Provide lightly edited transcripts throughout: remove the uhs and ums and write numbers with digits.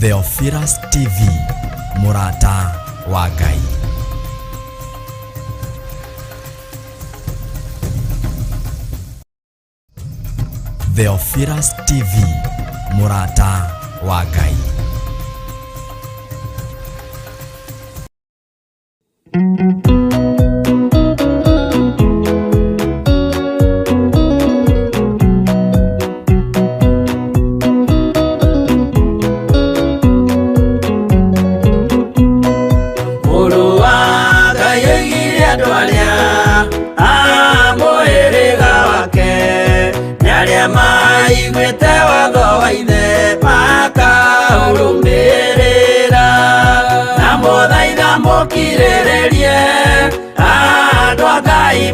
Theophilus TV, Murata wa Ngai. Theophilus TV, Murata wa Ngai.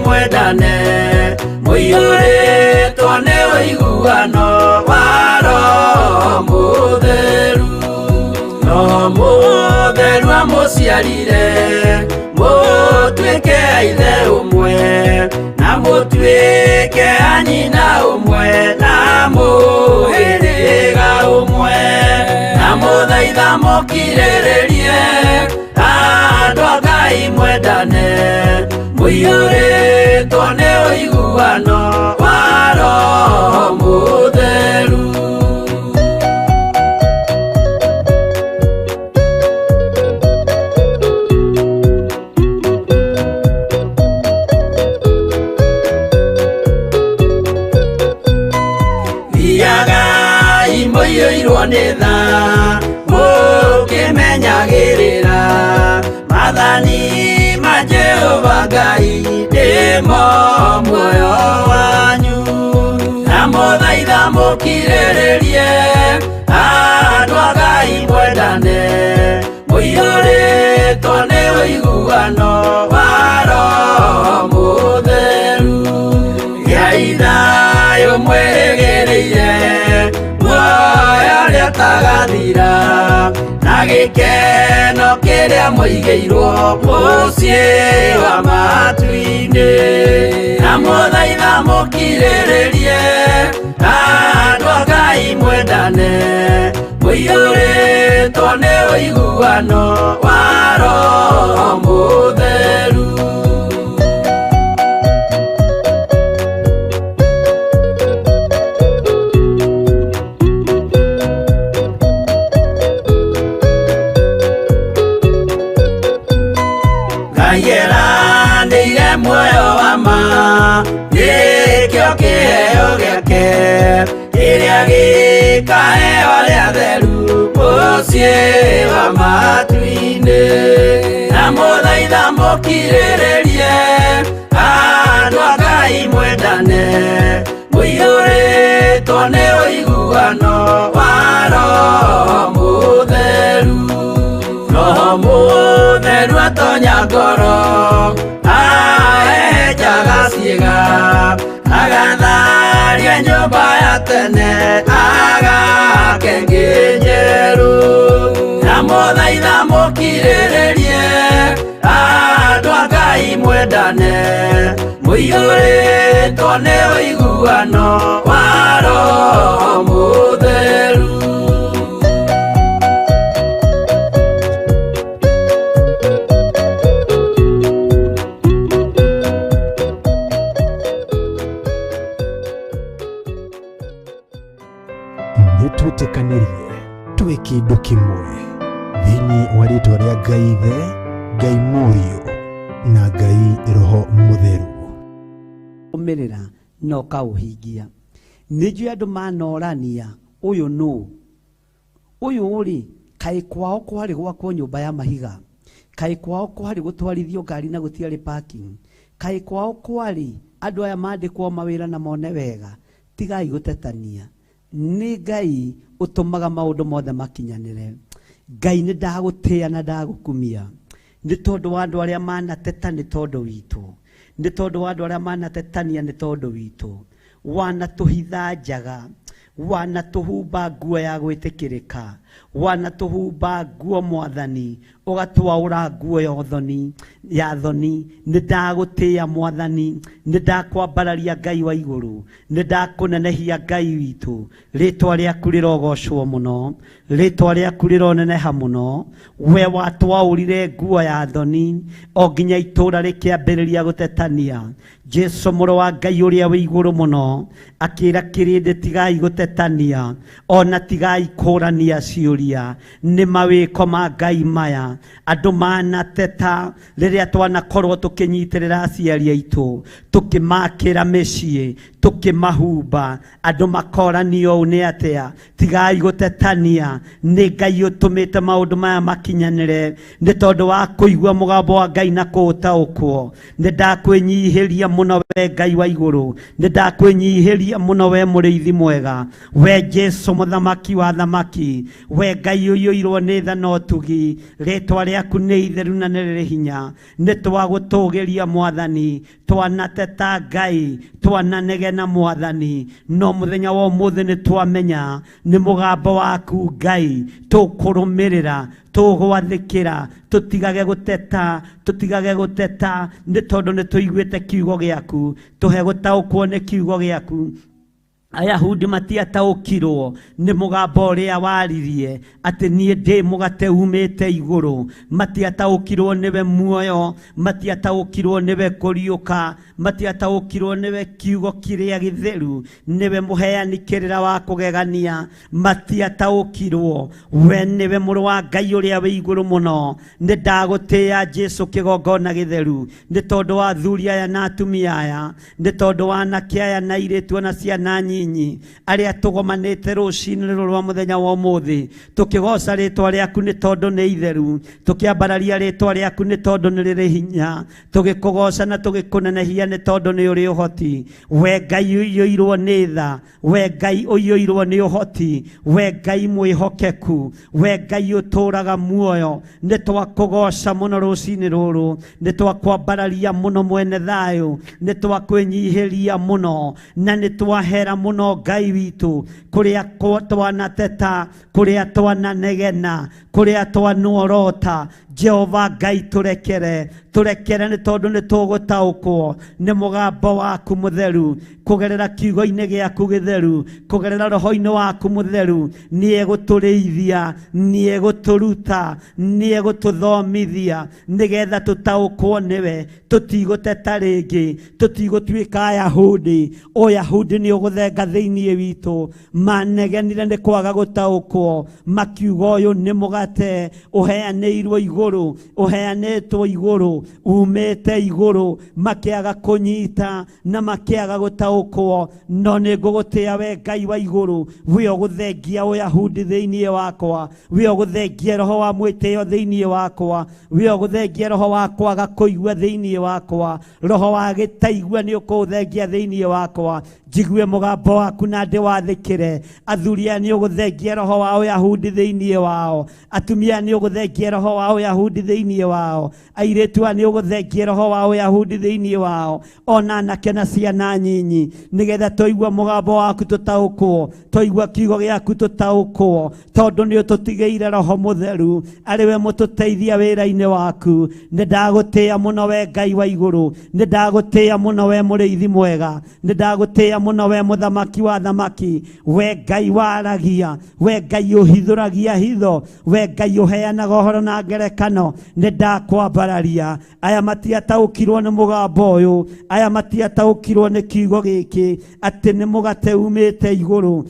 Mwendane muiyũrĩtwo nĩ ũiguano wa Roho Mũtheru. Roho Mũtheru amũciarire mũtuĩke a ithe ũmwe na mũtuĩke a nyina ũmwe na mũhĩrĩga ũmwe, na mũthaitha mũkirĩrĩrie andũ a Ngai mwendane muiyũrĩtwo nĩ ũiguano wa Roho Mũtheru. Thiagai mũiyũirwo nĩ tha mũkĩmenyagĩrĩra maathani ma Jehova Ngai nĩmo muoyo wanyu, na mũthaitha mũkirĩrĩrie andũ a Ngai mwendane muiyũrĩtwo nĩ ũiguano wa Roho Mũtheru. Gĩai thayũ mwĩrĩgĩrĩire muoyo ũrĩa ũtagathira na gĩkeno kĩrĩa mũigĩirwo mũciĩ wa matu-inĩ, na mũthaitha mũkirĩrĩrie andũ a Ngai mwendane muiyũrĩtwo nĩ ũiguano wa Roho Mũtheru. Nĩire muoyo wa ma gĩkĩo kĩheo gĩake kĩrĩa gĩkaheo arĩa atheru mũciĩ wa matu-inĩ, na mũthaitha mũkirĩrĩrie andũ a Ngai mwendane muiyũrĩtwo nĩ ũiguano wa Roho Mũtheru. Roho Mũtheru atonya ngoro ahejaga ciĩga agatharia nyũmba ya tene agake ngĩ njerũ, na mũthaitha mũkirĩrĩrie andũ a Ngai mwendane muiyũrĩtwo nĩ ũiguano wa Roho Mũtheru. Nĩtwĩtĩkanĩrie twĩ kĩndũ kĩmwe thĩinĩ wa rĩĩtwa rĩa Ngai Ithe, Ngai Mũriũ na Ngai Roho Mũtheru. Ũmĩrĩra no kaũhingia nĩnjũĩ andũ manorania ũyũ nũ ũyũ ũrĩ kaĩ kwao kwarĩ gwakwo nyũmba ya mahiga, kaĩ kwao kwarĩ gũtwarithio ngari na gũtiarĩ parking, kaĩ kwao kwarĩ andũ aya mandĩkwo mawĩra na mone wega. Tigai gũtetania, nĩ Ngai ũtũmaga maũndũ mothe makinyanĩre. Ngai nĩ ndagũtĩa na ndagũkumia nĩ tondũ wa andũ arĩa manateta, nĩ tondũ witũ, nĩ tondũ wa andũ arĩa manatetania, nĩ tondũ witũ. Wanatũhitha njaga, wanatũhumba nguo ya gwĩtĩkĩrĩka, wanatuhumba nguo Mwathani ugatwaura nguo ya thoni nindagutia Mwathani nindakwambararia Ngai wa iguru nindakunenehia Ngai witu ritwa riaku rirogocwo muno ritwa riaku rironeneha muno we watwaurire nguo ya thoni o nginya itura rikiambiriria gutetania Jesu muro wa Ngai uria wi iguru muno akira kirinde tigai gutetania ona tigai kurania ciuria ni mawiko ma Ngai maya andu manateta riria twanakorwo tukinyitirira aciari aitu tukimakira micii tukimahumba andu makoranio ni atia tigai gutetania ni Ngai utumite maundu maya makinyanire ni tondu wa kuigua mugambo wa Ngai na kuutaukwo ni ndakwinyihiria muno we Ngai wa iguru ni ndakwinyihiria muno we muriithi mwega we Jesu muthamaki wa thamaki we Ngai uiyirwo ni tha no tugi ritwa riaku ni itheru na niriri hinya ni twagutugiria Mwathani twanateta Ngai twananegena Mwathani no muthenya wa umuthi ni twamenya ni mugambo waku Ngai tukurumirira tugwathikira tutigage guteta ni tondu ni tuiguite kiugo giaku tuhe gutaukwo ni kiugo giaku Ayahudi matiataukirwo ni mugambo uria waririe ati nie ndi mugate umite iguru matiataukirwo niwe muoyo matiataukirwo niwe kuriuka matiataukirwo niwe kiugo kiria githeru niwe muheanikirira wa kugegania matiataukirwo we niwe muru wa Ngai uria wi iguru muno ni ndagutia Jesu kigongona githeru ni tondu wa athuri aya na atumia aya ni tondu wa anake aya na airitu na ciana nyinyi aria tugomanite rucini rwa muthenya wa umuthi tukigoca ritwa riaku ni tondu ni itheru tukiambararia ritwa riaku ni tondu ni riri hinya tugikugoca na tugikunenehia ni tondu ni uri uhoti we Ngai uiyirwo ni tha we Ngai uiyirwo ni uhoti we Ngai mwihokeku we Ngai uturaga muoyo ni twakugoca muno rucini ruru ni twakwambararia muno mwene thayu ni twakwinyihiria muno na ni twahera muno Ngai witu kuria twanateta kuria twananegena kuria twanuorota Jehova Ngai turekere ni tondu ni tugutaukwo ni mugambo waku mutheru kugerera kiugo-ini giaku githeru kugerera roho-ini waku mutheru nie guturiithia nie guturuta nie gututhomithia nigetha tutaukwo niwe tutiguteta ringi tutigutwika Ayahudi Oyahudi ni uguthenga thiini witu manegenire ni kwaga gutaukwo makiuga uyu ni mugate uheanirwo iguru uheanitwo iguru umete iguru makiaga kunyita na makiaga gutaukwo no ni ngugutia we Ngai wa iguru we uguthengia Uyahudi thiini wakwa we uguthengia roho wa mwitio thiini wakwa we uguthengia roho wa kwaga kuigua thiini wakwa roho wa gitaigua ni ukuthengia thiini wakwa jigue mugambo waku na ndi wathikire athuria ni uguthengia roho wa Uyahudi thiini wao atumia ni uguthengia roho wa Uyahudi thiini wao airetu ni uguthengia roho wa Uyahudi thiini wao ona anake na ciana nyinyi nigetha toigua mugambo waku tutaukwo toigua kiugo giaku tutaukwo tondu ni ututigeire roho mutheru ariwe mututeithia wira-ini waku ni ndagutia muno we Ngai wa iguru ni ndagutia muno we muriithi mwega ni ndagutia muno we muthamaki wa thamaki we Ngai waragia we Ngai uhithuragia hitho we Ngai uheanaga uhoro na ngerekano ni ndakwambararia aya matiataukirwo ni mugambo uyu aya matiataukirwo ni kiugo giki ati ni mugate umite iguru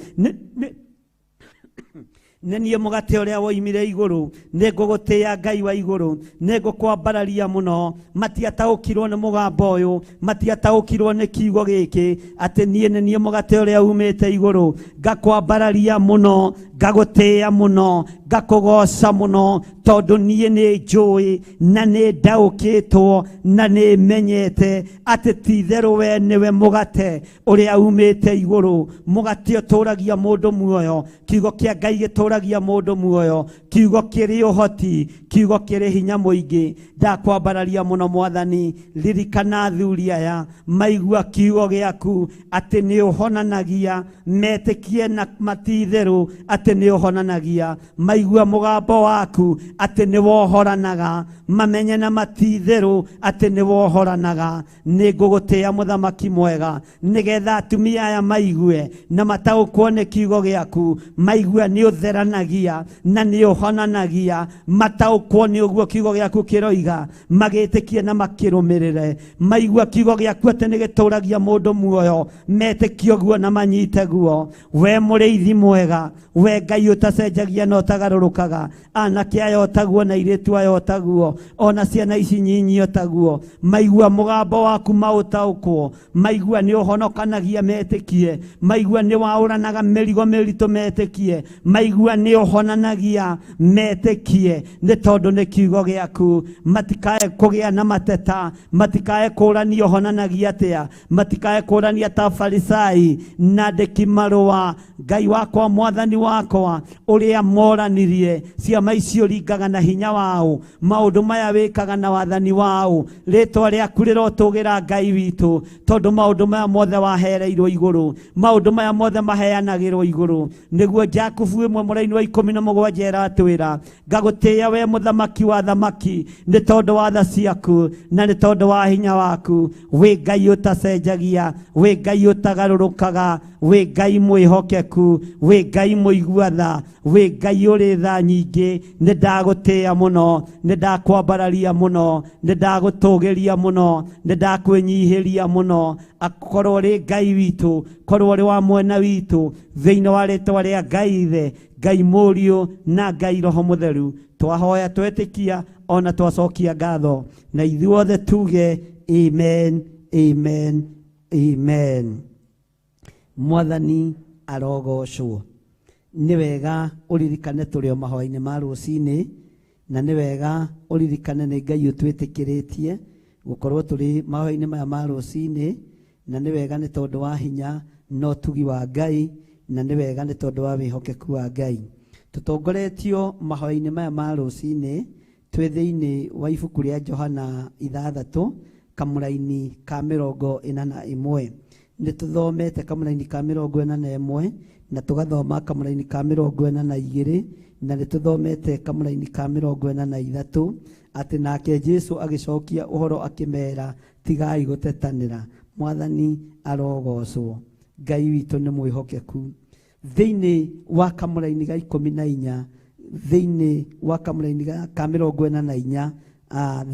nenie mugate uria woimire iguru ningugutia Ngai wa iguru ningukwambararia muno matiataukirwo ni mugambo uyu matiataukirwo ni kiugo giki ati nenie mugate uria umite iguru ngakwambararia muno ngagutia muno ngakugoca muno tondu nie ni njui na ni ndaukitwo na ni menyete ati titheru we niwe mugate uria umite iguru mugate uturagia mundu muoyo kiugo kia Ngai gituragia mundu muoyo kiugo kiri uhoti kiugo kiri hinya muingi ndakwambararia muno Mwathani ririkana athuri aya maigua kiugo giaku ati ni uhonanagia metikie na matitheru ati atĩ nĩ ũhonanagia, maigua mũgambo waku atĩ nĩ wohoranaga, mamenye na matitherũ atĩ nĩ wohoranaga. Nĩ ngũgũtĩĩa mũthamaki mwega, nĩgetha atumia aya maigue na mataũkwo nĩ kiugo gĩaku, maigua nĩ ũtheranagia na nĩ ũhonanagia, mataũkwo nĩ ũguo kiugo gĩaku kĩroiga, magĩtĩkie na makĩrũmĩrĩre. Maigua kiugo gĩaku atĩ nĩ gĩtũragia mũndũ muoyo, metĩkie ũguo na manyite guo. We mũrĩithi mwega, we Ngai ũtacenjagia na ũtagarũrũkaga, anake aya otaguo na airĩtu aya otaguo, ona ciana ici nyinyi otaguo, maigua mũgambo waku maũtaũkwo, maigua nĩ ũhonokanagia metĩkie, maigua nĩ waũranaga mĩrigo mĩritũ metĩkie, maigua nĩ ũhonanagia metĩkie, nĩ tondũ nĩ kiugo gĩaku. Matikae kũgĩa na mateta, matikae kũrania ũhonanagia atĩa, matikae kũrania ta Farisai na andĩki marũa. Ngai wakwa, mwathani wakwa, ũrĩa moranirie, ciama icio ringaga na hinya wao, maũndũ maya wĩkaga na wathani wao, rĩtwa rĩaku rĩrotũgĩra Ngai witũ, tondũ maũndũ maya mothe wahereirwo igũrũ, maũndũ maya mothe maheanagĩrwo igũrũ. Nĩguo Jakubu 1:17 ĩratwĩra, ngagũtĩĩa we mũthamaki wa thamaki, nĩ tondũ wa tha ciaku na nĩ tondũ wa hinya waku. Wĩ Ngai ũtacenjagia, wĩ Ngai ũtagarũrũkaga, wĩ Ngai mwĩhokeku, wĩ Ngai mũigua tha, wĩ Ngai ũrĩ tha nyingĩ. Nĩ ndagũtĩĩa mũno, nĩ ndakwambararia mũno, nĩ ndagũtũgĩria mũno, nĩ ndakwĩnyihĩria mũno. Akorwo ũrĩ Ngai witũ, korwo ũrĩ wa mwena witũ, thĩinĩ wa rĩtwa rĩa Ngai Ithe, Ngai Mũriũ na Ngai Roho Mũtheru, twahoya twetĩkia ona twacokia ngatho, na ithuothe tuge amen, amen, amen. Mwathani arogocwo. Nĩ wega ũririkane tũrĩ o mahoya-inĩ ma rũcinĩ, na nĩ wega ũririkane nĩ Ngai ũtwĩtĩkĩrĩtie gũkorwo tũrĩ mahoya-inĩ maya ma rũcinĩ, na nĩ wega nĩ tondũ wa hinya na ũtugi wa Ngai, na nĩ wega nĩ tondũ wa wĩhokeku wa Ngai. Tũtongoretio mahoya-inĩ maya ma rũcinĩ twĩ thĩinĩ wa ibuku rĩa Johana 6 kamũraini ka 41. Nĩ tũthomete kamũraini ka 41 na tũgathoma kamũraini ka 42, na nĩ tũthomete kamũraini ka 43, atĩ nake Jesũ agĩcokia ũhoro akĩmera, tigai gũtetanĩra. Mwathani arogocwo. Ngai witũ nĩ mwĩhokeku. Thĩinĩ wa kamũraini ga 14, thĩinĩ wa kamũraini ka 44,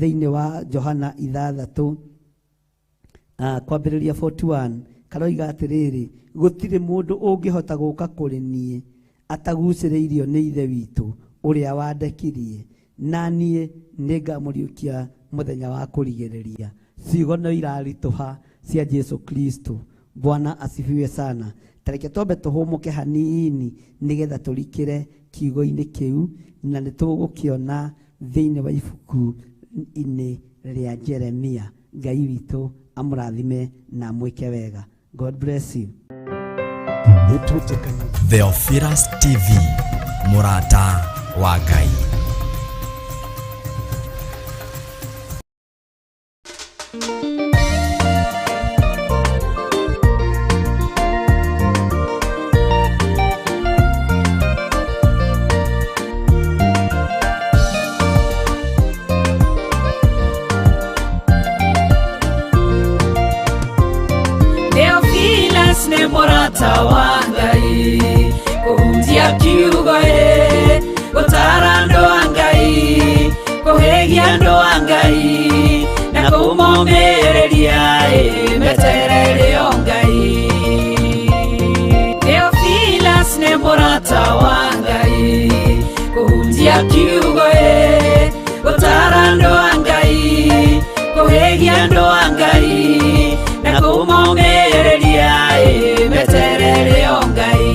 thĩinĩ wa Johana 6 kwambĩrĩria 41, karoiga atĩrĩrĩ, gũtirĩ mũndũ ũngĩhota gũka kũrĩ niĩ atagucĩrĩirio nĩ Ithe witũ ũrĩa wandekirie, na niĩ nĩngamũriũkia mũthenya wa kũrigĩrĩria. Ciugo no iraritũha cia Jesu Kristo. Bwana asifiwe sana. Tareke twambe tũhũmũke hanini nĩgetha tũrikĩre kiugo-inĩ kĩu, na nĩ tũgũkĩona thĩinĩ wa ibuku-inĩ rĩa Jeremia. Ngai witũ amũrathime na mwĩke wega. God bless you. Theophilus TV, mũrata wa Ngai. Theophilus nĩ mũrata wa Ngai, kũhunjia kiugo gũtara andũ a Ngai, kũhĩgia andũ a Ngai, na kũmomĩrĩria meterere o Ngai. Theophilus nĩ mũrata wa Ngai, kũhunjia kiugo gũtara andũ a Ngai, kũhĩgia andũ a Ngai, na kũmomĩrĩria meterere o Ngai.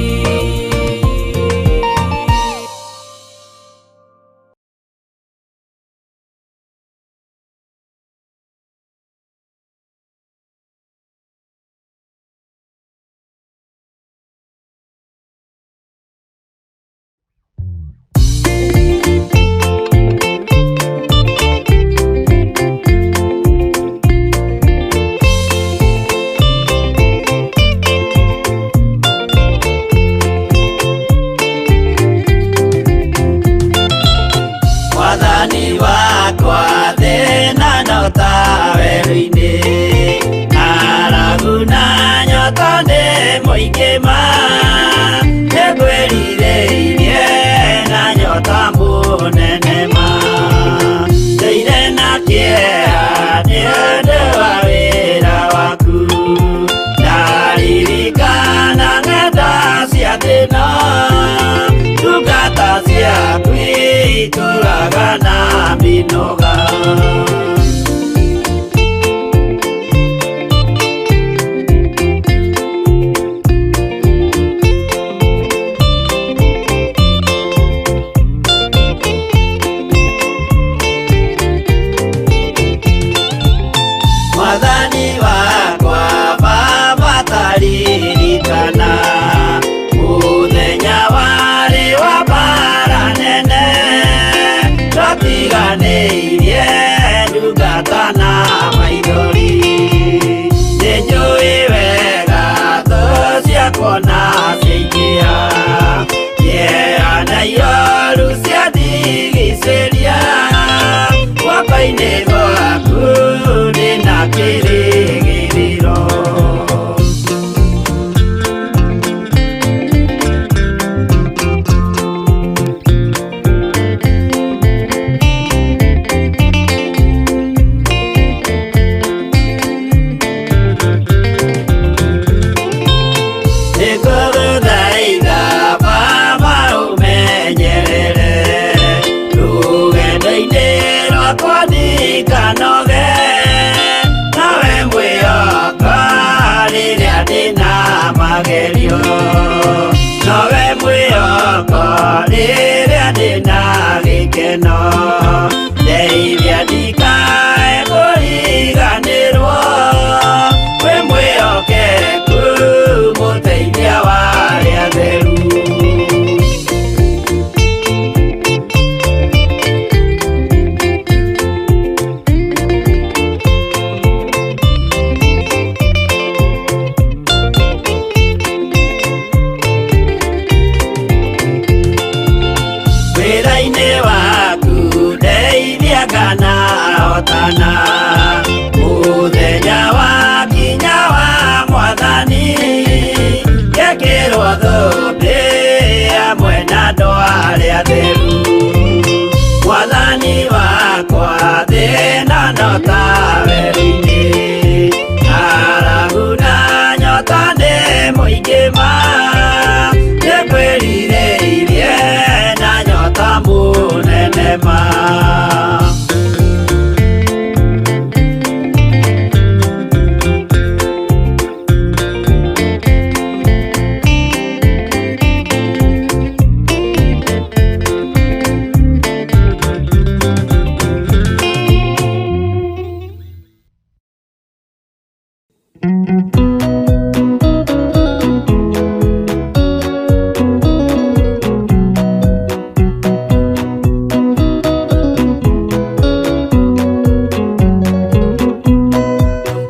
inoga. Mwathani wakwa baba taririkana muthenya warĩ wa mbara nene twatiganĩirie ndungata na maithori nĩnjũĩ wega thũ ciakwa na ciaingĩha na iroru ciandigicĩria guoko-inĩ gwaku ndĩna kĩrĩgĩrĩro. Nĩngũgũthaitha baba ũmenyerere rũgendo-inĩ rwakwa ndikanoge, nawe mwĩhoko rĩrĩa ndĩna magerio, nawe mwĩhoko rĩrĩa ndĩna gĩkeno, ndeithia ndikae kũriganĩrwo, wĩ mwĩhokeku mũteithia wa arĩa atheru. Wĩra-inĩ waku ndeithia nganahotana, mũthenya wakinya wa Mwathani ngekĩrwo thũmbĩ hamwe na andũ arĩa atheru. Mwathani wakwa thĩna no ta werũ-inĩ, ng'aragu na nyota nĩ mũingĩ ma, nĩngwĩrirĩirie na nyota mũnene ma.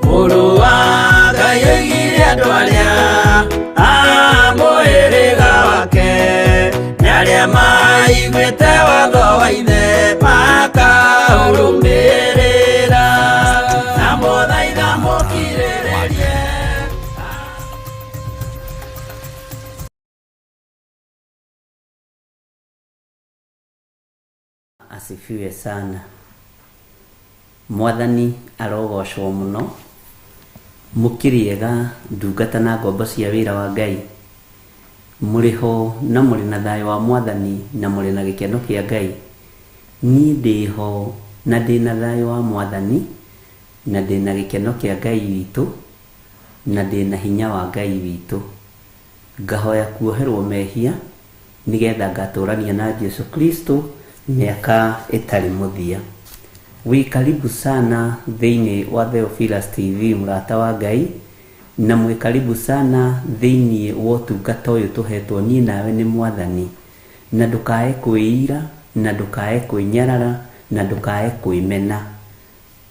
Mũrũ wa Ngai oigire andũ arĩa a mũhĩrĩga wake nĩ arĩa maiguĩte watho wa ithe makaũrũmĩrĩra, na mũthaitha mũkirĩrĩrie. Asifiwe sana. Mwathani arogocwo muno, mukiriega ndungata na ngombo cia wĩra wa Ngai, mũrĩho na mũrĩ na thayũ wa Mwathani na mũrĩ na gĩkeno kĩa Ngai. Niĩ ndĩho na ndĩna thayũ wa Mwathani na ndĩna gĩkeno kĩa Ngai witũ na ndĩna hinya wa Ngai witũ. Ngahoya kuoherwo mehia nĩgetha ngatũrania na Jesu Kristo mĩaka ĩtarĩ mũthia. Wĩ karibu sana thĩinĩ wa Theophilus TV mũrata wa Ngai, na mwĩ karibu sana thĩinĩ wa ũtungata ũyũ tũhetwo niĩ nawe nĩ Mwathani, na ndũkae kwĩira na ndũkae kwĩnyarara na ndũkae kwĩmena.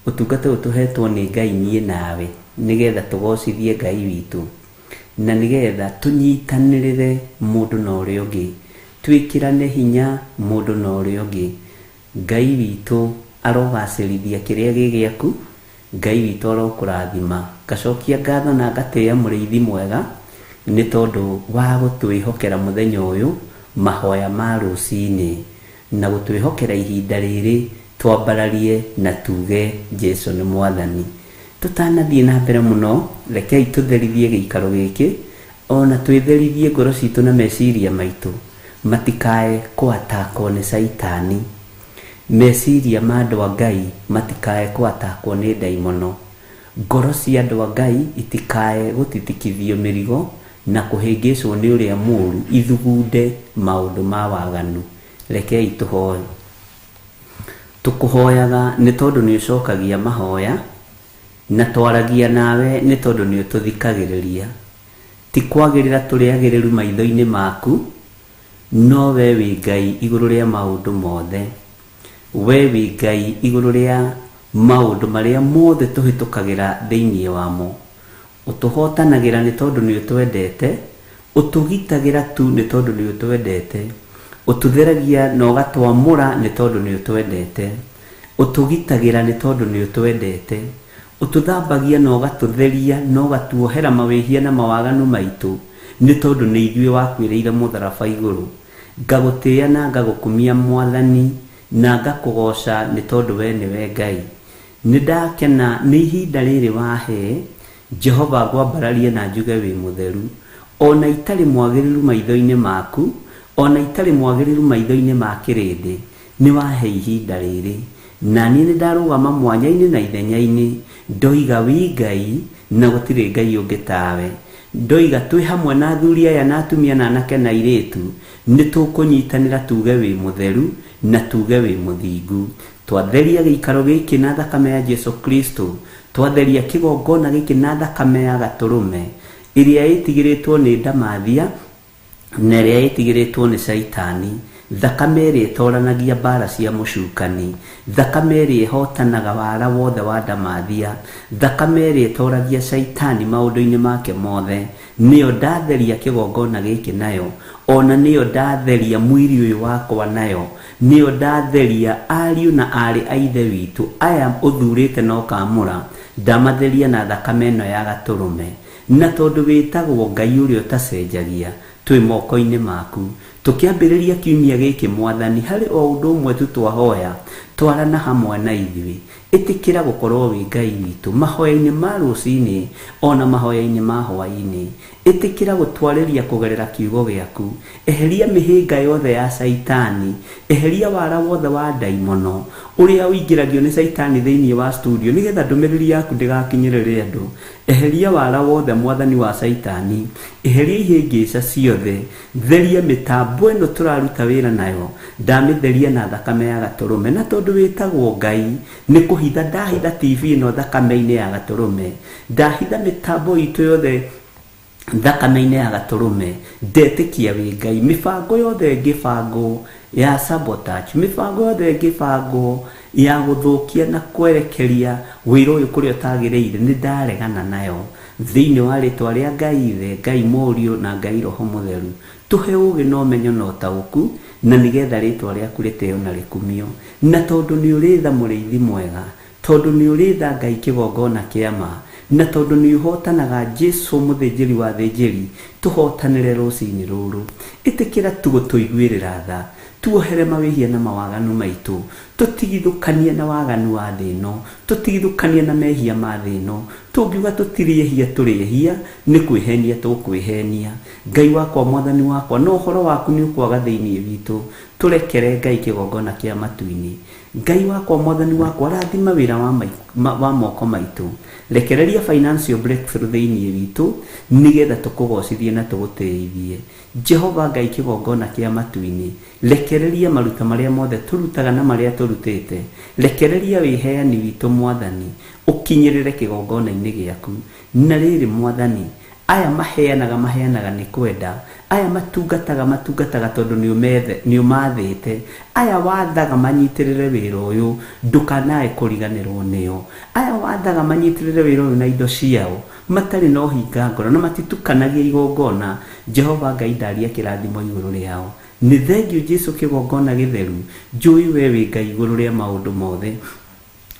Ũtungata ũyũ tũhetwo nĩ Ngai niĩ nawe nĩgetha tũgocithie Ngai witũ, na nĩgetha tũnyitanĩrĩre mũndũ na ũrĩa ũngĩ, twĩkĩrane hinya mũndũ na ũrĩa ũngĩ. Ngai witũ arogacĩrithia kĩrĩa gĩ gĩaku, Ngai witũ arokũrathima. Ngacokia ngatho na ngatĩĩa mũrĩithi mwega nĩ tondũ wa gũtwĩhokera mũthenya ũyũ mahoya ma rũcinĩ, na gũtwĩhokera ihinda rĩrĩ twambararie na tuge Jesu nĩ Mwathani. Tũtanathiĩ na mbere mũno, rekei tũtherithie gĩikaro gĩkĩ, ona twĩtherithie ngoro citũ na meciria maitũ matikae kũatakwo nĩ Saitani. meciria ma andũ a Ngai matikae kwatakwo nĩ ndaimono, ngoro cia andũ a Ngai itikae gũtitikithio mĩrigo na kũhĩngĩcwo nĩ ũrĩa mũũru ithugunde maũndũ ma waganu. Rekei tũhoe. Tũkũhoyaga nĩ tondũ nĩ ũcokagia mahoya, na twaragia nawe nĩ tondũ nĩ ũtũthikagĩrĩria. Ti kwagĩrĩra tũrĩagĩrĩru maitho-inĩ maku, no we wĩ Ngai igũrũ rĩa maũndũ mothe. We wĩ Ngai igũrũ rĩa maũndũ marĩa mothe tũhĩtũkagĩra thĩinĩ wamo. Ũtũhotanagĩra nĩ tondũ nĩ ũtwendete, ũtũgitagĩra tu nĩ tondũ nĩ ũtwendete, ũtũtheragia na ũgatwamũra nĩ tondũ nĩ ũtwendete, ũtũgitagĩra nĩ tondũ nĩ ũtwendete, ũtũthambagia na ũgatũtheria na ũgatuohera mawĩhia na mawaganu maitũ nĩ tondũ nĩ ithuĩ wakwĩrĩire mũtharaba igũrũ. Ngagũtĩĩa na ngagũkumia Mwathani na ngakũgoca nĩ tondũ we nĩwe Ngai. Nĩ ndakena nĩ ihinda rĩrĩ wahe Jehova ngwambararie na njuge wĩ mũtheru, ona itarĩ mwagĩrĩru maitho-inĩ maku, ona itarĩ mwagĩrĩru maitho-inĩ ma kĩrĩndĩ, nĩ wahe ihinda rĩrĩ. Na niĩ nĩ ndarũgama mwanya-inĩ na ithenya-inĩ, ndoiga wĩ Ngai na gũtirĩ Ngai ũngĩ tawe. Ndoiga twĩ hamwe na athuri aya na atumia na anake na airĩtu, nĩ tũkũnyitanĩra tuge wĩ mũtheru na tuge wĩ mũthingu. Twatheria gĩikaro gĩkĩ na thakame ya Jesu Kristo, twatheria kĩgongona gĩkĩ na thakame ya Gatũrũme ĩrĩa ĩtigĩrĩtwo nĩ ndamathia na ĩrĩa ĩtigĩrĩtwo nĩ Saitani, thakame ĩrĩa ĩtoranagia mbara cia mũcukani, thakame ĩrĩa ĩhotanaga wara wothe wa ndamathia, thakame ĩrĩa ĩtoragia Saitani maũndũ-inĩ make mothe. Nĩyo ndatheria kĩgongona gĩkĩ nayo, ona nĩyo ndatheria mwiri ũyũ wakwa nayo, nĩyo ndatheria ariũ na arĩ a ithe witũ aya ũthurĩte na ũkamũra, ndamatheria na thakame ĩno ya Gatũrũme. Na tondũ wĩtagwo Ngai ũrĩa ũtacenjagia, twĩ moko-inĩ maku. Tũkĩambĩrĩria kiumia gĩkĩ Mwathani, harĩ o ũndũ ũmwe tu twahoya, twarana hamwe na ithuĩ. Ĩtĩkĩra gũkorwo wĩ Ngai witũ mahoya-inĩ ma rũcinĩ ona mahoya-inĩ ma hwaĩ-inĩ. Ĩtĩkĩra gũtwarĩria kũgerera kiugo gĩaku. Eheria mĩhĩnga yothe ya Saitani, eheria wara wothe wa ndaimono ũrĩa ũingĩragio nĩ Saitani thĩinĩ wa studio nĩgetha ndũmĩrĩri yaku ndĩgakinyĩrĩre andũ. Eheria wara wothe Mwathani wa Saitani, eheria ihĩngĩca ciothe, theria mĩtambo ĩno tũraruta wĩra nayo, ndamĩtheria na thakame ya Gatũrũme. Na tondũ wĩtagwo Ngai, nĩ kũhitha ndahitha TV ĩno thakame-inĩ ya Gatũrũme, ndahitha mĩtambo itũ yothe thakame-inĩ ya Gatũrũme. Ndetĩkia wĩ Ngai, mĩbango yothe ĩngĩbangwo ya sabotage, mĩbango yothe ĩngĩbangwo ya gũthũkia na kwerekeria wĩra ũyũ kũrĩa ũtagĩrĩire, nĩ ndaregana nayo thĩinĩ wa rĩtwa rĩa Ngai Ithe, Ngai Mũriũ na Ngai Roho Mũtheru. Tũhe ũũgĩ na ũmenyo na ũtaũku, na nĩgetha rĩtwa rĩaku rĩtĩo na rĩkumio. Na tondũ nĩ ũrĩ tha mũrĩithi mwega, tondũ nĩ ũrĩ tha Ngai kĩgongona kĩa ma, na tondũ nĩ ũhotanaga Jesu mũthĩnjĩri wa thĩnjĩri, tũhotanĩre rũcinĩ rũrũ. Ĩtĩkĩra tu gũtũiguĩrĩra tha, tuohere mawĩhia na mawaganu maitũ, tũtigithũkanie na waganu wa thĩ ĩno, tũtigithũkanie na mehia ma thĩ ĩno. Tũngiuga tũtirĩhia tũrĩhia, nĩ kwĩhenia tũkwĩhenia. Ngai wakwa, Mwathani wakwa, no ũhoro waku nĩ ũkwaga thĩinĩ witũ. Tũrekere Ngai kĩgongona kĩa matu-inĩ. Ngai wakwa, Mwathani wakwa, rathima wĩra wa moko maitũ. Rekereria financial breakthrough thĩinĩ witũ nĩgetha tũkũgocithie na tũgũtĩithie. Jehova Ngai kĩgongona kĩa matu-inĩ, rekereria maruta marĩa mothe tũrutaga na marĩa tũrutĩte. Rekereria wĩheani witũ Mwathani, ũkinyĩrĩre kĩgongona-inĩ gĩaku. Na rĩrĩ Mwathani, aya maheanaga nĩ kwenda, aya matungataga tondũ nĩ ũmathĩte, aya wathaga manyitĩrĩre wĩra ũyũ ndũkanae kũriganĩrwo nĩo, aya wathaga manyitĩrĩre wĩra ũyũ na indo ciao matarĩ na ũhinga ngoro na matitukanagia igongona. Jehova Ngai ndaria kĩrathimo igũrũ rĩao. Nĩ thengiũ Jesu kĩgongona gĩtheru, njũĩ we wĩ Ngai igũrũ rĩa maũndũ mothe.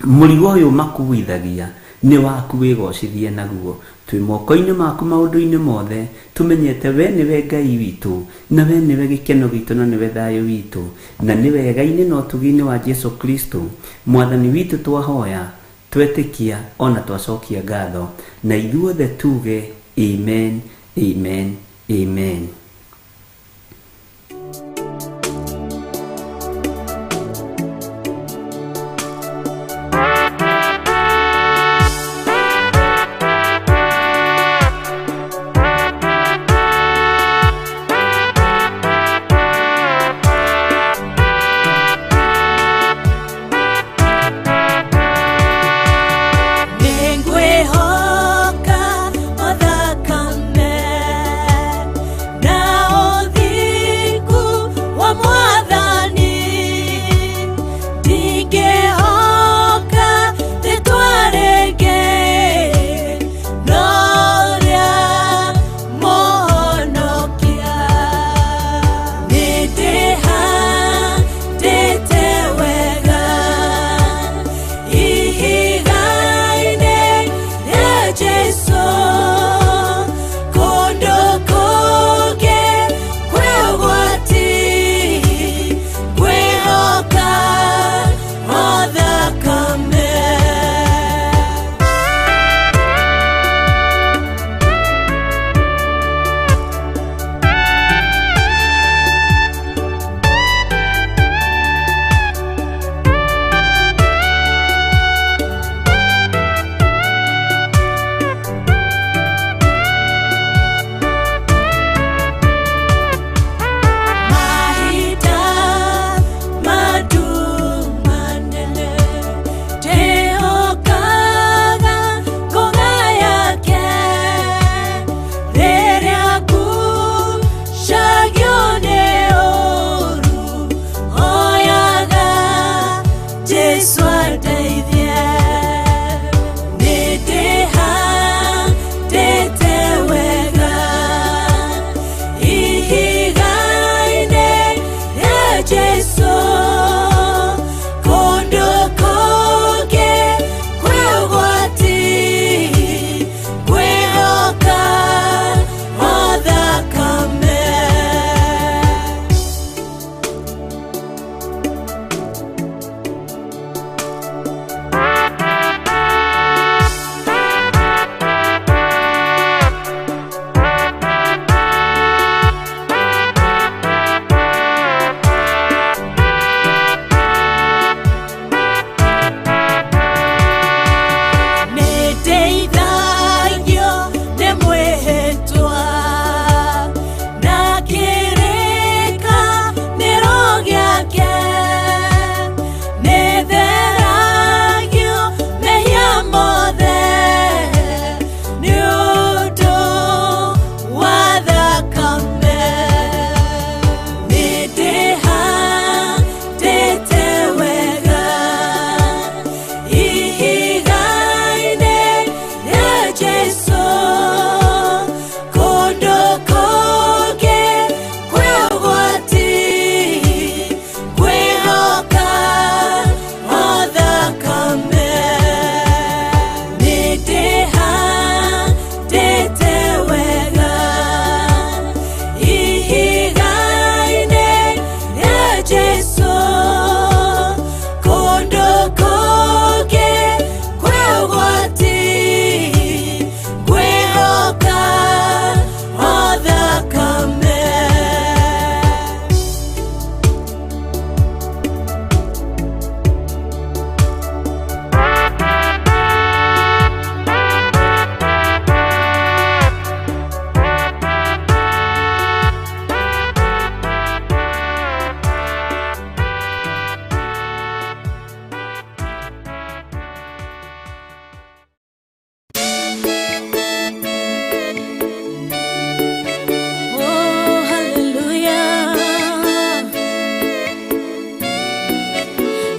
Mũrigo ũyũ makuithagia nĩ waku, wĩgocithie naguo. Twĩ moko-inĩ maku maũndũ-inĩ mothe, tũmenyete we nĩwe Ngai witũ, na we nĩwe gĩkeno gitũ, na nĩwe thayũ witũ, na nĩ wega-inĩ na ũtugi-inĩ wa Jesu Kristo Mwathani witũ twahoya, twetĩkia ona twacokia ngatho, na ithuothe tuge amen, amen, amen.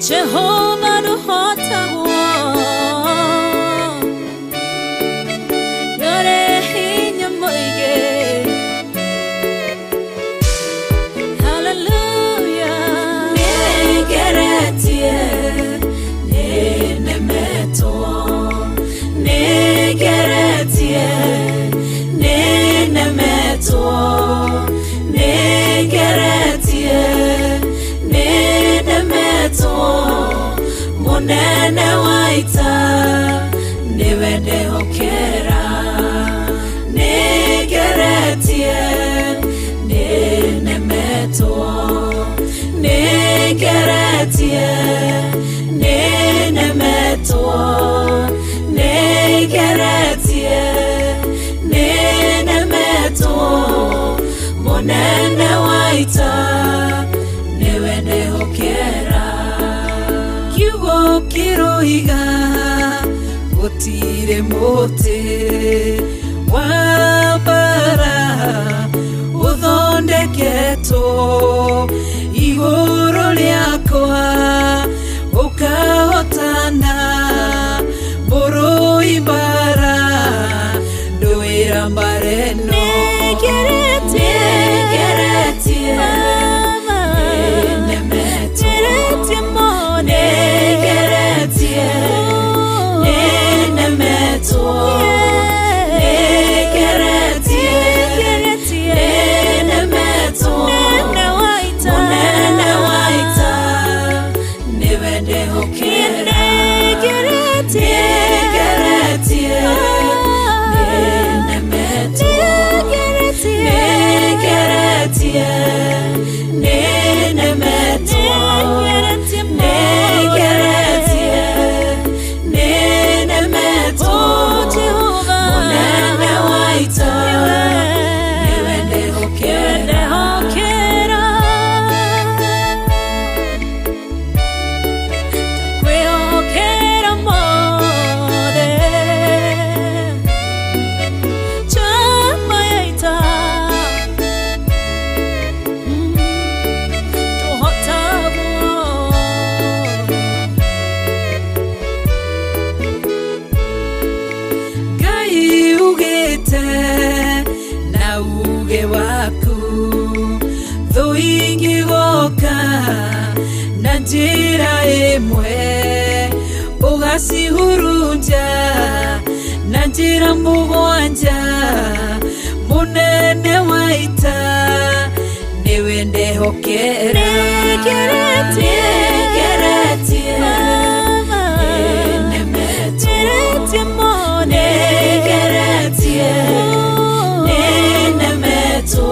Jehovah no hota wo Yore hinya moige Hallelujah Negeretie Nenemeto Negeretie Nenemeto Negeretie Munene waita niwende hokera negeretie nenemeto negeretie nenemeto negeretie nenemeto munene waita niwende hokera Kiroiga Otire mote Wabara Udonde keto Igoro liakoa Ukahotana Boro ibara Doira mareno Negeretie Negeretie Negeretie Nenemeto Negeretie Nenemeto Munene waita niwende hokera Negeretie Nenemeto Negeretie Nenemeto Njira imwe ugasihurunja na njira mugwanja munene waita niwende hokera Negeretie Nenemeto Negeretie Nenemeto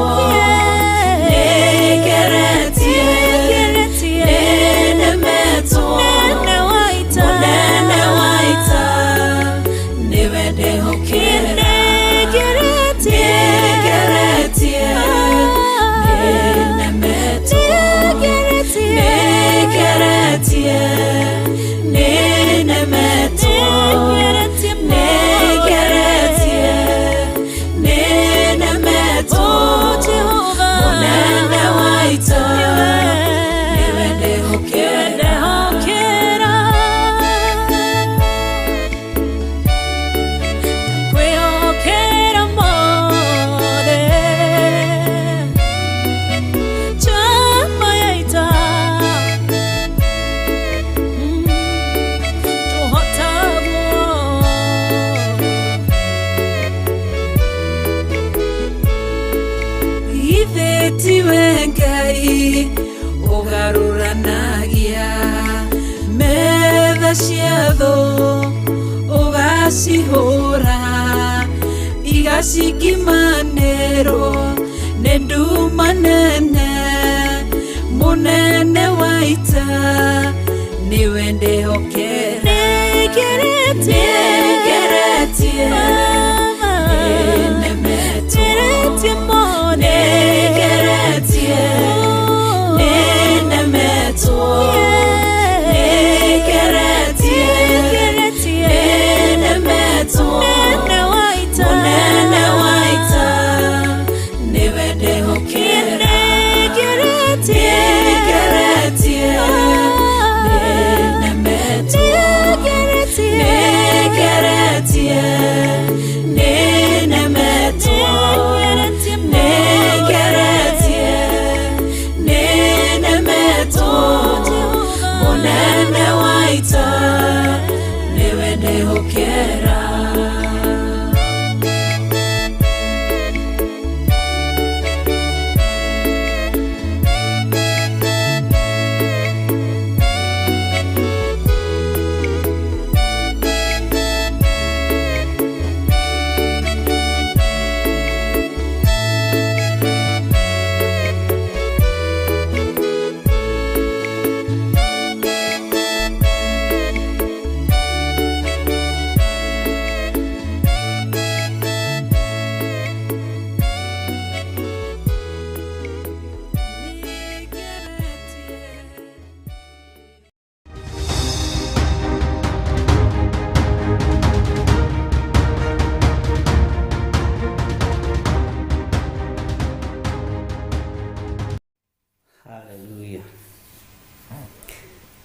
Ugasihora igasikimanero nedumanene munene waita niwende hokera Negeretie Nenemeto Negeretie Nenemeto Negeretie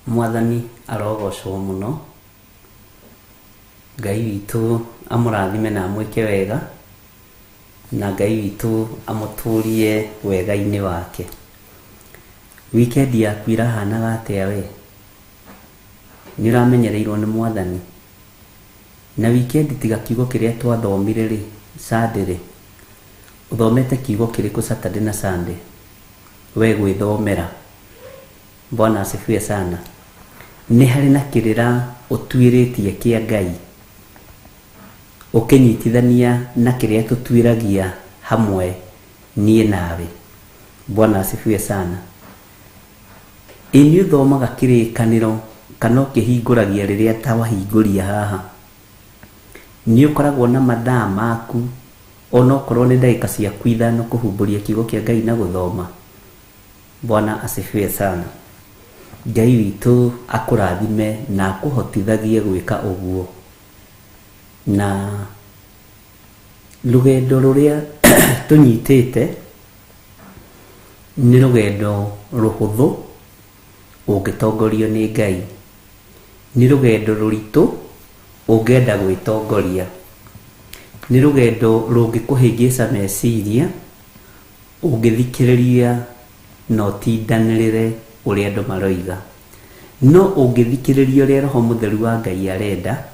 Mwathani arogocwo muno. Ngai witũ amũrathime na amwĩke wega, na Ngai witũ amũtũrie wega-inĩ wake. Weekend yaku irahanaga atĩa we? Nĩũramenyereirwo nĩ Mwathani? Na weekend tiga kiugo kĩrĩa twathomire rĩ, Sunday rĩ, ũthomete kiugo kĩrĩkũ Saturday na Sunday? We gwĩthomera. Bwana asifiwe sana. Nĩ harĩ na kĩrĩra ũtuĩrĩtie kĩa Ngai ũkĩnyitithania na kĩrĩa tũtuĩragia hamwe niĩ nawe. Bwana asifiwe sana. Inyuĩ thomaga kĩrĩkanĩro kana ũkĩhingũragia rĩrĩa ta wahingũria haha, nĩ ũkoragwo na mathaa maku ona okorwo nĩ ndagĩka ciaku 5 kũhumbũria kiugo kĩa Ngai na gũthoma. Bwana asifiwe sana. Ngai witũ akũrathime na akũhotithagie gwĩka ũguo. Na rũgendo rũrĩa tũnyitĩte nĩ rũgendo rũhũthũ ũngĩtongorio nĩ Ngai. Nĩ rũgendo rũritũ ũngĩenda gwĩtongoria. Nĩ rũgendo rũngĩkũhĩngĩca meciria ũngĩthikĩrĩria na ũtindanĩrĩre ũrĩa andũ maroiga. No ũngĩthikĩrĩria ũrĩa Roho Mũtheru wa Ngai arenda,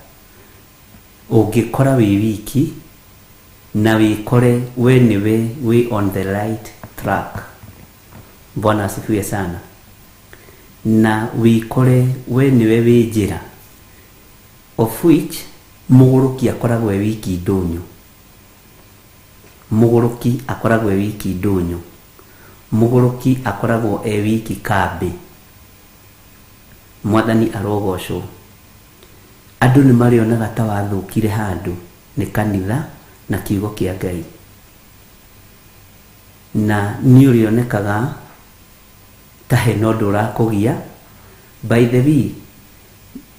ũngĩkora wĩ wiki na wĩkore we nĩwe wĩ on the right track. Bwana asifiwe sana. Na wĩkore we nĩwe wĩ njĩra, of which mũgũrũki akoragwo e wiki ndũnyũ. Mũgũrũki akoragwo e wiki ndũnyũ. Mũgũrũki akoragwo e wiki kambĩ. Mwathani arogocwo. Andũ nĩ marĩonaga ta wathũkire handũ nĩ kanitha na kiugo kĩa Ngai. Na nĩ ũrĩonekaga ta hena ũndũ ũrakũgia. By the way,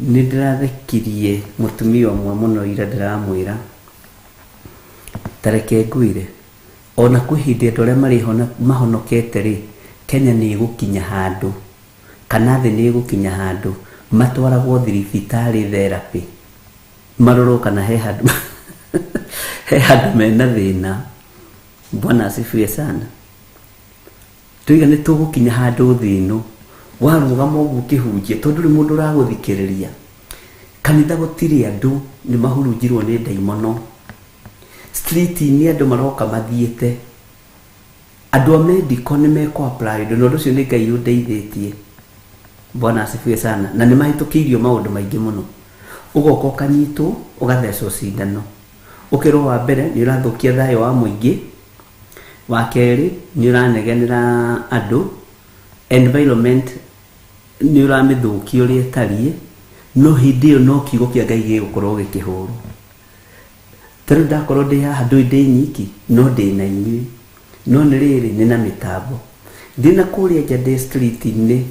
nĩ ndĩrathekirie mũtumia ũmwe mũno ira ndĩramwĩra tareke ngwĩre ona kwĩ hĩndĩ andũ arĩa mahonokete rĩ, Kenya nĩ ĩgũkinya handũ kana thĩ nĩ ĩgũkinya handũ matwaragwo thibitarĩ therapy marorwo kana he handũ mena thĩna. Bwana asifiwe sana. Tuiga nĩ tũgũkinya handũ thĩ ĩno warũgama ũguo ũkĩhunjia tondũ ndũrĩ mũndũ ũragũthikĩrĩria. Kanitha gũtirĩ andũ, nĩ mahurunjirwo nĩ ndaimono. Street-inĩ andũ maroka mathiĩte. Andũ a medical nĩ meko applied, na ũndũ ũcio nĩ Ngai ũndeithĩtie. Bwana asifiwe sana. Na nĩ mahĩtũkĩirio maũndũ maingĩ mũno. Ũgoka ũkanyitwo ũgathecwo cindano. Ũkĩrwo wa mbere nĩ ũrathũkia thayũ wa mũingĩ. Wa kerĩ nĩ ũranegenera andũ. Environment nĩ ũramĩthũkia ũrĩa ĩtariĩ. No hĩndĩ ĩyo no kiugo kĩa Ngai gĩgũkorwo gĩkĩhũrwo. Tarĩu ndakorwo ndĩ haha ndĩ nyiki no ndĩ na inyuĩ. No nĩ rĩrĩ nĩ na mĩtambo. Ndĩ na kũrĩa nja ndĩ street-inĩ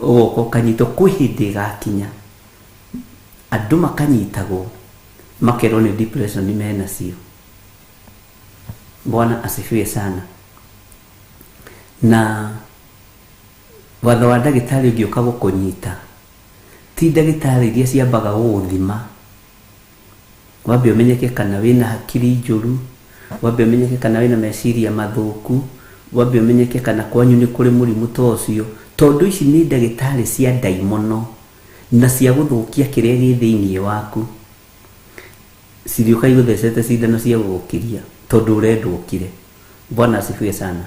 ũgoka ũkanyitwo kwĩ hĩndĩ ĩgakinya andũ makanyitagwo makerwo nĩ depression menacio. Bwana asifiwe sana. Na watho wa ndagĩtarĩ ũngĩũka gũkũnyita, ti ndagĩtarĩ iria ciambaga gũgũthima wambe ũmenyeke kana wĩna hakiri njũru, wambe ũmenyeke kana wĩna meciria mathũku, wambe ũmenyeke kana kwanyu nĩ kũrĩ mũrimũ ta ũcio. Tondũ ici nĩ ndagĩtarĩ cia ndaimono na cia gũthũkia kĩrĩa gĩ thĩinĩ waku. Cirĩũka igũthecete cindano cia gũgũkiria tondũ ũrendũkire. Bwana asifiwe sana.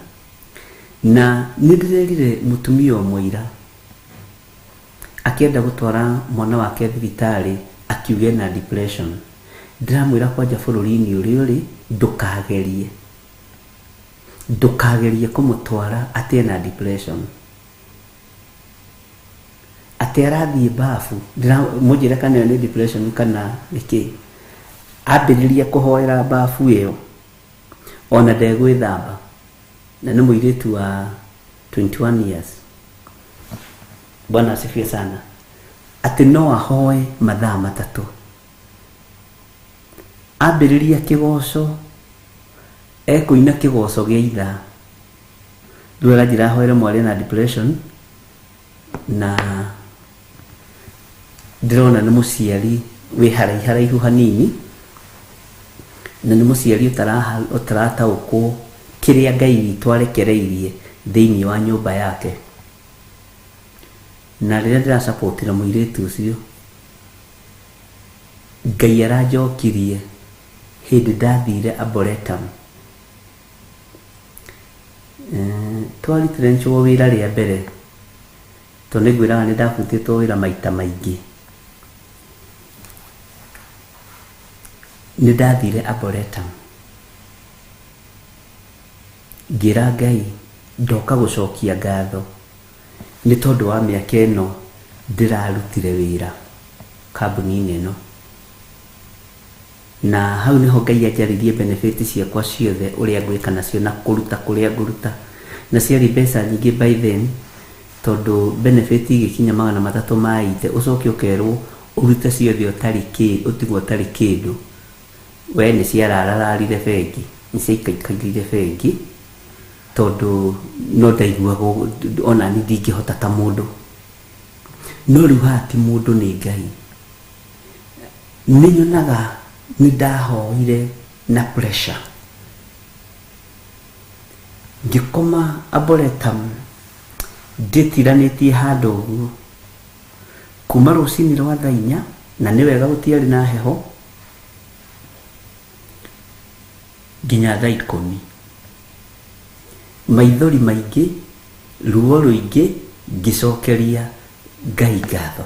Na nĩ ndĩrerire mũtumia ũmwe ira akĩenda gũtwara mwana wake thibitarĩ akiuge na depression. Ndĩramwĩra kwanja bũrũri-inĩ ũrĩa ũrĩ ndũkagerie kũmũtwara atĩ na depression. Atĩ arathiĩ bafu mũnjĩre kana nĩ depression kana nĩkĩ. Ambĩrĩria kũhoera bafu ĩyo ona ndegwĩthamba, na nĩ mũirĩtu wa 21 years. Bwana asifiwe sana. Atĩ no ahoe mathaa 3. Ambĩrĩria kĩgoco ekũina kĩgoco gĩa ithaa. Rĩu aranjĩra ahoere mwarĩ na depression na ndĩrona nĩ mũciari wĩ haraihu hanini, na nĩ mũciari ũtarataũkwo kĩrĩa Ngai witũ arekereirie thĩinĩ wa nyũmba yake. Na rĩrĩa ndĩrasapotira mũirĩtu ũcio, Ngai aranjokirie hĩndĩ ndathire Arboretum. Twarutire nĩguo wĩra rĩa mbere, tondũ nĩngwĩraga nĩ ndabutĩtwo wĩra maita maingĩ. Nĩ ndathire Arboretum, ngĩra Ngai ndoka gũcokia ngatho nĩ tondũ wa mĩaka ĩno ndĩrarutire wĩra kambuni-inĩ ĩno. Na hau nĩho Ngai anjaririe benefit ciakwa ciothe ũrĩa ngwĩka nacio na kũruta kũrĩa ngũruta, na ciarĩ mbeca nyingĩ by then, tondũ benefit igĩkinya 300 maite ũcoke ũkerwo ũrute ciothe ũtigwo ũtarĩ kĩndũ. We nĩ ciarararire bengi, nĩ ciaikaikaire bengi, tondũ no ndaiguaga ona niĩ ndingĩhota ta mũndũ. No rĩu haha ti mũndũ, nĩ Ngai. Nĩ nyonaga nĩ ndahoire na pressure. Ngĩkoma Arboretum ndĩtiranĩtie handũ ũguo kuma rũcinĩ rwa thaa 4, na nĩ wega gũtiarĩ na heho, nginya thaa 10. Maithori maingĩ, ruo rũingĩ, ngĩcokeria Ngai ngatho.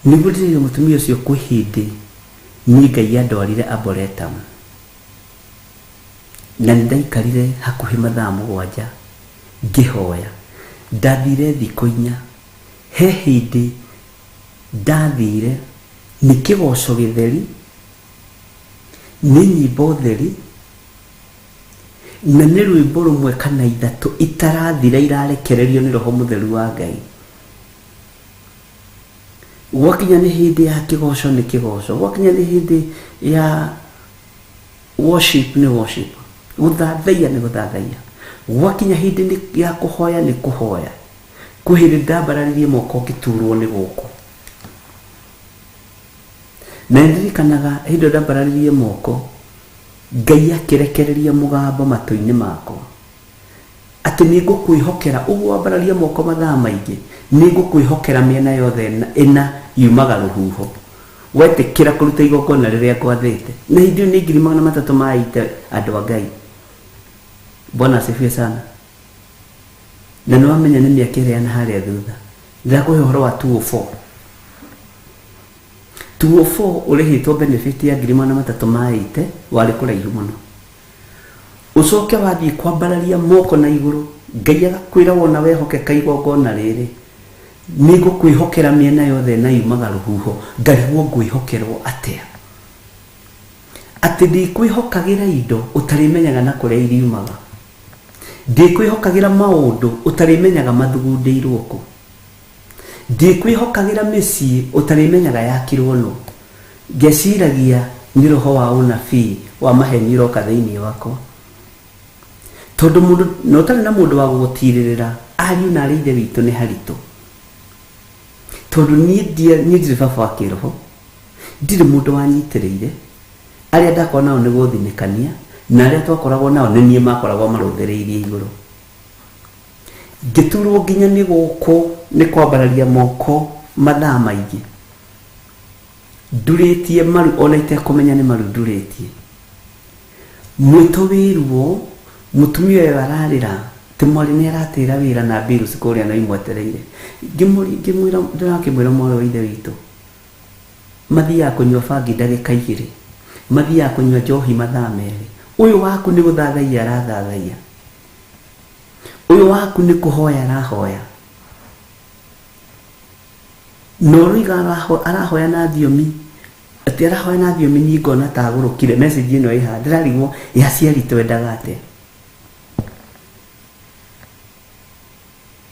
Nĩguo ndĩrĩire mũtumia ũcio kwĩ hĩndĩ niĩ Ngai andwarire Arboretum, na nĩ ndaikarire hakuhĩ mathaa 7 ngĩhoya. Ndathire thikũ 4. He hĩndĩ ndathire nĩ kĩgoco gĩtheri, nĩ nyĩmbo theri, na nĩ rwĩmbo rũmwe kana ithatũ itarathira irarekererio nĩ Roho Mũtheru wa Ngai. Gwakinya nĩ hĩndĩ ya kĩgoco nĩ kĩgoco, gwakinya nĩ hĩndĩ ya worship nĩ worship, gũthathaiya nĩ gũthathaiya, gwakinya hĩndĩ ya kũhoya nĩ kũhoya. Kwĩ hĩndĩ ndambararirie moko ngĩturwo nĩ gũkũ, na ndirikanaga hĩndĩ ndambararirie moko Ngai akĩrekereria mũgambo matũ-inĩ makwa atĩ nĩ ngũkwĩhokera. Ũguo wambararia moko mathaa maingĩ, nĩ ngũkwĩhokera mĩena yothe ĩna yumaga rũhuho, wetĩkĩra kũruta igongona rĩrĩa ngwathĩte. Na hĩndĩ ĩyo nĩ 300 maite andũ a Ngai. Bwana asifiwe sana. Na nĩ wamenya nĩ mĩaka ĩrĩa na harĩa thutha. Ndĩrakũhe ũhoro wa 204. 204 ũrĩhĩtwo benefit ya 300 maite, warĩ kũraihu mũno. Ũcoke wathiĩ kwambararia moko na igũrũ, Ngai agakwĩra wona wehokeka igongona rĩrĩ, nĩ ngũkwĩhokera mĩena yothe na yumaga rũhuho. Ngarigwo ngwĩhokerwo atĩa? Atĩ ndikwĩhokagĩra indo ũtarĩmenyaga na kũrĩa iriumaga, ndikwĩhokagĩra maũndũ ũtarĩmenyaga mathugundĩirwo kũ, ndikwĩhokagĩra mĩciĩ ũtarĩmenyaga yakirwo nũ. Ngeciragia nĩ roho wa ũnabii wa maheni roka thĩinĩ wakwa, tondũ mũndũ no ũtarĩ na mũndũ wa gũgũtirĩrĩra. Ariũ na arĩ ithe witũ nĩ haritũ, tondũ niĩ ndirĩ baba wa kĩroho, ndirĩ mũndũ wanyitĩrĩire. Arĩa ndakoragwo nao nĩ gũthinĩkania, na arĩa twakoragwo nao nĩ niĩ makoragwo marũthĩrĩirie igũrũ. Ngĩturwo nginya nĩ gũkũ nĩ kwambararia moko mathaa maingĩ, ndurĩtie maru ona itekũmenya nĩ maru ndurĩtie. Mwĩto wĩruo, mũtumia ũyũ ararĩra tĩ mwarĩ nĩ aratĩra wĩra na bills kũrĩa na imwetereire. Ndĩrakĩmwĩra mwarĩ wa ithe witũ, mathiaga kũnyua bangi ndagĩka 2, mathiaga kũnyua njohi mathaa 2. Ũyũ waku nĩ gũthathaiya arathathaiya, ũyũ waku nĩ kũhoya arahoya. No rĩga arahoya na thiomi, atĩ arahoya na thiomi niĩ ngona ta agũrũkire. Message ĩno ĩha ndĩrarigwo yaciaritwo endaga atĩa.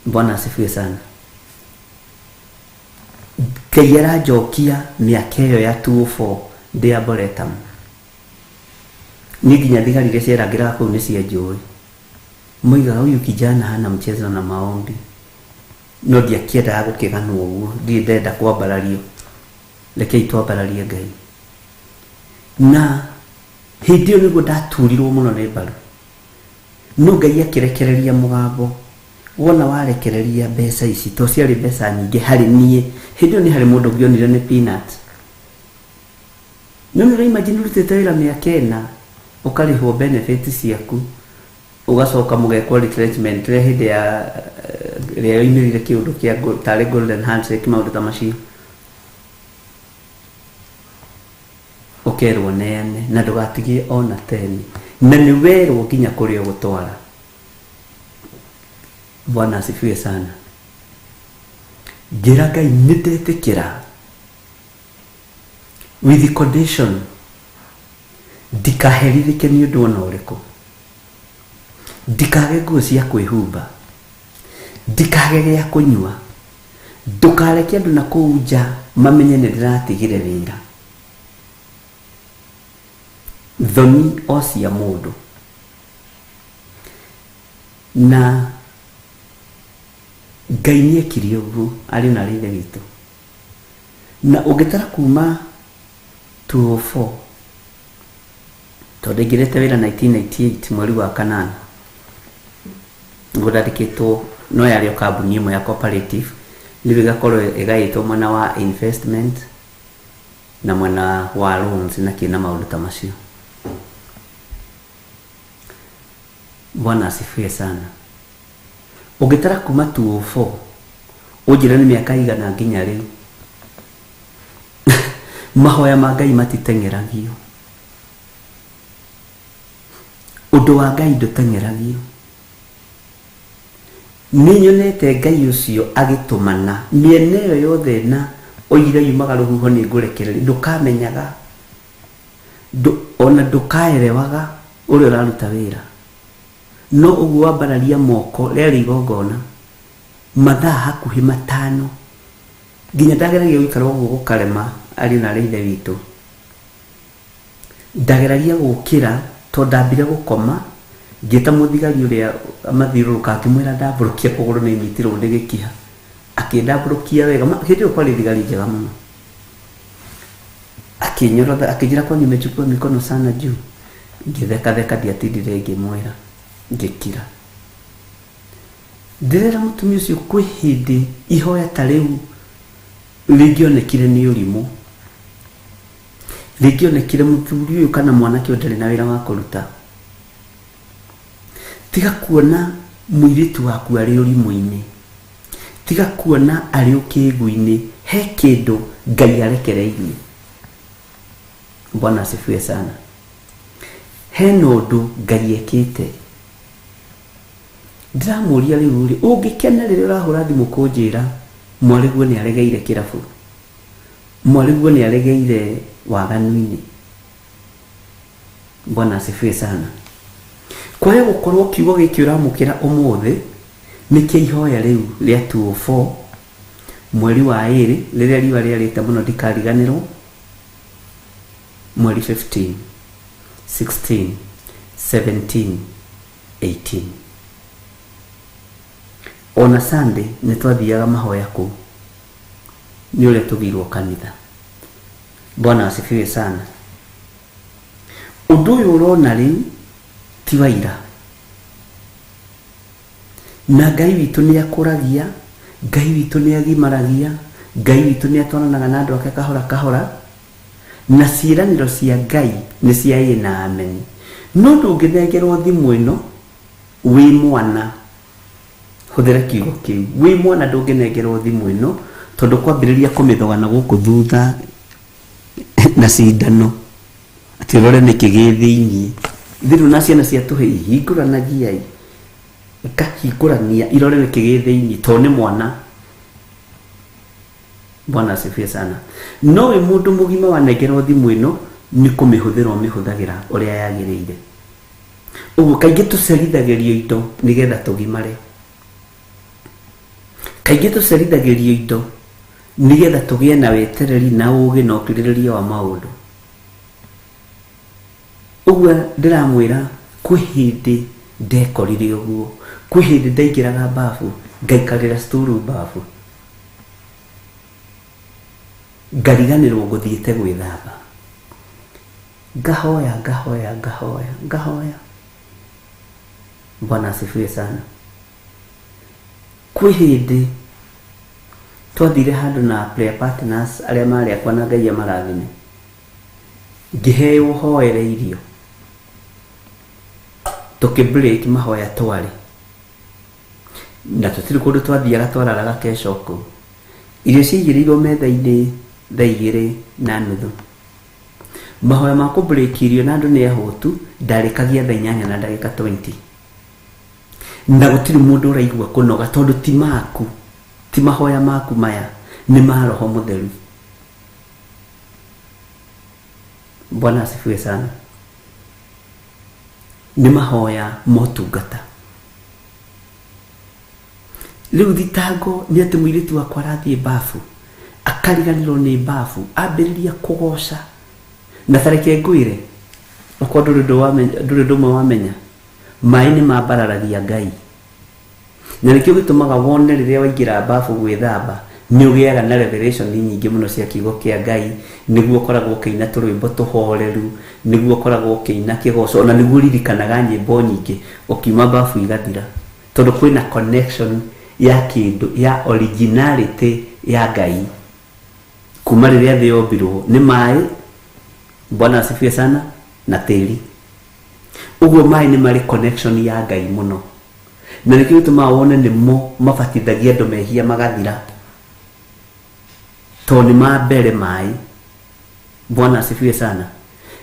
Bwana asifiwe sana. Ngai aranjokia mĩaka ĩyo ya 204 ndĩ Arboretum. Niĩ nginya thigari iria ciarangĩraga kũu nĩ cianjũĩ. Moiga huyu kijana hana mchezo na maombi. No ndiakĩenda gũkĩganwo ũguo, ndenda kwambarario. Rekei twambararie Ngai. Na hĩndĩ ĩyo nĩguo ndaturirwo mũno nĩ mbaru. No Ngai akĩrekereria mũgambo. Wona warekereria mbeca ici, to ciarĩ mbeca nyingĩ harĩ niĩ. Hĩndĩ ĩyo nĩ harĩ mũndũ ũngĩonire nĩ peanut. No nĩ imagine urutĩte wĩra mĩaka 4 ũkarĩhwo benefits ciaku, ugacoka mũgekwo retrenchment rĩa hĩndĩ ya rĩa yoimĩrire kĩũndũ kĩa tarĩ golden handshake, maũndũ ta macio. Ũkerwo neane na ndũgatigie ona 10, na nĩ werwo nginya kũrĩa ũgũtwara. Bwana asifiwe sana. Njĩra Ngai nĩndetĩkĩra with the condition ndikaherithĩke nĩ ũndũ ona ũrĩkũ, ndikage nguo cia kwĩhumba, ndikage gĩa kũnyua, ndũkareke andũ na kũu nja mamenye nĩ ndĩratigire wĩra. Thoni o cia mũndũ. Na Ngai nĩekire ũguo arĩ na Ithe witũ. Na ũngĩtara kuma 204 tondũ ngirĩte wĩra 1998 mweri wa 8 ngũndandĩkĩtwo no yarĩ o kambuni ĩmwe ya cooperative, rĩu ĩgakorwo ĩgaĩtwo mwena wa investment na mwena wa loans na kĩna maũndũ ta macio. Bwana asifiwe sana. Ũngĩtara kuma 204 ũnjĩra nĩ mĩaka igana nginya rĩu, mahoya ma Ngai matiteng'eragio. Ũndũ wa Ngai ndũteng'eragio. Nĩnyonete Ngai ũcio agĩtũmana mĩena ĩyo yothe na oire yumaga rũhuho nĩ ngũrekereria, ndũkamenyaga, ona ndũkaerewaga ũrĩa ũraruta wĩra. No ũguo wambararia moko rĩarĩ igongona mathaa hakuhĩ 5 nginya ndageragia gũikara ũguo gũkarema arĩ na Ithe witũ. Ndageragia gũkĩra tondũ ndambire gũkoma ngĩta mũthigari ũrĩa amathiũrũrũka akĩmwĩra ndambũrũkia kũgũrũ nĩ nyitirwo nĩ gĩkiha, akĩndambũrũkia wega. Hĩndĩ ĩyo kwarĩ thigari njega mũno, akĩnyorotha akĩnjĩra kwani umechukua mikono sana juu. Ngĩtheka ndiatindire ngĩmwĩra ngĩkira. Ndĩrera mũtumia ũcio kwĩ hĩndĩ ihoya ta rĩu rĩngĩonekire nĩ ũrimũ, rĩngĩonekire mũthuri ũyũ kana mwanake ũndarĩ na wĩra wa kũruta, tiga kuona mũirĩtu waku arĩ ũrimũ-inĩ, tiga kuona arĩ ũkĩĩgu-inĩ, he kĩndũ Ngai arekereirie. Bwana asifiwe sana. Hena ũndũ Ngai ekĩte. Ndiramũria rĩu rĩ, ũngĩkena rĩrĩa ũrahũra thimũ kũnjĩra mwarĩguo nĩ aregeire kĩrabu, mwarĩguo nĩ aregeire waganu-inĩ. Bwana asifiwe sana. Kwaga gũkorwo kiugo gĩkĩ ũramũkĩra ũmũthĩ nĩkĩo ihoya rĩu rĩa 204 mweri wa 2 rĩrĩa riũa rĩarĩte mũno ndikariganĩrwo, mweri 15, 16, 17, 18. Ona Sunday nĩ twathiaga mahoya kũu, nĩ ũrĩa tũgirwo kanitha. Bwana asifiwe sana. Ũndũ ũyũ ũrona rĩu ti wa ira, na Ngai witũ nĩ akũragia, Ngai witũ nĩ agimaragia, Ngai witũ nĩ atwaranaga na andũ ake kahora kahora, na ciĩranĩro cia Ngai nĩ cia ĩĩ na amen. No ndũngĩnengerwo thimũ ĩno wĩ mwana, hũthĩra kiugo kĩu, wĩ mwana ndũngĩnengerwo thimũ ĩno tondũ kwambĩrĩria kũmĩthogana gũkũ thutha na cindano atĩ ũrore nĩkĩ gĩ thĩinĩ. Thirũ na ciana cia tũhĩ ihingũranagia ikahingũrania irore nĩkĩ gĩ thĩinĩ tondũ nĩ mwana. Bwana asifiwe sana. No wĩ mũndũ mũgima wanengerwo thimũ ĩno nĩ kũmĩhũthĩra ũmĩhũthagĩra ũrĩa yagĩrĩire. Ũguo kaingĩ tũcerithagĩrio indo nĩgetha tũgimare, kaingĩ tũcerithagĩrio indo nĩgetha tũgĩe na wetereri na ũũgĩ na ũkirĩrĩria wa maũndũ. Ũguo ndĩramwĩra kwĩ hĩndĩ ndekorire uguo kwi hindi ndaingiraga bafu ngaikarira sturu bafu ngariganirwo nguthiite gwithamba ngahoya Bwana asifiwe sana. Kwi hindi twathire handu na prayer partners aria mari akwa na Ngai amarathime ngiheo hoere irio tukibreak mahoya twari na tutiri kundu twathiaga twararaga keshoko irio ciigiriirwo metha-ini thaa 2:30 mahoya ma kubreak irio na andu ni ahotu ndarikagia thaa 8 na ndagika 20 na gutiri mundu uraigua kunoga tondu ti maku ti mahoya maku maya ni ma Roho Mutheru. Bwana asifiwe sana. Ni mahoya motungata. Riu thitango ni ati muiritu wakwa arathie bafu akariganirwo ni bafu ambiriria kugoca na tareke ngwire okwa nduri ndumwe wamenya mai ni mabararagia Ngai na nikio gitumaga wone riria waingira bafu gwithamba ni ugiaga na revelation nyingi muno cia kiugo kia Ngai niguo koragwo kiina turwimbo tuhoreru niguo koragwo kiina kigoco na niguo ririkanaga nyimbo nyingi ukiuma bafu igathira tondu kwina connection ya kindu ya originality ya Ngai kuma riria thii yombirwo ni mai. Bwana asifiwe sana na tiri uguo mai ni mari connection ya Ngai muno na nikio gituma wone nimo mabatithagia andu mehia magathira toni mabere mai. Bwana asifiwe sana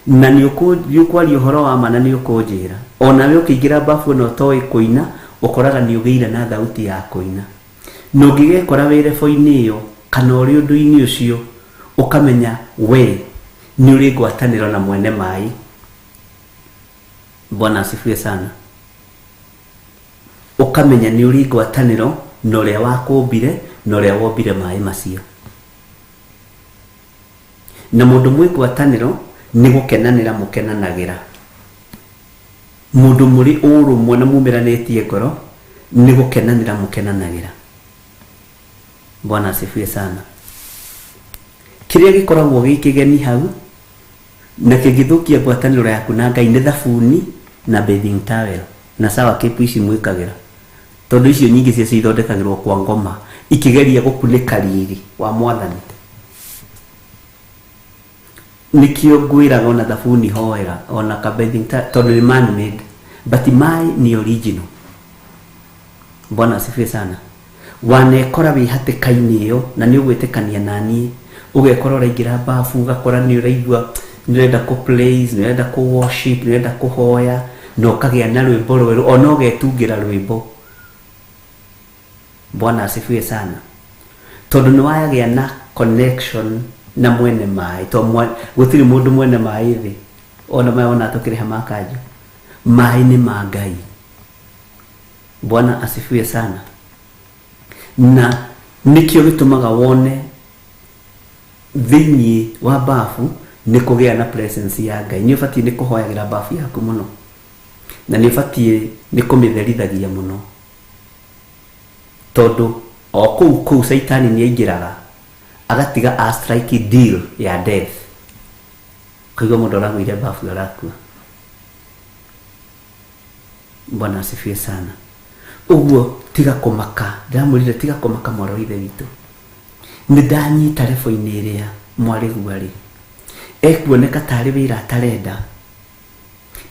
na ni ukwaria uhoro wa ma na ni ukunjira ona we ukiingira bafu no toi kuina ukoraga ni ugiira na thauti ya kuina no ngigekora wire foini iyo kana uri undu-ini ucio ukamenya we ni uri ngwataniro na mwene mai. Bwana asifiwe sana ukamenya ni uri ngwataniro no ria wakumbire no ria wombire mai macio na mundu mwi ngwataniro ni gukenanira mukenanagira mundu muri urumwe na mumiranitie ngoro ni gukenanira mukenanagira. Bwana asifiwe sana. Kiria gikoragwo gikigeni hau na kigithukia ngwataniro yaku na Ngai ni thabuni na bathing towel na sawa kipu ici mwikagira tondu icio nyingi cia cithondekagirwo kwa ngoma ikigeria gukunika riri wa Mwathani nikio ngwiraga ona thabuni hoera ona ka bathing towel tondu ni man made but mai ni original. Bwana asifiwe sana. Wanekora wi hatikaini iyo na ni ugwitikania nani ugekora uraingira bafu ugakora ni uraigua ni urenda ku praise ni urenda ku worship ni urenda kuhoya no kagia na rwimbo rweru ona ugetungira rwimbo. Bwana asifiwe sana tondu ni wayagia na connection na mwene mai to gutiri mundu mwene mai thi ona mai ona tukiriha makaju mai ni ma Ngai. Bwana asifiwe sana na nikio gitumaga wone thiini wa bafu ni kugia na presence ya Ngai ni ufatie ni kuhoyagira bafu yaku muno na ni ufatie ni kumitherithagia muno tondu o kuu Saitani ni aingiraga agatiga a strike deal ya death kaigo mundu aragwire bafu arakua. Bwana asifiwe sana. Uguo tiga kumaka ndamurire tiga kumaka mwaro ithe witu ni ndanyita refoini iria mwari gwari ekuoneka tari wira atarenda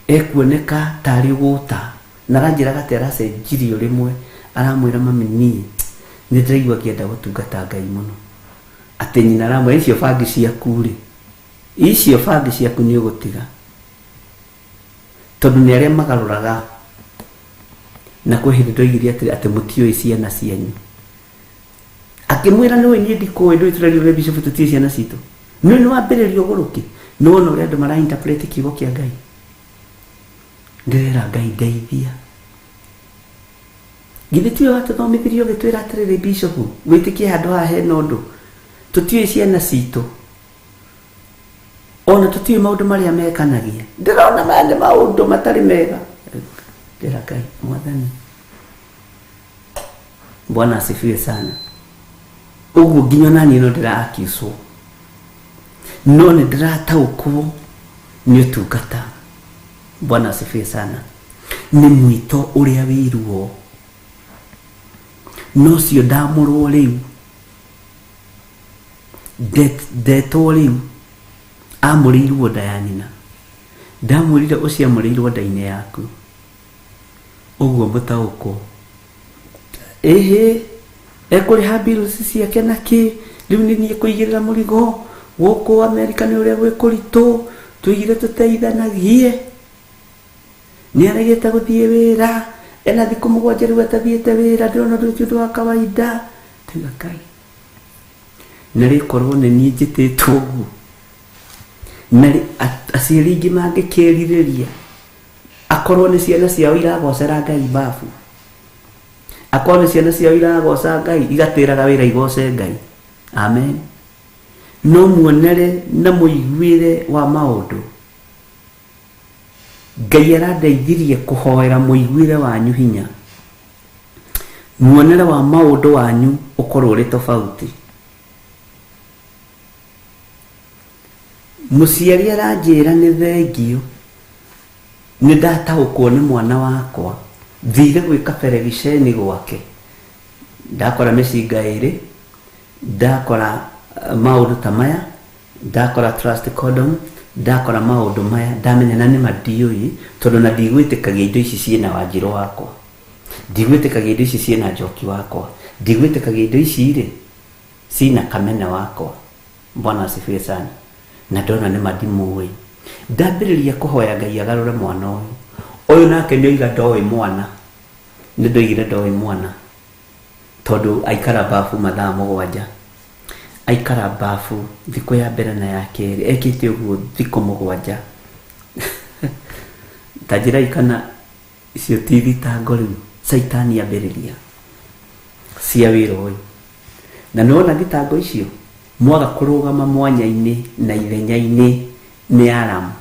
ekuoneka tari guta na ranjira gatera cenjirio rimwe aramwira mami ni ndiraigua kienda gutungata Ngai muno ati nyina ramwe icio bangi ciaku ri icio bangi ciaku ni ugutiga tondu ni aria magaruraga na kwe hindi ndoigire ati mutio ciana cianyu akimwira niwe ni ndiko ndo iturari ule bishop tutie ciana citu no ni wambiririo guruki no no ria andu mara interpret kiugo kia Ngai ndirera Ngai ndeithia githitio watu thomithirio gitwira atiriri bishop witikie handu ha he nondu tutie ciana citu ona tutie maundu maria mekanagia ndirona mande maundu matari mega ndĩra Ngai Mwathani. Bwana asifiwe sana. Ũguo nginya nani no ndĩrakiswo, no nĩ ndĩrataũkwo nĩ ũtungata. Bwana asifiwe sana. Nĩ mwito ũrĩa wĩirwo, no cio ndamũrwo rĩu, ndetwo rĩu, amũrĩirwo nda ya nyina, ndamwĩrire ũcio amũrĩirwo nda-inĩ yaku. Ũguo mũtaũkwo, ekũrĩha bills ciake na kĩ, rĩu nĩ niĩ kũigĩrĩra mũrigo gũkũ Amerika, nĩ ũrĩa gwĩkũritũ, tũigire tũteithanagie. Nĩ aregete gũthiĩ wĩra, ena thikũ 7 rĩu atathiĩte wĩra, ndĩrona ndũrĩ ũndũ wa kawaida. Tuga Ngai, na rĩkorwo nĩ niĩ njĩtĩtwo ũguo, na aciari ingĩ mangĩkĩrirĩria, akorwo nĩ ciana ciao iragocera Ngai babu, akorwo nĩ ciana ciao iragoca Ngai, igatĩraga wĩra igoce Ngai. Amen. No muonere na mũiguĩre wa maũndũ, Ngai arandeithirie kũhoera mũiguĩre wanyu hinya, muonere wa maũndũ wanyu ũkorwo ũrĩ tofauti. Mũciari aranjĩra nĩ thengio, nĩ ndataũkwo nĩ mwana wakwa, thire gwĩka televisheni gwake, ndakora mĩcinga ĩrĩ, ndakora maũndũ ta maya, ndakora trust condom, ndakora maũndũ maya, ndamenya na nĩ mandiũĩ, tondũ na ndigwĩtĩkagia indo ici ciĩna Wanjirũ wakwa, ndigwĩtĩkagia indo ici ciĩna Njoki wakwa, ndigwĩtĩkagia indo ici rĩ ciĩna Kamene wakwa. Bwana asifiwe sana. Na ndona nĩ mandimũĩ, ndambĩrĩria kũhoya Ngai agarũre mwana ũyũ nake nĩ oiga ndoĩ mwana, nĩ ndoigire ndoĩ mwana, tondũ aikara bafu mathaa 7, aikara bafu thikũ ya mbere na ya kerĩ, ekĩte ũguo thikũ 7. Tanjĩrai kana icio ti thitango rĩu Saitani ambĩrĩria cia wĩra ũyũ. Na nona thitango icio mwaga kũrũgama mwanya-inĩ na ithenya-inĩ nĩ alarm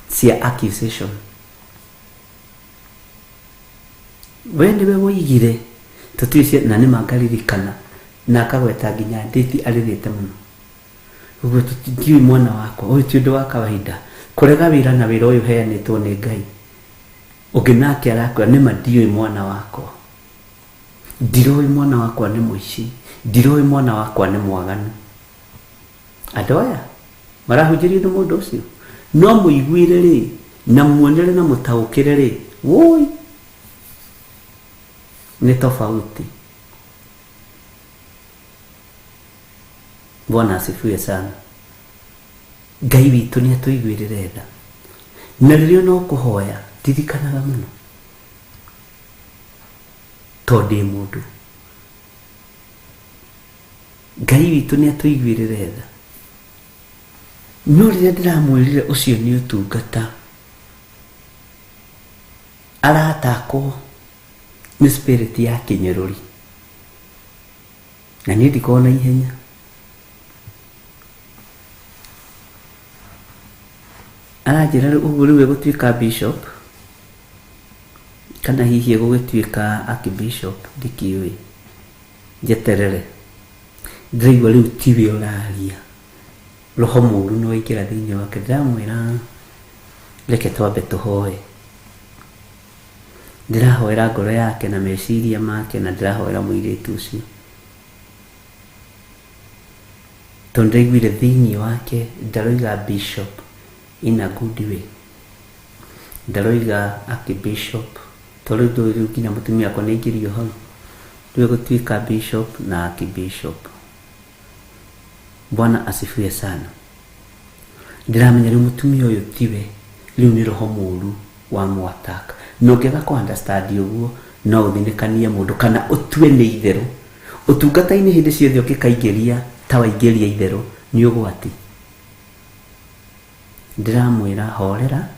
cia accusation. We nĩwe woigire, tũtuĩcie na nĩ mangaririkana, na akagweta nginya ndĩti arĩrĩte mũno. Ũguo tũtiũĩ mwana wakwa, ũyũ ti ũndũ wa kawaida, kũrega wĩra na wĩra ũyũ heanĩtwo nĩ Ngai. Ũngĩ nake arakwĩra nĩma ndiũĩ mwana wakwa, ndiroĩ mwana wakwa nĩ mũici, ndiroĩ mwana wakwa nĩ mwaganu. Andũ aya marahunjĩrio nĩ mũndũ ũcio, no mũiguĩre rĩ, na muonere na mũtaũkĩre rĩ, woi nĩ tofauti. Bwana asifiwe sana. Ngai witũ nĩ atũiguĩrĩre tha, na rĩrĩa no kũhoya ririkanaga mũno, tondũ ndĩ mũndũ. Ngai witũ nĩ atũiguĩrĩre tha, no rĩrĩa ndĩramwĩrire ũcio nĩ ũtungata, aratakwo nĩ spirit ya kĩnyũrũri, na niĩ ndikoragwo na ihenya. Aranjĩra ũguo rĩu egũtuĩka bishop, kana hihi egũgĩtuĩka archbishop, ndikiũĩ. Njeterere, ndĩraigua rĩu tiwe ũraria, roho mũũru nĩ waingĩra thĩinĩ wake. Ndĩramwĩra reke twambe tũhoe. Ndĩrahoera ngoro yake na meciria make, na ndĩrahoera mũirĩtu ũcio, tondũ ndaiguire thĩinĩ wake ndaroiga bishop in a good way, ndaroiga archbishop, tondũ rĩu nginya mũtumia akwa nĩ aingĩrio hau, rĩu gũtuĩka bishop na archbishop. Bwana asifiwe sana. Ndĩramenya rĩu mũtumia ũyũ tiwe, rĩu nĩ roho mũũru wa mwataka. No ngĩaga kũ understand ũguo, no ũthinĩkanie mũndũ kana ũtue nĩ itherũ. Ũtungata-inĩ hĩndĩ ciothe ũkĩkaingĩria ta waingĩria itherũ nĩ ũgwati. Ndĩramwĩra horera,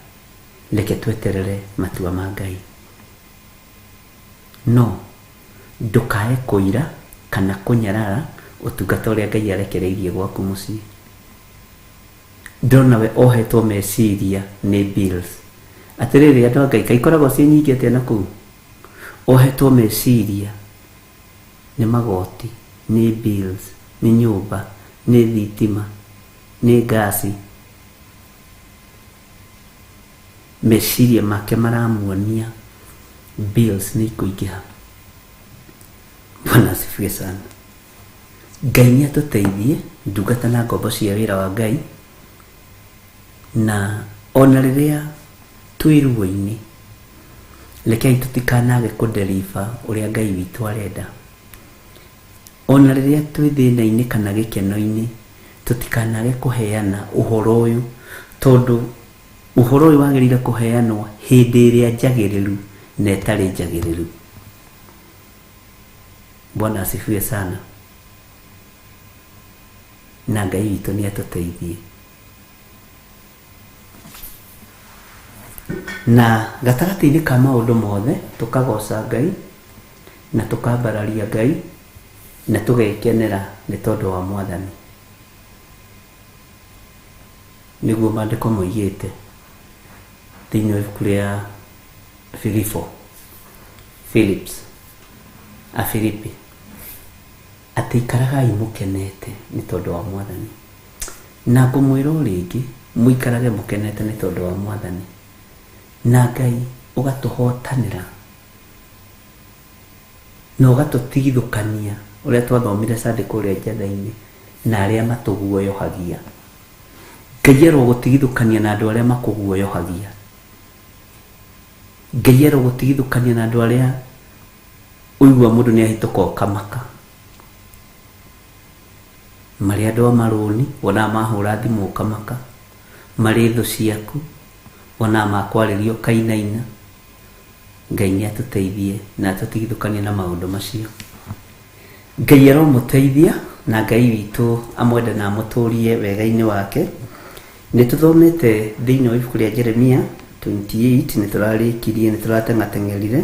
reke tweterere matua ma Ngai. No ndũkae kũira kana kũnyarara ũtungata ũrĩa Ngai arekereirie gwaku mũciĩ. Ndona we ohetwo meciria nĩ bills, atiriri andu a Ngai kai koragwo ci nyingi atia na kuu ohetwo meciria ni magoti ni bills ni nyumba ni thitima ni gasi meciria make maramuonia bills ni kuingiha. Bwana asifiwe sana. Ngai ni atuteithie ndungata na ngombo cia wira wa Ngai, na ona riria twiruo-ini rekei tutikanage kudeliver uria Ngai witu arenda. Ona riria twi thina-ini kana gikeno-ini tutikanage kuheana uhoro uyu, tondu uhoro uyu wagirire kuheanwo hindi iria njagiriru na etari njagiriru. Bwana asifiwe sana. Na Ngai witu ni atuteithie. Na gatagati-ini ka maundu mothe tukagoca Ngai na tukambararia Ngai na tugekenera ni tondu wa Mwathani. Niguo maandiko moigite thiini wa ibuku ria Filipi ati ikaragai mukenete ni tondu wa Mwathani. Na ngumwira ringi muikarage mukenete ni tondu wa Mwathani, na Ngai ugatuhotanira na ugatutigithukania uria twathomire Sunday kuria njatha-ini na aria matuguoyohagia. Ngai ero gutigithukania na andu aria makuguoyohagia. Ngai ero gutigithukania na andu aria uigua mundu ni ahituka ukamaka. Mari andu amaruni wona mahura thimu ukamaka, mari thu ciaku wona makwaririo kainaina. Ngai ni atuteithie na atutigithukanie na maundu macio. Ngai aromuteithia na Ngai witu amwende na amuturie wega-ini wake. Ni tuthomete thiini wa ibuku ria Jeremia 28 ni turarikirie ni turatengatengerire,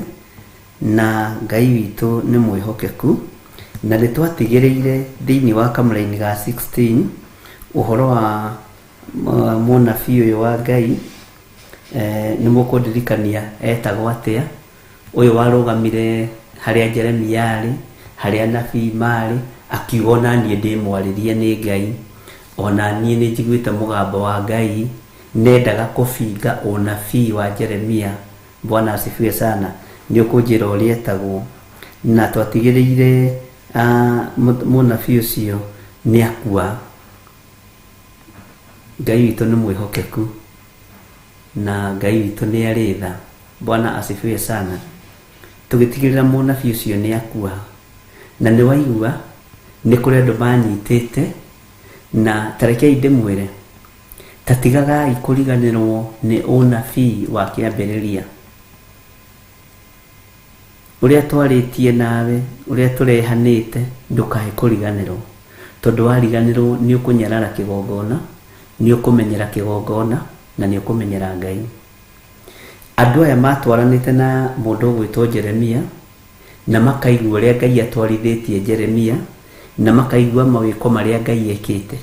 na Ngai witu ni mwihokeku na ni twatigiriire thiini wa kamuraini ga 16 uhoro wa munabii uyu wa Ngai. Ni mukundirikania etagwo atia uyu warugamire haria Jeremia ari, haria nabii mari, akiuga ona nie ndimwaririe ni Ngai, ona nie ni njiguite mugambo wa Ngai, nendaga kubinga unabii wa Jeremia. Bwana asifiwe sana. Ni ukunjira uria etagwo, na twatigiriire munabii ucio ni akua. Ngai witu ni mwihokeku na Ngai witu ni aritha. Bwana asifiwe sana. Tugitigirira munabii ucio ni akua, na ni waigua ni kuri andu manyitite, na tarekei ndimwire tatigagai kuriganirwo ni unabii wa kiambiriria uria twaritie nawe, uria turehanite. Ndukahe kuriganirwo, tondu wariganirwo ni ukunyarara kigongona, ni ukumenyera kigongona, na ni ukumenyera Ngai. Andu aya matwaranite na mundu gwitwo Jeremia, na makaigua uria Ngai atwarithitie Jeremia, na makaigua mawiko maria Ngai ekite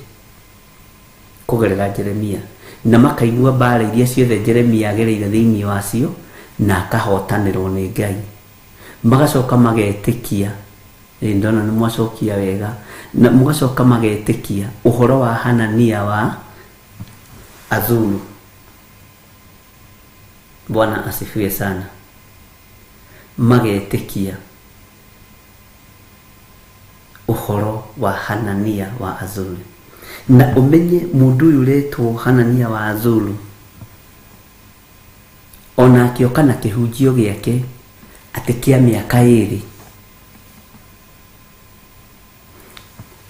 kugerera Jeremia, na makaigua mbara iria ciothe Jeremia agereire thiini wacio, na akahotanirwo ni Ngai. Magacoka magetikia, ndona ni mwacokia wega, na mugacoka magetikia uhoro wa Hanania wa Azulu. Bwana asifiwe sana. Magetikia uhoro wa Hanania wa Azulu, na umenye mundu uyu retwo Hanania wa Azulu ona akioka na kihunjio giake atikia miaka 2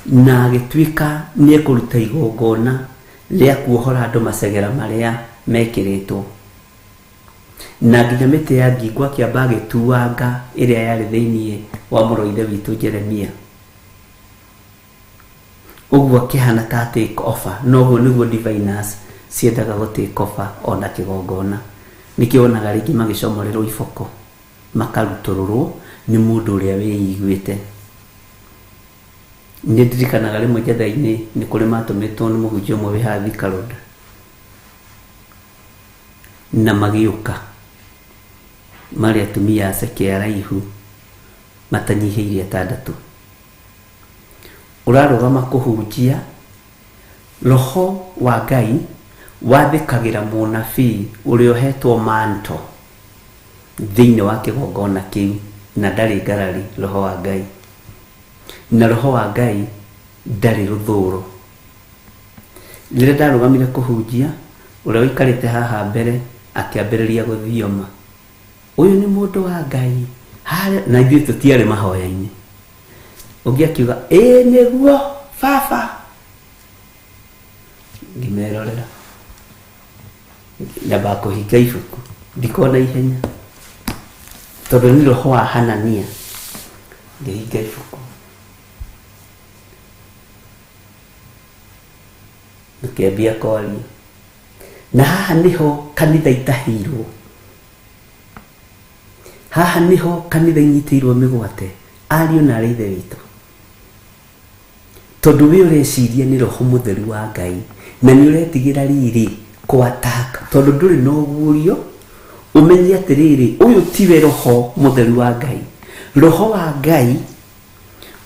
na agituika ni ekuruta igongona ria kuohora andu macegera maria mekiritwo, na nginya miti ya ngingo akiamba agituanga iria yari thiini wa muroithe witu Jeremia. Uguo akihana ta take offer, noguo niguo diviners ciendaga go take offer ona kigongona. Nikionaga ringi magicomorerwo iboko makarutururwo ni mundu uria wiiguite. Ni ndirikanaga rimwe njatha-ini ni kuri matumitwo ni muhunjia umwe wi hathi Karoda, na magiuka mari atumia aceke araihu matanyihiire 6 urarugama kuhunjia roho wa Ngai wathikagira munabii uria ohetwo manto thiini wa kigongona kiu na ndari ngarari roho wa Ngai na roho wa Ngai ndari ruthuro. Rĩrĩa ndarugamire kuhunjia uria wikarite haha mbere akiambiriria guthioma, uyu ni mundu wa Ngai na ithuĩ tũtiarĩ mahoya-inĩ. Ũngĩ akiuga nĩguo baba, ngimerorera nyamba kũhinga ibuku ndikona ihenya tondũ nĩ roho wa Hanania. Ngĩhinga ibuku ngĩambia kwaria, na haha niho kanitha itahirwo, haha niho kanitha inyitĩirwo mĩgwate ariũ na arĩ ithe witũ, tondũ we ũreciria nĩ roho mũtheru wa Ngai na nĩ ũretigĩra riri kwataka, tondũ ndũrĩ na ũguũrio umenye atĩrĩrĩ ũyũ tiwe roho mũtheru wa Ngai. Roho wa Ngai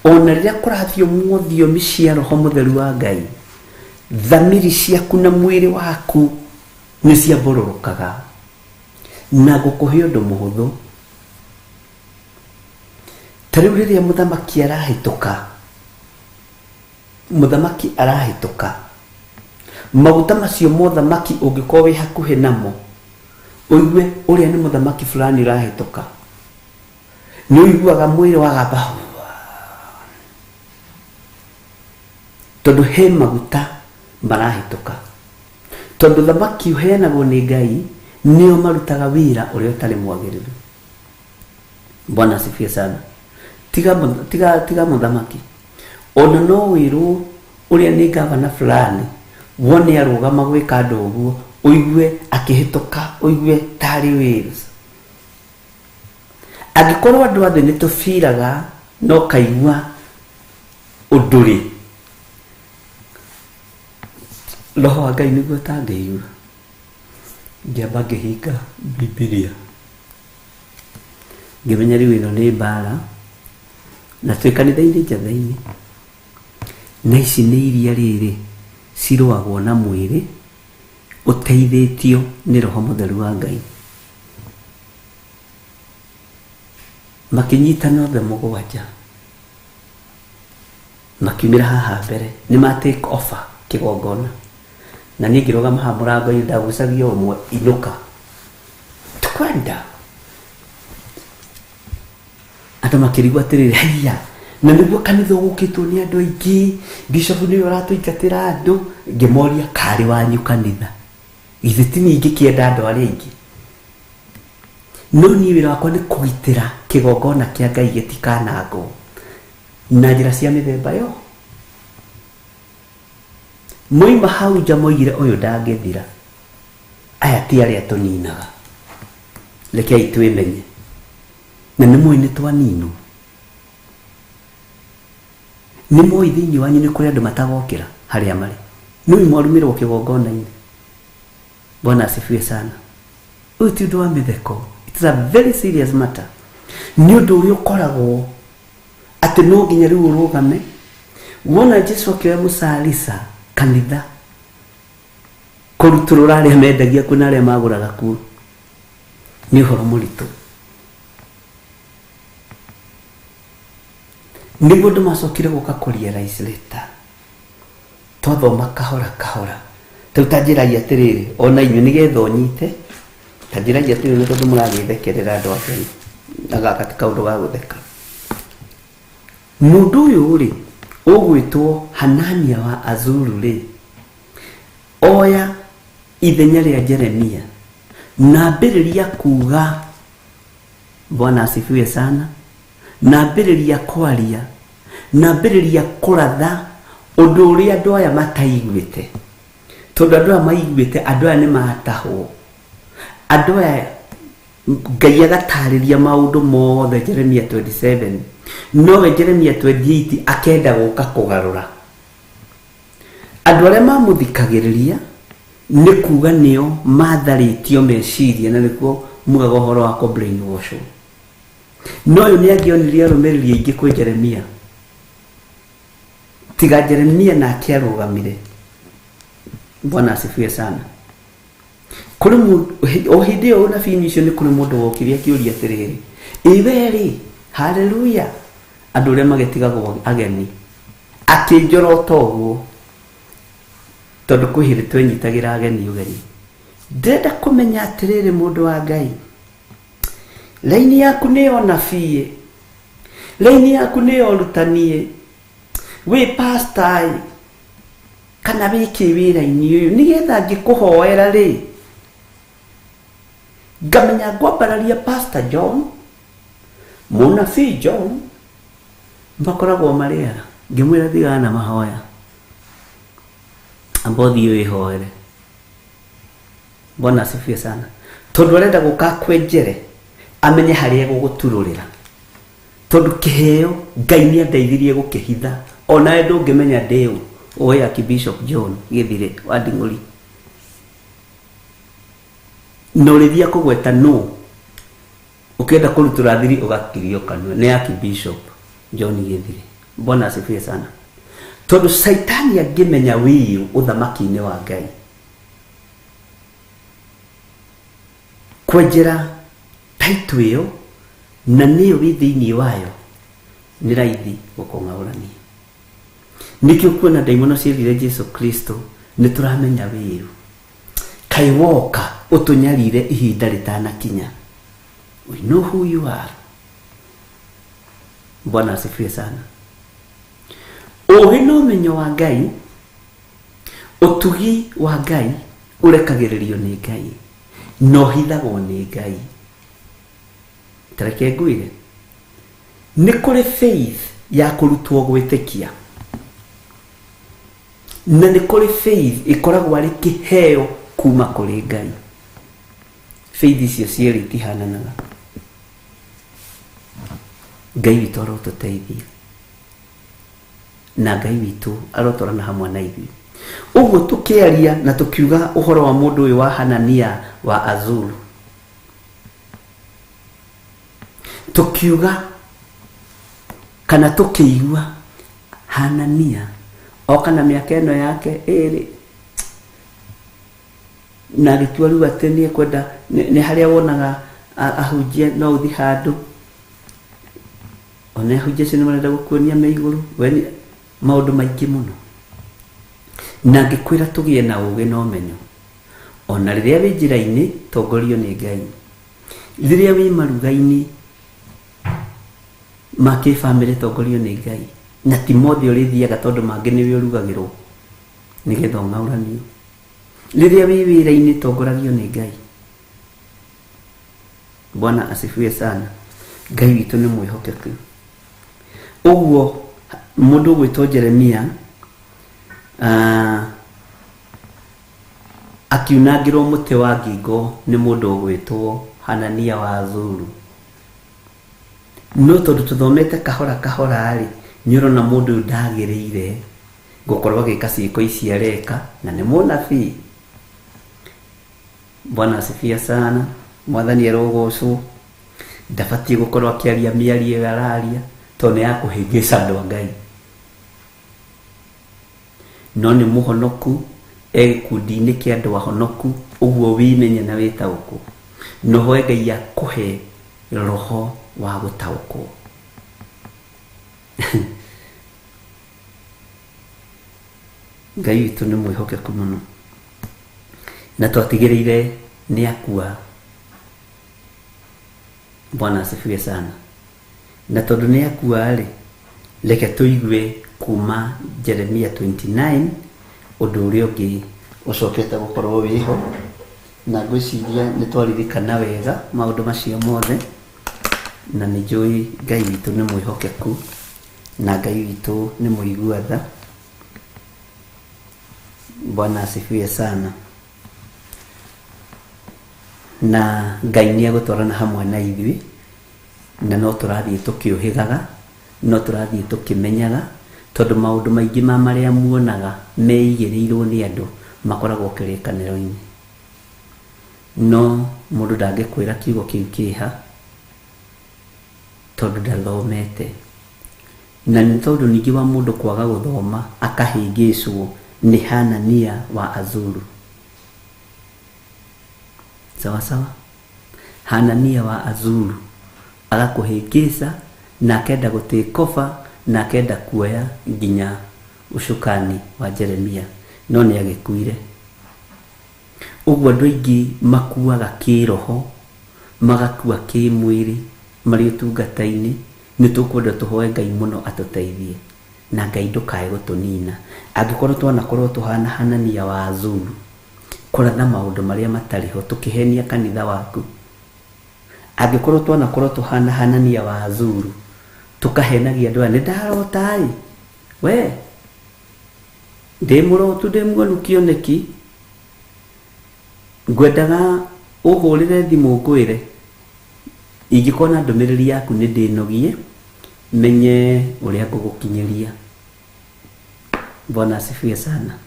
ona rĩrĩa kũrathio thiomi cia roho mũtheru wa Ngai, thamiri ciaku na mwĩrĩ waku nĩ ciambororokaga na gũkũhe ũndũ mũhũthũ. Tarĩu rĩrĩa mũthamaki arahĩtũka maguta macio mothamaki ũngĩkorwo wĩ hakuhĩ namo ũigue ũrĩa nĩ mũthamaki fulani ũrahĩtũka, nĩ ũiguaga mwĩrĩ wagamba tondũ he maguta marahĩtũka, tondũ thamaki ũheanagwo nĩ Ngai nĩo marutaga wĩra ũrĩa ũtarĩ mwagĩrĩru. Bwana asifiwe sana. Tiga mũthamaki, ona no wĩrwo ũrĩa nĩ gavana fulani wone arũgama gwĩka andũ ũguo ũigue akĩhĩtũka, ũigue tarĩ wĩra. Angĩkorwo andũ othe nĩ tũbiraga no kaigua ũndũrĩ, roho wa Ngai nĩguo tangĩigua. Ngĩamba ngĩhinga Bibilia ngĩmenya rĩu ĩno nĩ mbara na twĩ kanitha-inĩ njatha-inĩ, na ici nĩ iria rĩrĩ cirũagwo na mwĩrĩ ũteithĩtio nĩ roho mũtheru wa Ngai. Makinyitana othe 7 makiumĩra haha mbere nĩ matake offer kĩgongona, na niĩ ngĩrũgama haha mũrango-inĩ ndagucagia ũmwe, inũka tukwenda. Andũ makĩrigwo atĩrĩrĩ, haiya na nĩguo kanitha ũgũkĩtwo nĩ andũ aingĩ, bishop nĩwe ũratũingatĩra andũ. Ngĩmoria karĩ wanyu kanitha, githĩ ti niĩ ingĩkĩenda andũ arĩa aingĩ? No niĩ wĩra wakwa nĩ kũgitĩra kĩgongona kĩa Ngai gĩtikanangwo na njĩra cia mĩthemba yo. Moima hau nja moigire ũyũ ndangĩthira, aya ti arĩa tũninaga, rekei twĩmenye na nĩ mũĩ nĩ twaninwo. Nĩ mũĩ thĩinĩ wanyu nĩ kũrĩ andũ matagokĩra harĩa marĩ, nĩ mwarumĩrwo kĩgongona-inĩ. Bwana asifiwe sana. Ũyũ ti ũndũ wa mĩtheko, it is a very serious matter. Nĩ ũndũ ũrĩa ũkoragwo atĩ no nginya rĩu ũrũgame. Wona Jesũ akĩoya mũcarisa kanitha kũrutũrũra arĩa mendagia kuo na arĩa magũraga kuo, nĩ ũhoro mũritũ. Nĩguo andũ macokire gũka kũrealize later, twathoma kahora kahora. Tau tanjĩragia atĩrĩrĩ, ona inyuĩ nĩgetha ũnyite, tanjĩragia atĩrĩrĩ nĩ tondũ mũragĩthekerera andũ a Ngai, na gaka ti kaũndũ ga gũtheka. Mũndũ ũyũ rĩ ũgwĩtwo Hanania wa Azuru rĩ, oya ithenya rĩa Jeremia na ambĩrĩria kuga, Bwana asifiwe sana, na ambĩrĩria kwaria, na ambĩrĩria kũratha ũndũ ũrĩa andũ aya mataiguĩte, tondũ andũ aya maiguĩte, andũ aya nĩ matahwo. Andũ aya Ngai agatarĩria maũndũ mothe Jeremia 27, nowe Jeremia 28 akenda gũka kũgarũra. Andũ arĩa mamũthikagĩrĩria nĩ kuga nĩo matharĩtio meciria na nĩkuo mugaga ũhoro wa brainwash. No ũyũ nĩ angĩonirie arũmĩrĩri aingĩ kwĩ Jeremia, tiga Jeremia nake arũgamire. Bwana asifiwe sana. Kũrĩ o hĩndĩ ĩyo ũnabii ũcio nĩ kũrĩ mũndũ wokire akĩũria atĩrĩrĩ, iwerĩ, haleluya, andũ arĩa magĩtigagwo ageni, akĩnjorota ũguo tondũ kwĩ hĩndĩ twenyitagĩra ageni ũgeni. Ndĩrenda kũmenya atĩrĩrĩ mũndũ wa Ngai, raini yaku nĩ ũnabii, raini yaku nĩ ũrutani, wĩ pastor kana wĩkĩ wĩra-inĩ ũyũ, nĩgetha ngĩkũhoera rĩ ngamenya ngwambararia Pastor John, mũnabii John, makoragwo marĩara, ngĩmwĩra thigana na mahoya amba ũthiĩ wĩhoere. Bwana asifiwe sana. Tondũ arenda gũka kwenjere amenye harĩa gũgũturũrĩra, tondũ kĩheo Ngai nĩ andeithirie gũkĩhitha, ona ndũngĩmenya ndĩũ oya Archbishop John Gĩthire wa Nding'ũri. No rĩthia kũgweta no ũkĩenda kũrutũra thiri ũgakirio kanua nĩ Archbishop John Gĩthire. Bwana asifiwe sana. Tondũ Saitani angĩmenya wĩyũ ũthamaki-inĩ wa Ngai, kwenjera taitũ ĩyo na nĩyo wĩ thĩinĩ wayo nĩ raithi gũkũng'aũrania. Nĩkĩo kuona ndaimono ciethire Jesu Kristo nĩ tũramenya wĩyũ, kaĩ woka ũtũnyarire ihinda rĩtanakinya. We know who you are. Bwana asifiwe sana. Ũũgĩ na ũmenyo wa Ngai, ũtugi wa Ngai ũrekagĩrĩrio nĩ Ngai na ũhithagwo nĩ Ngai. Tareke ngwĩre, nĩ kũrĩ faith ya kũrutwo gwĩtĩkia na nĩ kũrĩ faith ĩkoragwo arĩ kĩheo kuma kũrĩ Ngai. Faith icio cierĩ itihananaga. Ngai witũ arotũteithia na Ngai witũ arotwarana hamwe na ithuĩ. Ũguo tũkĩaria na tũkiuga ũhoro wa mũndũ ũyũ wa Hanania wa Azulu, tukiuga kana tukĩigua Hanania oka na mĩaka ĩno yake ĩrĩ na gĩtua rĩu atĩ nĩ kwenda nĩ harĩa wonaga ahunjia no ũthi handũ ona ahunjia acio nĩ marenda gũkuonia me igũrũ, we maũndũ maingĩ mũno. Na ngĩkwĩra tũgĩe na ũũgĩ na ũmenyo, ona rĩrĩa wĩ njĩra-inĩ tongorio nĩ Ngai, rĩrĩa wĩ maruga-inĩ ma kĩbamĩrĩ tongorio nĩ Ngai, na ti mothe ũrĩthiaga tondũ mangĩ nĩwe ũrugagĩrwo nĩgetha ũng'aũranio. Rĩrĩa wĩ wĩra-inĩ tongoragio nĩ Ngai. Bwana asifiwe sana. Ngai witũ nĩ mwĩhokeku. Ũguo mũndũ gwĩtwo Jeremia akiunangĩrwo mũtĩ wa ngingo nĩ mũndũ ũgwĩtwo Hanania wa Azulu. No tondũ tũthomete kahora kahora rĩ, nĩ ũrona mũndũ ũyũ ndagĩrĩire gũkorwo agĩka ciĩko ici areka, na nĩ mũnabii. Bwana asifiwe sana. Mwathani arogocwo. Ndabatiĩ gũkorwo akĩaria mĩario ĩyo araria tondũ nĩ ya kũhĩngĩca andũ a Ngai. No nĩ mũhonoku, gĩkundi-inĩ kĩa andũ ahonoku, ũguo wĩmenye na wĩtaũkwo. No hoe Ngai akũhe roho wa gũtaũkwo. Ngai witũ nĩ mwĩhokeku mũno na twatigĩrĩire nĩ akua. Bwana asifiwe sana. Na tondũ nĩ akua rĩ, reke tũigue kuma Jeremia 29 ũndũ ũrĩa ũngĩ ũcokete gũkorwo wĩho, na ngwĩciria nĩ twaririkana wega maũndũ macio mothe, na nĩ njũĩ Ngai witũ nĩ mwĩhokeku na Ngai witũ nĩ mũigua tha. Bwana asifiwe sana. Na Ngai nĩ agũtwarana hamwe na ithuĩ, na no tũrathiĩ tũkĩũhĩgaga, no tũrathiĩ tũkĩmenyaga, tondũ maũndũ maingĩ ma marĩa muonaga meigĩrĩirwo nĩ andũ makoragwo kĩrĩkanĩro-inĩ, no mũndũ ndangĩkwĩra kiugo kĩu kĩha tondũ ndathomete. Na nĩ tondũ ningĩ wa mũndũ kwaga gũthoma akahĩngĩcwo nĩ Hanania wa Azuru. Sawa sawa, Hanania wa Azuru agakũhĩngĩca na akenda gũtĩkoba na akenda kuoya nginya ucukani wa Jeremia, no nĩ agĩkuire. Ũguo andũ aingĩ makuaga kĩroho, magakua kĩmwĩrĩ marĩ ũtungata-inĩ. Nĩ tũkwenda tũhoe Ngai mũno atũteithie na Ngai ndũkae gũtũnina. Angĩkorwo twanakorwo tũhana Hanania wa Azuru, kũratha maũndũ marĩa matarĩ ho tũkĩhenia kanitha waku. Angĩkorwo twanakorwo tũhana Hanania wa Azuru, tũkahenagia andũ aya, nĩ ndarota ĩ, we ndĩ mũrotu ndĩ muonu kĩoneki, ngwendaga ũhũrĩre thimũ ngwĩre ingĩkorwo na ndũmĩrĩri yaku nĩ ndĩnogie, menye ũrĩa ngũgũkinyĩria. Bwana asifiwe sana.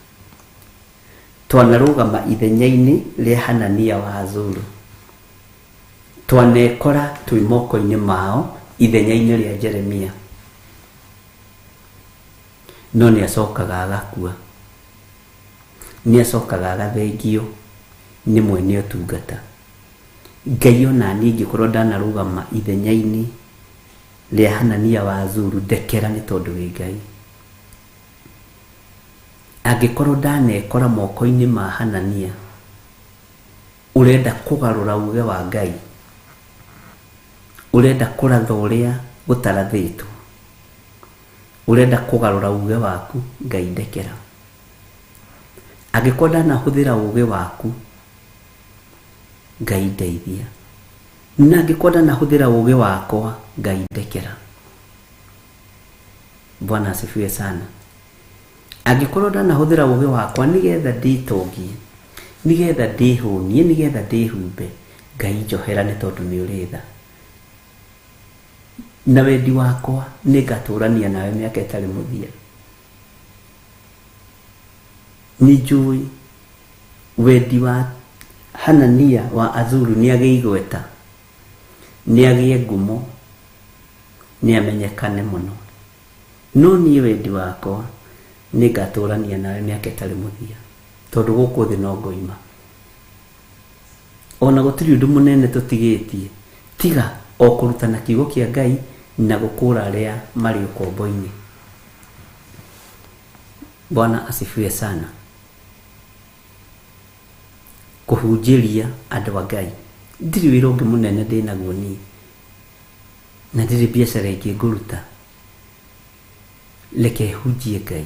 Twanarũgama ithenya-inĩ rĩa Hanania wa Azuru, twanekora twĩ moko-inĩ mao ithenya-inĩ rĩa Jeremia, no nĩ acokaga agakua, nĩ acokaga agathengio nĩ mwene ũtungata. Ngai ona niĩ ingĩkorwo ndanarũgama ithenya-inĩ rĩa Hanania wa Azuru, ndekera nĩ tondũ wĩ Ngai. Angĩkorwo ndanekora moko-inĩ ma Hanania, ũrenda kũgarũra uge wa Ngai, ũrenda kũratha ũrĩa gũtarathĩtwo, ũrenda kũgarũra uge waku, Ngai ndekera. Angĩkorwo ndanahũthĩra uge waku, Ngai ndeithia. Na angĩkorwo ndanahũthĩra uge wakwa, Ngai ndekera. Bwana asifiwe sana. Angĩkorwo ndanahũthĩra uge wakwa nĩgetha ndĩtongie, nĩgetha ndĩhũnie, nĩgetha ndĩhumbe, Ngai njohera nĩ tondũ nĩ ũrĩ tha. Na wendi wakwa nĩ ngatũrania nawe mĩaka ĩtarĩ mũthia. Nĩ njũĩ wendi wa Hanania wa Azuru nĩ agĩe igweta, nĩ agĩe ngumo, nĩ amenyekane mũno. No niĩ wendi wakwa nĩ ngatũrania nawe mĩaka ĩtarĩ mũthia, tondũ gũkũ thĩ no ngoima. Ona gũtirĩ ũndũ mũnene tũtigĩtie tiga o kũrutana kiugo kĩa Ngai na gũkũra arĩa marĩ ũkombo-inĩ. Bwana asifiwe sana. Kũhunjĩria andũ a Ngai, ndirĩ wĩra ũngĩ mũnene ndĩnaguo niĩ, na ndirĩ biacara ĩngĩ ngũruta. Reke hunjie Ngai.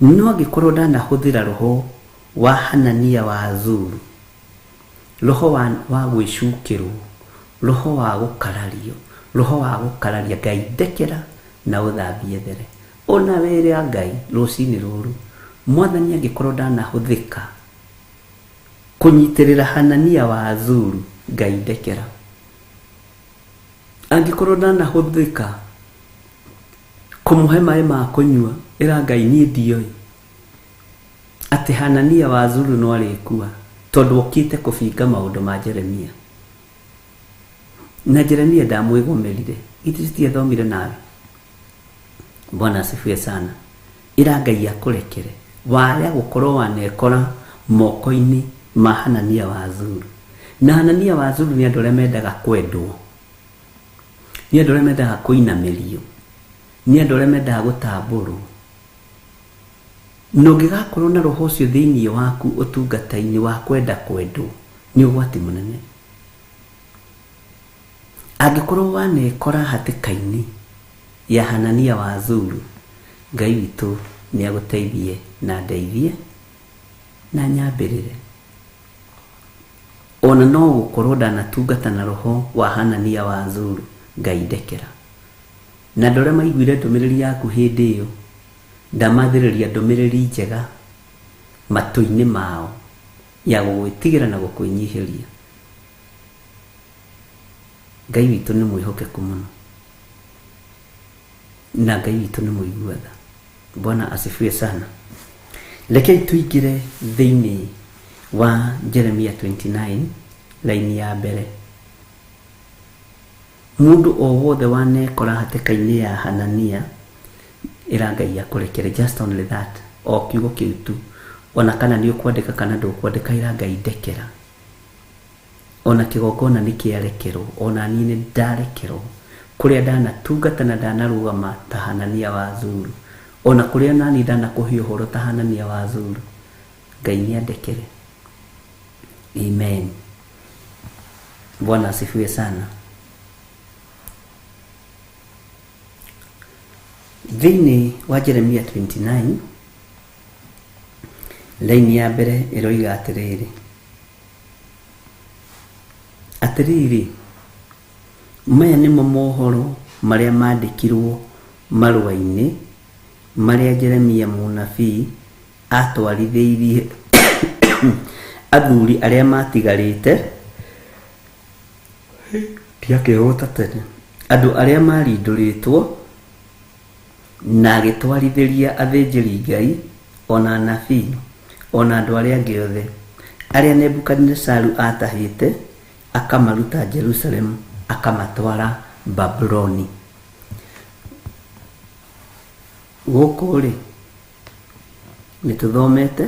No angĩkorwo ndanahũthĩra roho wa Hanania wa Azuru, roho wa gwĩcukĩrwo, roho wa gũkarario, roho wa gũkararia, Ngai ndekera na ũthambie there. Ona wĩra Ngai rũcinĩ rũrũ, Mwathani angĩkorwo ndanahũthĩka kũnyitĩrĩra Hanania wa Azuru, Ngai ndekera. Angĩkorwo ndanahũthĩka kũmũhe maĩ ma kũnyua, ĩra Ngai niĩ ndioĩ atĩ Hanania wa Azuru no arĩkua tondũ okĩte kũbinga maũndũ ma Jeremia. Na Jeremia ndamwĩgũmĩrire, githĩ citiathomire nawe? Bwana asifiwe sana. Ĩra Ngai akũrekere waya gũkorwo wanekora moko-inĩ ma Hanania wa Azuru. Na Hanania wa Azuru nĩ andũ arĩa mendaga kwendwo, nĩ andũ arĩa mendaga kũinamĩrio, nĩ andũ arĩa mendaga gũtambũrwo. Na ũngĩgakorwo na roho ũcio thĩinĩ waku ũtungata-inĩ wa kwenda kwendwo, nĩ ũgwati mũnene. Angĩkorwo wanekora hatĩka-inĩ ya Hanania wa Azuru, Ngai witũ nĩ agũteithie na ndeithie na nyambĩrĩre. Ona no gũkorwo ndanatungata na roho wa Hanania wa Azuru, Ngai ndekera. Na andũ arĩa maiguire ndũmĩrĩri yaku hĩndĩ ĩyo, ndamathĩrĩria ndũmĩrĩri njega matũ-inĩ mao ya gũgwĩtigĩra na gũkwĩnyihĩria. Ngai witũ nĩ mwĩhokeku mũno, na Ngai witũ nĩ mũigua tha. Bwana asifiwe sana. Rekei tuingire thĩinĩ wa Jeremia 29 laini ya mbere. Mundu o wothe wanekora hatĩka-inĩ ya Hanania ĩra Ngai akũrekere, just only that, o kiugo kĩu tu. Ona kana nĩ ũkwandĩka kana ndũkwandĩka, ĩra Ngai ndekera. Ona kĩgongona nĩ kĩarekerwo, ona niĩ nĩ ndarekerwo kũrĩa ndanatungata na ndanarũgama ta Hanania wa Zuru, ona kũrĩa nani ndanakũhe ũhoro ta Hanania wa Zuru. Ngai nĩ andekere. Amen. Bwana asifiwe sana. Thĩinĩ wa Jeremia 29 laini ya mbere ĩroiga atĩrĩrĩ, maya nĩmo mohoro marĩa mandĩkirwo marũa-inĩ marĩa Jeremia mũnabii atwarithĩirie athuri arĩa matigarĩte, ndiakĩhũta tene, andũ arĩa marindũrĩtwo, na agĩtwarithĩria athĩnjĩri Ngai, ona anabii, ona andũ arĩa angĩ othe arĩa Nebukadnezaru atahĩte, akamaruta Jerusalem akamatwara Babuloni. Gũkũ rĩ, nĩ tũthomete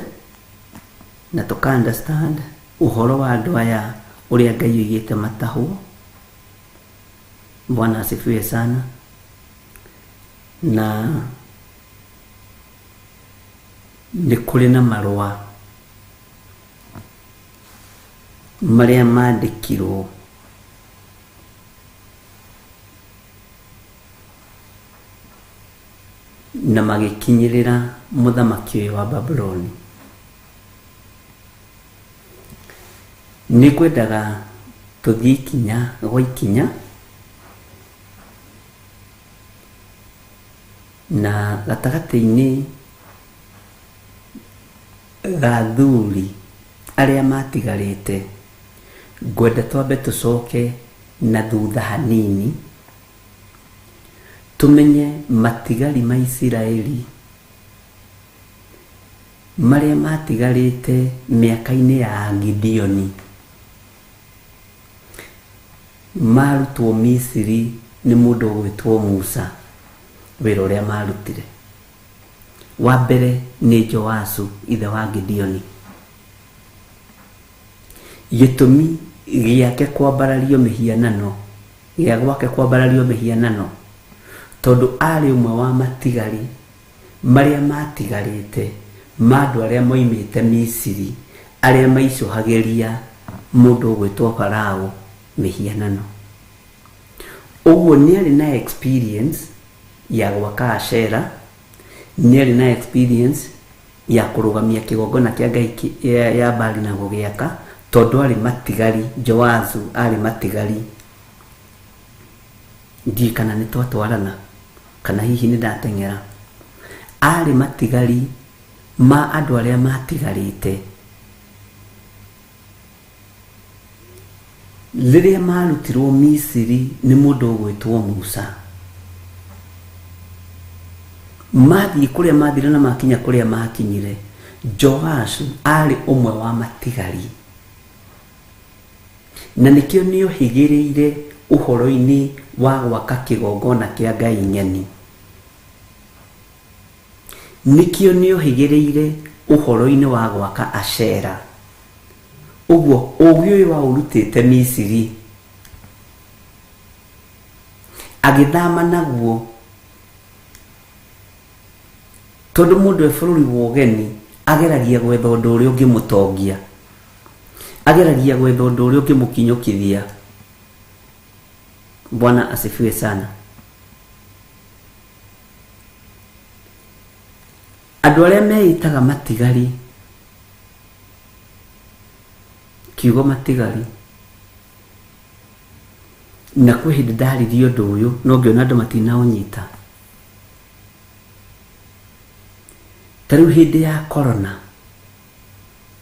na tũka understand ũhoro wa andũ aya ũrĩa Ngai oigĩte matahwo. Bwana asifiwe sana. Na nĩ kũrĩ na marũa marĩa mandĩkirwo na magĩkinyĩrĩra mũthamaki ũyũ wa Babuloni. Nĩ kwendaga tũthiĩ ikinya gwa ikinya na gatagatĩ-inĩ ga athuri arĩa matigarĩte, ngwenda twambe tũcoke na thutha hanini tumenye matigari ma Isiraeli marĩa matigarĩte mĩaka-inĩ ya Gideoni, marutwo Misiri nĩ mũndũ ũgwĩtwo Musa. Wĩra ũrĩa marutire wa mbere nĩ Joasu ithe wa Gideoni. Gĩtũmi gĩake kwambarario mĩhianano, gĩa gwake kwambarario mĩhianano, tondũ arĩ ũmwe wa matigari marĩa matigarĩte ma andũ arĩa moimĩte Misiri, arĩa maicũhagĩria mũndũ ũgwĩtwo Farao mĩhianano. Ũguo nĩ arĩ na experience ya gwaka Ashera, nĩ arĩ na experience ya kũrũgamia kĩgongona kĩa Ngai ya Baali na gũgĩaka, tondũ arĩ matigari. Joasu arĩ matigari. Ndiĩ kana nĩ twatwarana kana hihi nĩ ndateng'era. Arĩ matigari ma andũ arĩa matigarĩte rĩrĩa marutirwo Misiri nĩ mũndũ ũgwĩtwo Musa. Mathiĩ kũrĩa mathire na makinya kũrĩa makinyire, Joasu arĩ ũmwe wa matigari, na nĩkĩo nĩohĩgĩrĩire ũhoro-inĩ wa gwaka kĩgongona kĩa Ngai ng'eni. Nĩkĩo nĩohĩgĩrĩire ũhoro-inĩ wa gwaka Ashera. Ũguo ũgĩ ũyũ wa ũrutĩte Misiri agĩthama naguo, tondũ mũndũ e bũrũri wa ũgeni ageragia gwetha ũndũ ũrĩa ũngĩmũtongia, ageragia gwetha ũndũ ũrĩa ũngĩmũkinyũkithia. Bwana asifiwe sana. Andũ arĩa meitaga matigari, kiugo matigari, na kwĩ hĩndĩ ndaririe ũndũ ũyũ no ngĩona andũ matinaũnyita. Ta rĩu hĩndĩ ya corona,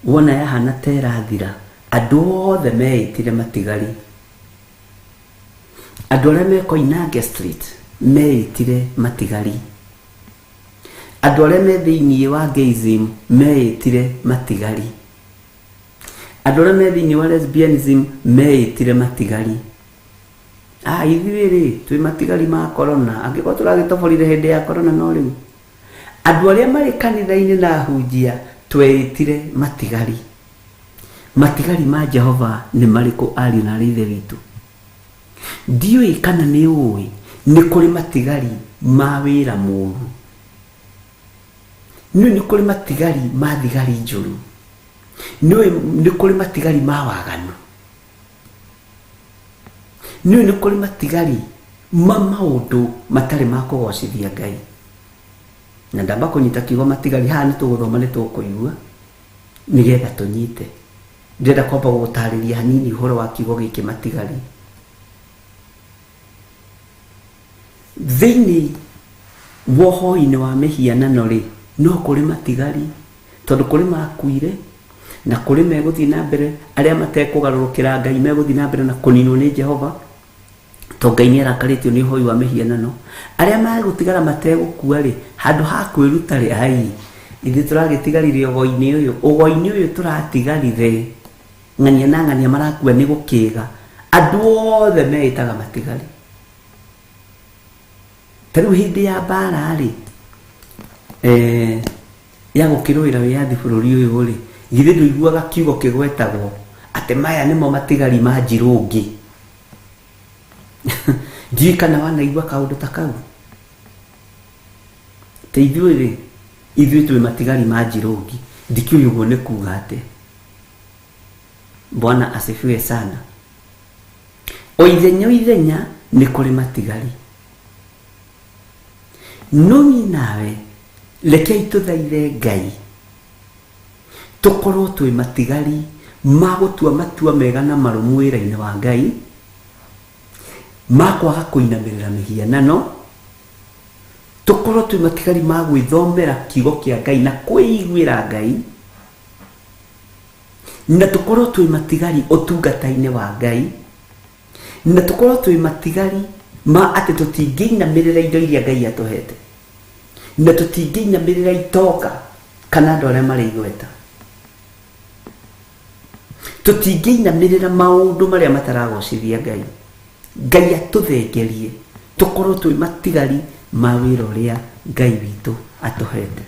wona yahana ta ĩrathira, andũ othe meitire matigari. Andũ arĩa me Koinange Street meitire matigari. andũ arĩa me thĩinĩ wa gayism meĩtire matigari, andũ arĩa me thĩinĩ wa lesbianism meĩtire matigari. Ithuĩ rĩ twĩ matigari ma corona, angĩkorwo tũragĩtoborire hĩndĩ ya corona, no rĩu andũ arĩa marĩ kanitha-inĩ na hunjia tweĩtire matigari. Matigari ma Jehova nĩ marĩkũ ariũ na ithe witũ? Ndiũĩ kana nĩ ũĩ nĩ kũrĩ matigari ma wĩra mũũru, nĩ kũrĩ matigari ma thigari njũru, nĩ kũrĩ matigari ma waganu, nĩ kũrĩ matigari ma maũndũ matarĩ ma kũgocithia Ngai. Na ndamba kũnyita kiugo matigari haha nĩ tũgũthoma nĩ tũkũigua nĩgetha tũnyite. Ndĩrenda kwamba gũgũtarĩria hanini ũhoro wa kiugo gĩkĩ matigari. Thĩinĩ wa ũhoi-inĩ wa mĩhianano rĩ, no kũrĩ matigari, tondũ kũrĩ makuire na kũrĩ megũthiĩ na mbere, arĩa matekũgarũrũkĩra Ngai megũthiĩ na mbere na kũninwo nĩ Jehova, tondũ Ngai nĩ arakarĩtio nĩ ũhoi wa mĩhianano. Arĩa megũtigara mategũkua rĩ, handũ ha kwĩruta rĩ, ithuĩ tũragĩtigarire ũgoi-inĩ ũyũ tũratigarire, ng'ania na ng'ania marakua nĩ gũkĩga, andũ othe meĩtaga matigari. Ta rĩu hĩndĩ ya mbara rĩ, ya gũkĩrũĩra wĩyathi bũrũri ũyũ rĩ, githĩ ndũiguaga kiugo kĩgwetagwo atĩ maya nĩmo matigari ma Njirũngĩ? Ndiũĩ kana wanaigua kaũndũ ta kau. Ta ithuĩ rĩ, ithuĩ twĩ matigari ma Njirũngĩ, ndikĩũĩ ũguo nĩ kuuga atĩa. Bwana asifiwe sana. O ithenya nĩ kũrĩ matigari. No niĩ nawe rekei tũthaithe Ngai tũkorwo twĩ matigari ma gũtua matua mega na marũmu wĩra-inĩ wa Ngai, ma kwaga kũinamĩrĩra mĩhianano, tũkorwo twĩ matigari ma gwĩthomera kiugo kĩa Ngai na kwĩiguĩra Ngai, na tũkorwo twĩ matigari ũtungata-inĩ wa Ngai, na tũkorwo twĩ matigari ma atĩ tũtingĩinamĩrĩra indo iria Ngai atũhete, na tũtingĩinamĩrĩra itonga kana andũ arĩa marĩ igweta, tũtingĩinamĩrĩra maũndũ marĩa mataragocithia Ngai. Ngai atũthengerie tũkorwo twĩ matigari ma wĩra ũrĩa Ngai witũ atũhete.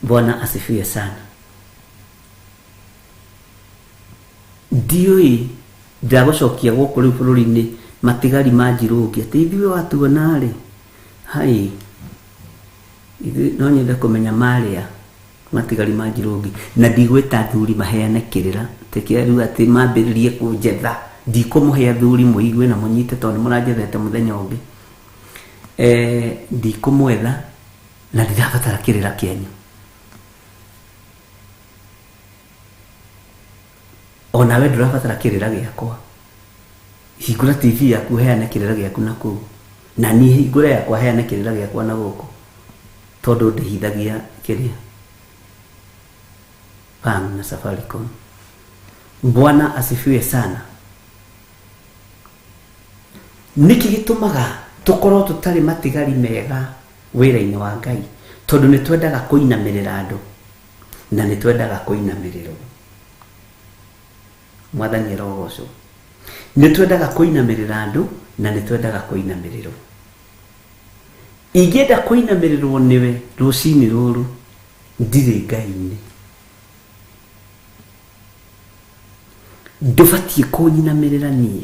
Bwana asifiwe sana. Ndiũĩ ndagũcokia gũkũ rĩu bũrũri-inĩ matigari ma Njirũngĩ atĩ ithuĩ watuona rĩ, no nyende kũmenya marĩa matigari ma Njirũngĩ, na ndigwĩta athuri maheane kĩrĩra tekĩa rĩu atĩ mambĩrĩrie kũnjetha. Ndikũmũhe athuri mũigue na mũnyite tondũ mũranjethete mũthenya ũngĩ. Ndikũmwetha na ndirabatara kĩrĩra kĩanyu. Ona we ndũrabatara kĩrĩra gĩakwa. Hingũra TV yaku heane kĩrĩra gĩaku na kũu, na niĩ hingũra yakwa heane kĩrĩra gĩakwa na gũkũ, tondũ ndĩhithagia kĩrĩa PAM na Safaricom. Bwana asifiwe sana. Niki gĩtũmaga tũkorwo tũtarĩ matigari mega wĩra-inĩ wa Ngai, tondũ nĩ twendaga kũinamĩrĩra andũ na nĩ twendaga kũinamĩrĩrwo. Mwathani arogocwo. Nĩ twendaga kũinamĩrĩra andũ na nĩ twendaga kũinamĩrĩrwo. Ingĩenda kũinamĩrĩrwo nĩwe rũcinĩ rũrũ ndirĩ Ngai-inĩ. Ndũbatiĩ kũnyinamĩrĩra niĩ,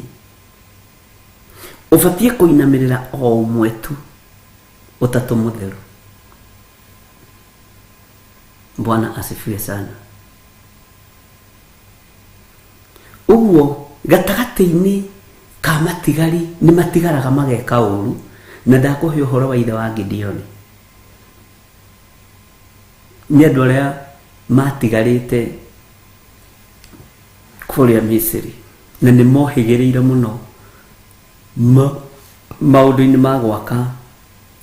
ũbatiĩ kũinamĩrĩra o ũmwe tu ũtatũ mũtheru. Bwana asifiwe sana. Ũguo gatagatĩ-inĩ ka matigari nĩ matigaraga mageka ũru, na ndakũhe ũhoro wa ithe wa Gideoni. Nĩ andũ arĩa matigarĩte kũrĩa Misiri na nĩ mohĩgĩrĩire mũno maũndũ-inĩ ma gwaka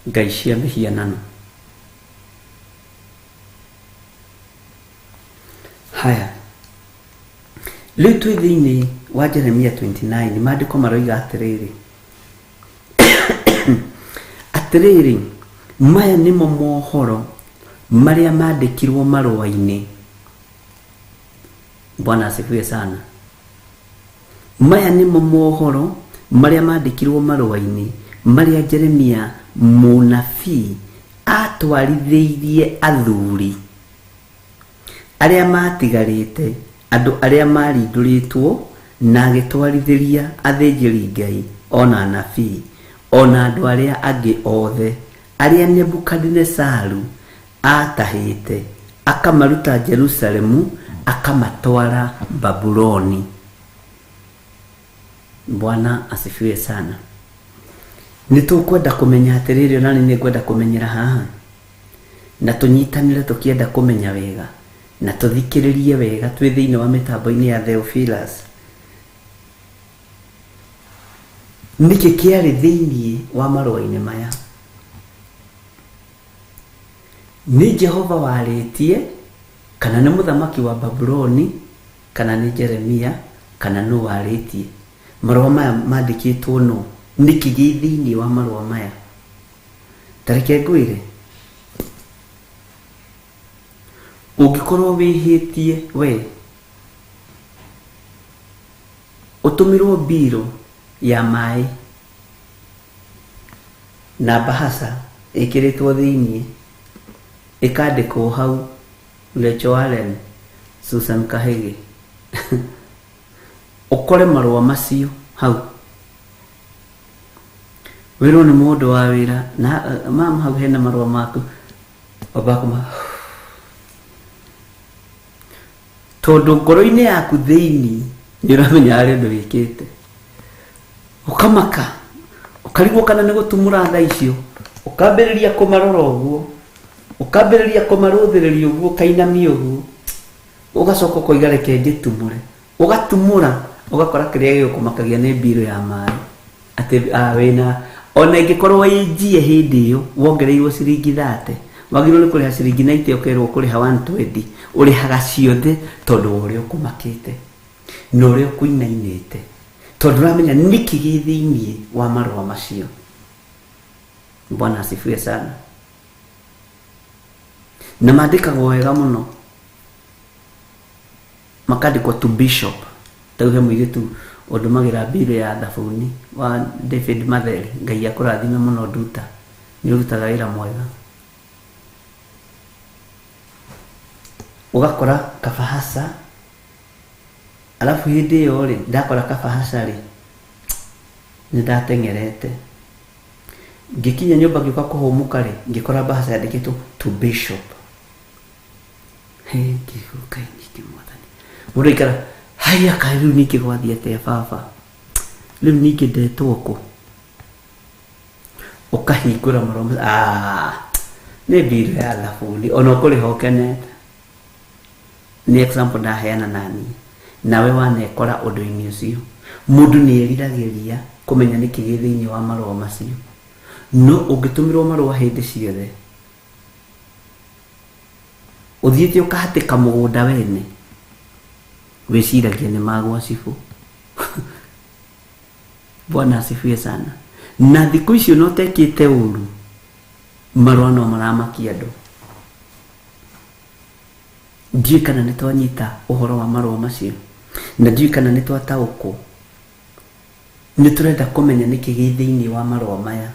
ngai cia mĩhianano. Haya, rĩu twĩ thĩinĩ wa Jeremia 29 maandĩko maroiga atĩrĩrĩ atĩrĩrĩ, maya nimo mohoro maria mandikirwo marũa-inĩ. Bwana asifiwe sana. Maya nimo mohoro maria mandikirwo marũa-inĩ maria Jeremia mũnabii atwarithirie athuri aria matigarĩte, andũ aria marindũrĩtwo, na agĩtwarithiria athĩnjĩri Ngai, ona anabii, ona andũ aria angĩ othe aria Nebukadnezaru atahĩte, akamaruta Jerusalemu akamatwara Babuloni. Bwana asifiwe sana. Nitukwenda kumenya atiriri, nani nĩngwenda kumenyera haha, na tunyitanire tukienda kumenya wega na tuthikiririe wega twi thiini wa mitambo-ini ya Theophilus. Niki kiari thiini wa marũa-ini maya? Ni Jehova warĩtie, kana nĩ mũthamaki wa Babuloni, kana nĩ Jeremia, kana nũ warĩtie? Marũa maya mandĩkĩtwo nũ? Niki gi thiini wa marũa maya? Tareke ngwĩre, ũngĩkorwo wĩhĩtie we, ũtũmirwo mbirũ ya maĩ na bahasha ĩkĩrĩtwo thiini, ĩkandĩkwo hau Rachel Allen, Susan Kahege, ũkore marũa macio hau, wĩrwo nĩ mũndũ wa wĩra na mama hau hena marũa maku, obakuma tondu ngoro-inĩ yaku thĩinĩ nĩ ũramenya harĩ ũndũ wĩkĩte, ũkamaka, ũkarigwo kana nĩ gũtumũra thaa icio, ũkambĩrĩria kũmarora ũguo, ũkambĩrĩria kũmarũthĩrĩria ũguo, ũkainamia ũguo, ũgacoka ũkoiga reke ngĩtumũre, ũgatumũra, ũgakora kĩrĩa gĩgũkũmakagia nĩ mbirũ ya maĩ, atĩ wĩna, ona ingĩkorwo ĩnjie hĩndĩ ĩyo wongereirwo ciringi 30, wagĩrĩirwo nĩ kũrĩha ciringi 90, ũkerwo kũrĩha 120, ũrĩhaga ciothe tondũ wa ũrĩa ũkũmakĩte na ũrĩa ũkũinainĩte, tondũ ũramenya nĩkĩ gĩ thĩinĩ wa marũa macio. Bwana asifiwe sana. Na mandĩkagwo wega mũno, makandĩkwo to bishop. Tauge mũirĩtu ũndũmagĩra mbirũ ya thabuni wa David Matheri, Ngai akũrathime mũno nduta, nĩ ũrutaga wĩra mwega. Ugakora kabahasha, alafu hĩndĩ ĩyo rĩ, ndakora kabahasha rĩ, nĩ ndatengerete, ngĩkinya nyũmba ngĩũka kũhũmũka rĩ, ngĩkora bahasha yandĩkĩtwo to bishop. Ngĩhuka nyingĩ mwathani, mũndũ aikara haya, ka rĩu ningĩ gwathiĩ atĩa baba, rĩu ningĩ ndetwo kũ? Ũkahingũra marũa, nĩ mbirũ ya thabuni, ona ũkũrĩha ũkenete. Ni example ndaheana nani, nawe wanekora ũndũ-inĩ ũcio, mũndũ nĩ eriragĩria kũmenya nĩkĩ gĩ thĩinĩ wa marũa macio, no ũngĩtũmirwo marũa hĩndĩ ciothe, ũthiĩte ũkahatĩka mũgũnda wene, wĩciragia nĩ magwa cibũ. Bwana asifiwe sana. Na thikũ icio no tekĩte ũru, marũa no maramakia andũ. Ndiũĩ kana nĩ twanyita ũhoro wa marũa macio, na ndiũĩ kana nĩ twataũkwo, nĩ tũrenda kũmenya nĩkĩ gĩ thĩinĩ wa marũa maya,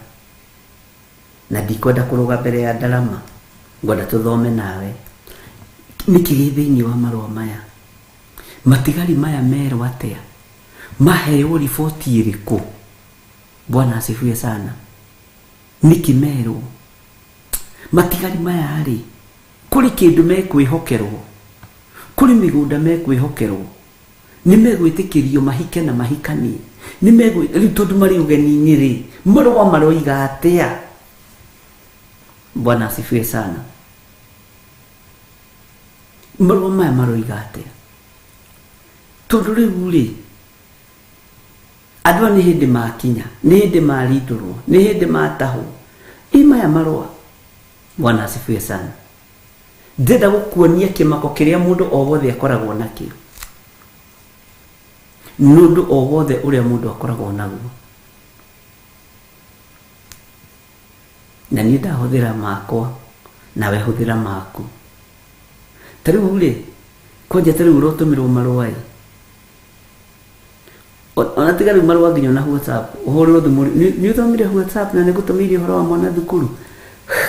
na ndikwenda kũrũga mbere ya ndarama, ngwenda tũthome nawe nĩkĩ gĩ thĩinĩ wa marũa maya. Matigari maya merwo atĩa? Maheo riboti ĩrĩkũ? Bwana asifiwe sana. Nĩkĩ merwo? Matigari maya rĩ, kũrĩ kĩndũ mekwĩhokerwo, kũrĩ mĩgũnda mekwĩhokerwo, nĩ megwĩtĩkĩrio mahike na mahikanie, nĩ rĩu tondũ marĩ ũgeni-inĩ rĩ, marũa maroiga atĩa? Bwana asifiwe sana. Marũa maya maroiga atĩa? Tondũ rĩu rĩ, andũ nĩ hĩndĩ makinya, nĩ hĩndĩ marindũrwo, nĩ hĩndĩ matahwo, maya marũa. Bwana asifiwe sana. Ndenda gũkuonia kĩmako kĩrĩa mũndũ o wothe akoragwo nakĩo, nũndũ o wothe ũrĩa mũndũ akoragwo naguo. na niĩ ndahũthĩra makwa nawe hũthĩra maku. Ta rĩu rĩ, kwanja ta rĩu ũrotũmĩrwo marũa ĩ, ona tiga rĩu marũa nginya na WhatsApp ũhũrĩrwo thimũ, nĩ ũthomire WhatsApp na nĩngũtũmĩire ũhoro wa mwana thukuru,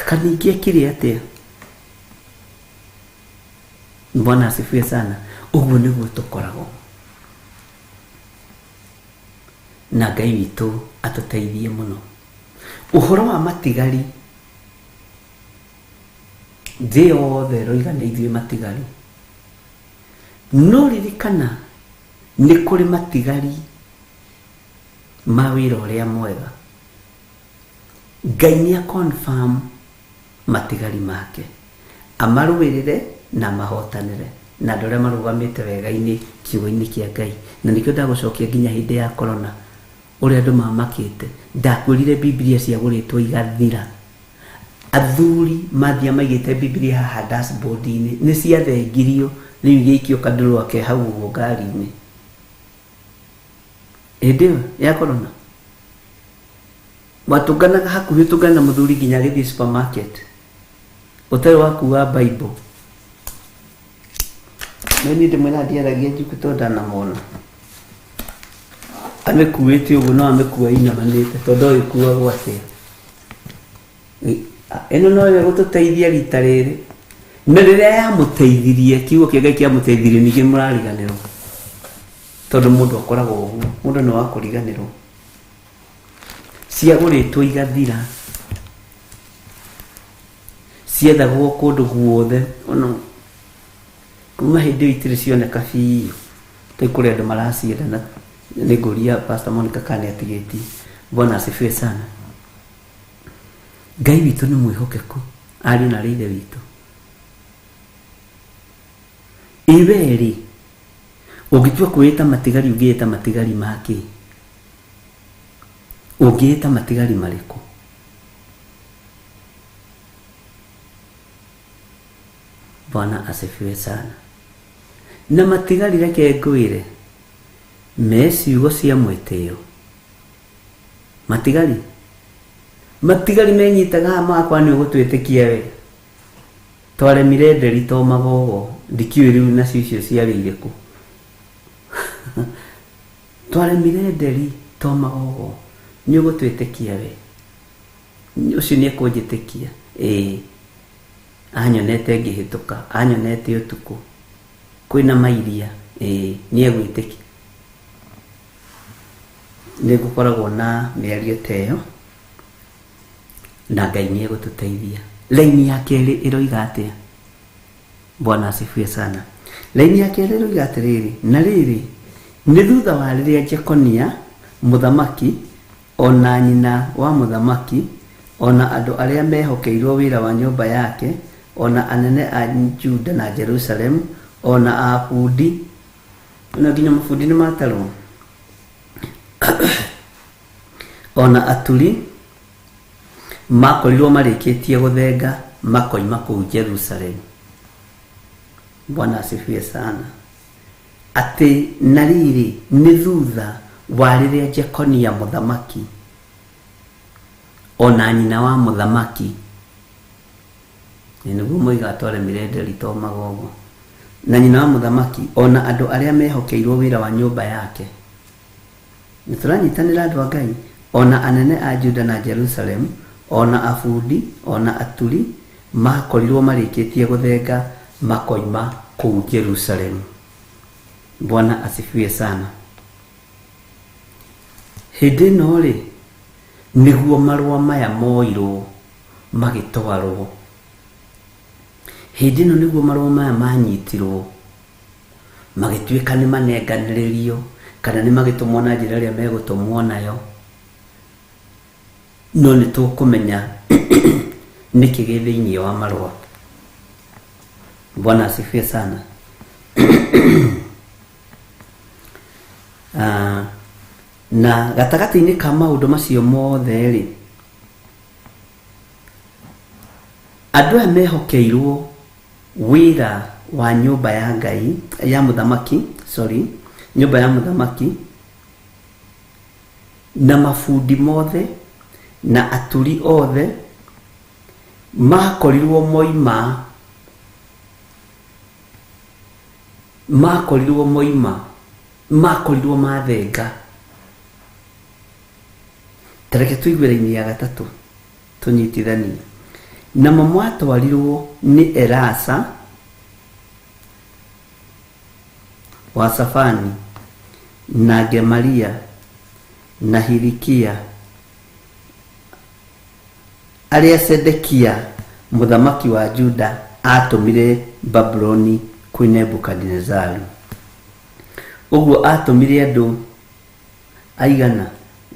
kaningĩ akĩrĩ atĩa? Bwana asifiwe sana. Ũguo nĩguo tũkoragwo, na Ngai witũ atũteithie mũno. Ũhoro wa matigari, thĩ yothe roiga nĩ ithuĩ matigari, no ririkana nĩ kũrĩ matigari ma wĩra ũrĩa mwega. Ngai nĩ confirm matigari make, amarũĩrĩre na mahotanĩre, na andũ arĩa marũgamĩte wega-inĩ kiugo-inĩ kĩa Ngai. Na nĩkĩo ndagũcokia nginya hĩndĩ ya corona, ũrĩa andũ mamakĩte, ndakwĩrire Biblia ciagũrĩtwo igathira. Athuri mathia maigĩte Biblia haha dashboard-inĩ, nĩ ciathengirio, rĩu igĩikio kandũro ake hau ũguo ngari-inĩ. Hĩndĩ ĩyo ya corona watũnganaga hakuhĩ, tũngana na mũthuri nginya agĩthiĩ supermarket ũtarĩ wakuua Bible. Nĩ ndĩ mwena ndiaragia njuku tondũ ndanamona amekuĩte ũguo, no amekua inamanĩte tondũ agĩkuagwo atĩa. Ĩno no ĩwe gũtũteithia rita rĩrĩ, na rĩrĩa yamũteithirie, kiugo kĩa Ngai kĩamũteithirie, ningĩ mũrariganĩrwo, tondũ mũndũ akoragwo ũguo, mũndũ nĩ wa kũriganĩrwo. Ciagũrĩtwo igathira, ciethagwo kũndũ guothe, ona kuma hĩndĩ ĩyo itirĩ cioneka biũ, tondũ kũrĩ andũ maracienda, na nĩngũria Pastor Monica kana atigĩtie. Bwana asifiwe sana. Ngai witũ nĩ mwĩhokeku, ariũ na ithe witũ. Iweri ũngĩtua kwĩta matigari, ũngĩta matigari make, ũngĩta matigari marĩkũ? Bwana asifiwe sana. Na matigari reke ngwĩre, me ciugo cia mwĩtĩo. Matigari menyitaga makwa nĩ ũgũtwĩtĩkia we, twaremire nderi to magogo, ndikiũĩ rĩu nacio icio ciarĩire kũ. Twaremire nderi to magogo, nĩ ũgũtwĩtĩkia we, ũcio nĩ ekũnjĩtĩkia. Anyonete ngĩhĩtũka, anyonete ũtukũ, kwĩna mairia, nĩ egwĩtĩkia. Nĩ gũkoragwo na mĩario ta ĩyo, na Ngai nĩ egũtũteithia. Laini ya kerĩ ĩroiga atĩa? Bwana asifiwe sana. Laini ya kerĩ ĩroiga atĩrĩrĩ, na rĩrĩ nĩ thutha wa rĩrĩa Jekonia mũthamaki, ona nyina wa mũthamaki, ona andũ arĩa mehokeirwo wĩra wa nyũmba yake, ona anene a Juda na Jerusalem, ona abundi, na nginya mabundi nĩ matarwo, ona aturi makorirwo marĩkĩtie gũthenga, makoima kũu Jerusalem. Bwana asifiwe sana. Atĩ na rĩrĩ nĩ thutha wa rĩrĩa Jekonia mũthamaki, ona nyina wa mũthamaki, nĩguo moiga twaremire nderi to magogo, na nyina wa mũthamaki, ona andũ arĩa mehokeirwo wĩra wa nyũmba yake. Nĩ tũranyitanĩra andũ a Ngai, ona anene a Juda na Jerusalem, ona abundi, ona aturi, makorirwo marĩkĩtie gũthenga, makoima kũu Jerusalem. Bwana asifiwe sana. Hĩndĩ ĩno rĩ, nĩguo marũa maya moirwo magĩtwarwo. Hĩndĩ ĩno nĩguo marũa maya manyitirwo, magĩtuĩka nĩ manenganĩrĩrio, kana nĩ magĩtũmwo na njĩra ĩrĩa megũtũmwo nayo. No nĩ tũkũmenya nĩkĩ gĩ thĩinĩ wa marũa. Bwana asifiwe sana. Na gatagatĩ-inĩ ka maũndũ macio mothe rĩ, andũ aya mehokeirwo wĩra wa nyũmba ya Ngai, ya mũthamaki, nyũmba ya mũthamaki, na mabundi mothe, na aturi othe, makorirwo moima makorirwo mathenga. Tareke tuigwe raini ya gatatu tunyitithanie. Namo mwatwarirwo ni Elasa wa Safani na Gemaria na Hilikia aria Sedekia muthamaki wa Juda atumire Babuloni kwi Nebukadnezaru. Uguo atumire andu aigana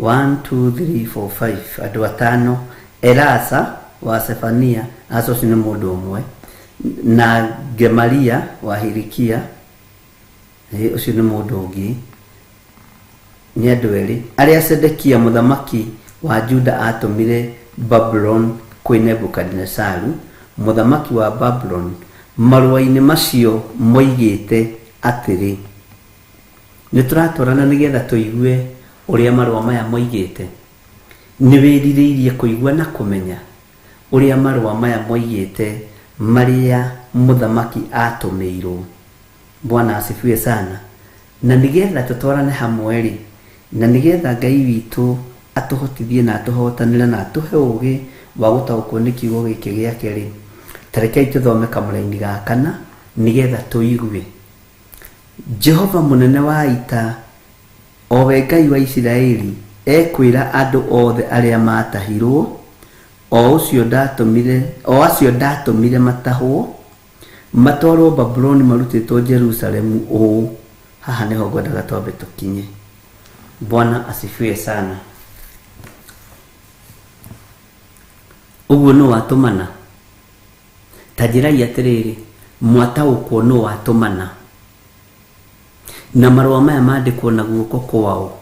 1 2 3 4 5 andu atano. Elasa wa Sefania asoci ni mundu umwe, na Gemaria wa Hilikia ucio ni mundu ungi, ni andu eri aria Sedekia muthamaki wa Juda atumire Babylon kwi Nebukadnezaru muthamaki wa Babylon. Marua-ini macio moigite atiri. Nituratorana nigetha tuigue uria marua maya moigite. Niwiririirie kuigua na kumenya uria marua maya moigite maria muthamaki atumirwo. Bwana asifiwe sana. Na nigetha tutwarane hamwe ri, na nigetha Ngai witu atuhotithie na atuhotanire na atuhe ugi wa gutaukwo ni kiugo giki giake ri. Tarekei tuthome kamuraini ga kana nigetha tuigue. Jehova munene wa ita, owe Ngai wa Isiraeli, ekwira andu othe aria matahirwo, o acio ndatumire matahwo matwarwo Babuloni marutitwo Jerusalemu o. Haha niho ngwendaga twambe tukinye. Bwana asifiwe sana. Uguo no watumana tajirai atiriri mwataukwo no watumana na marua maya mandikwo na guoko kwao.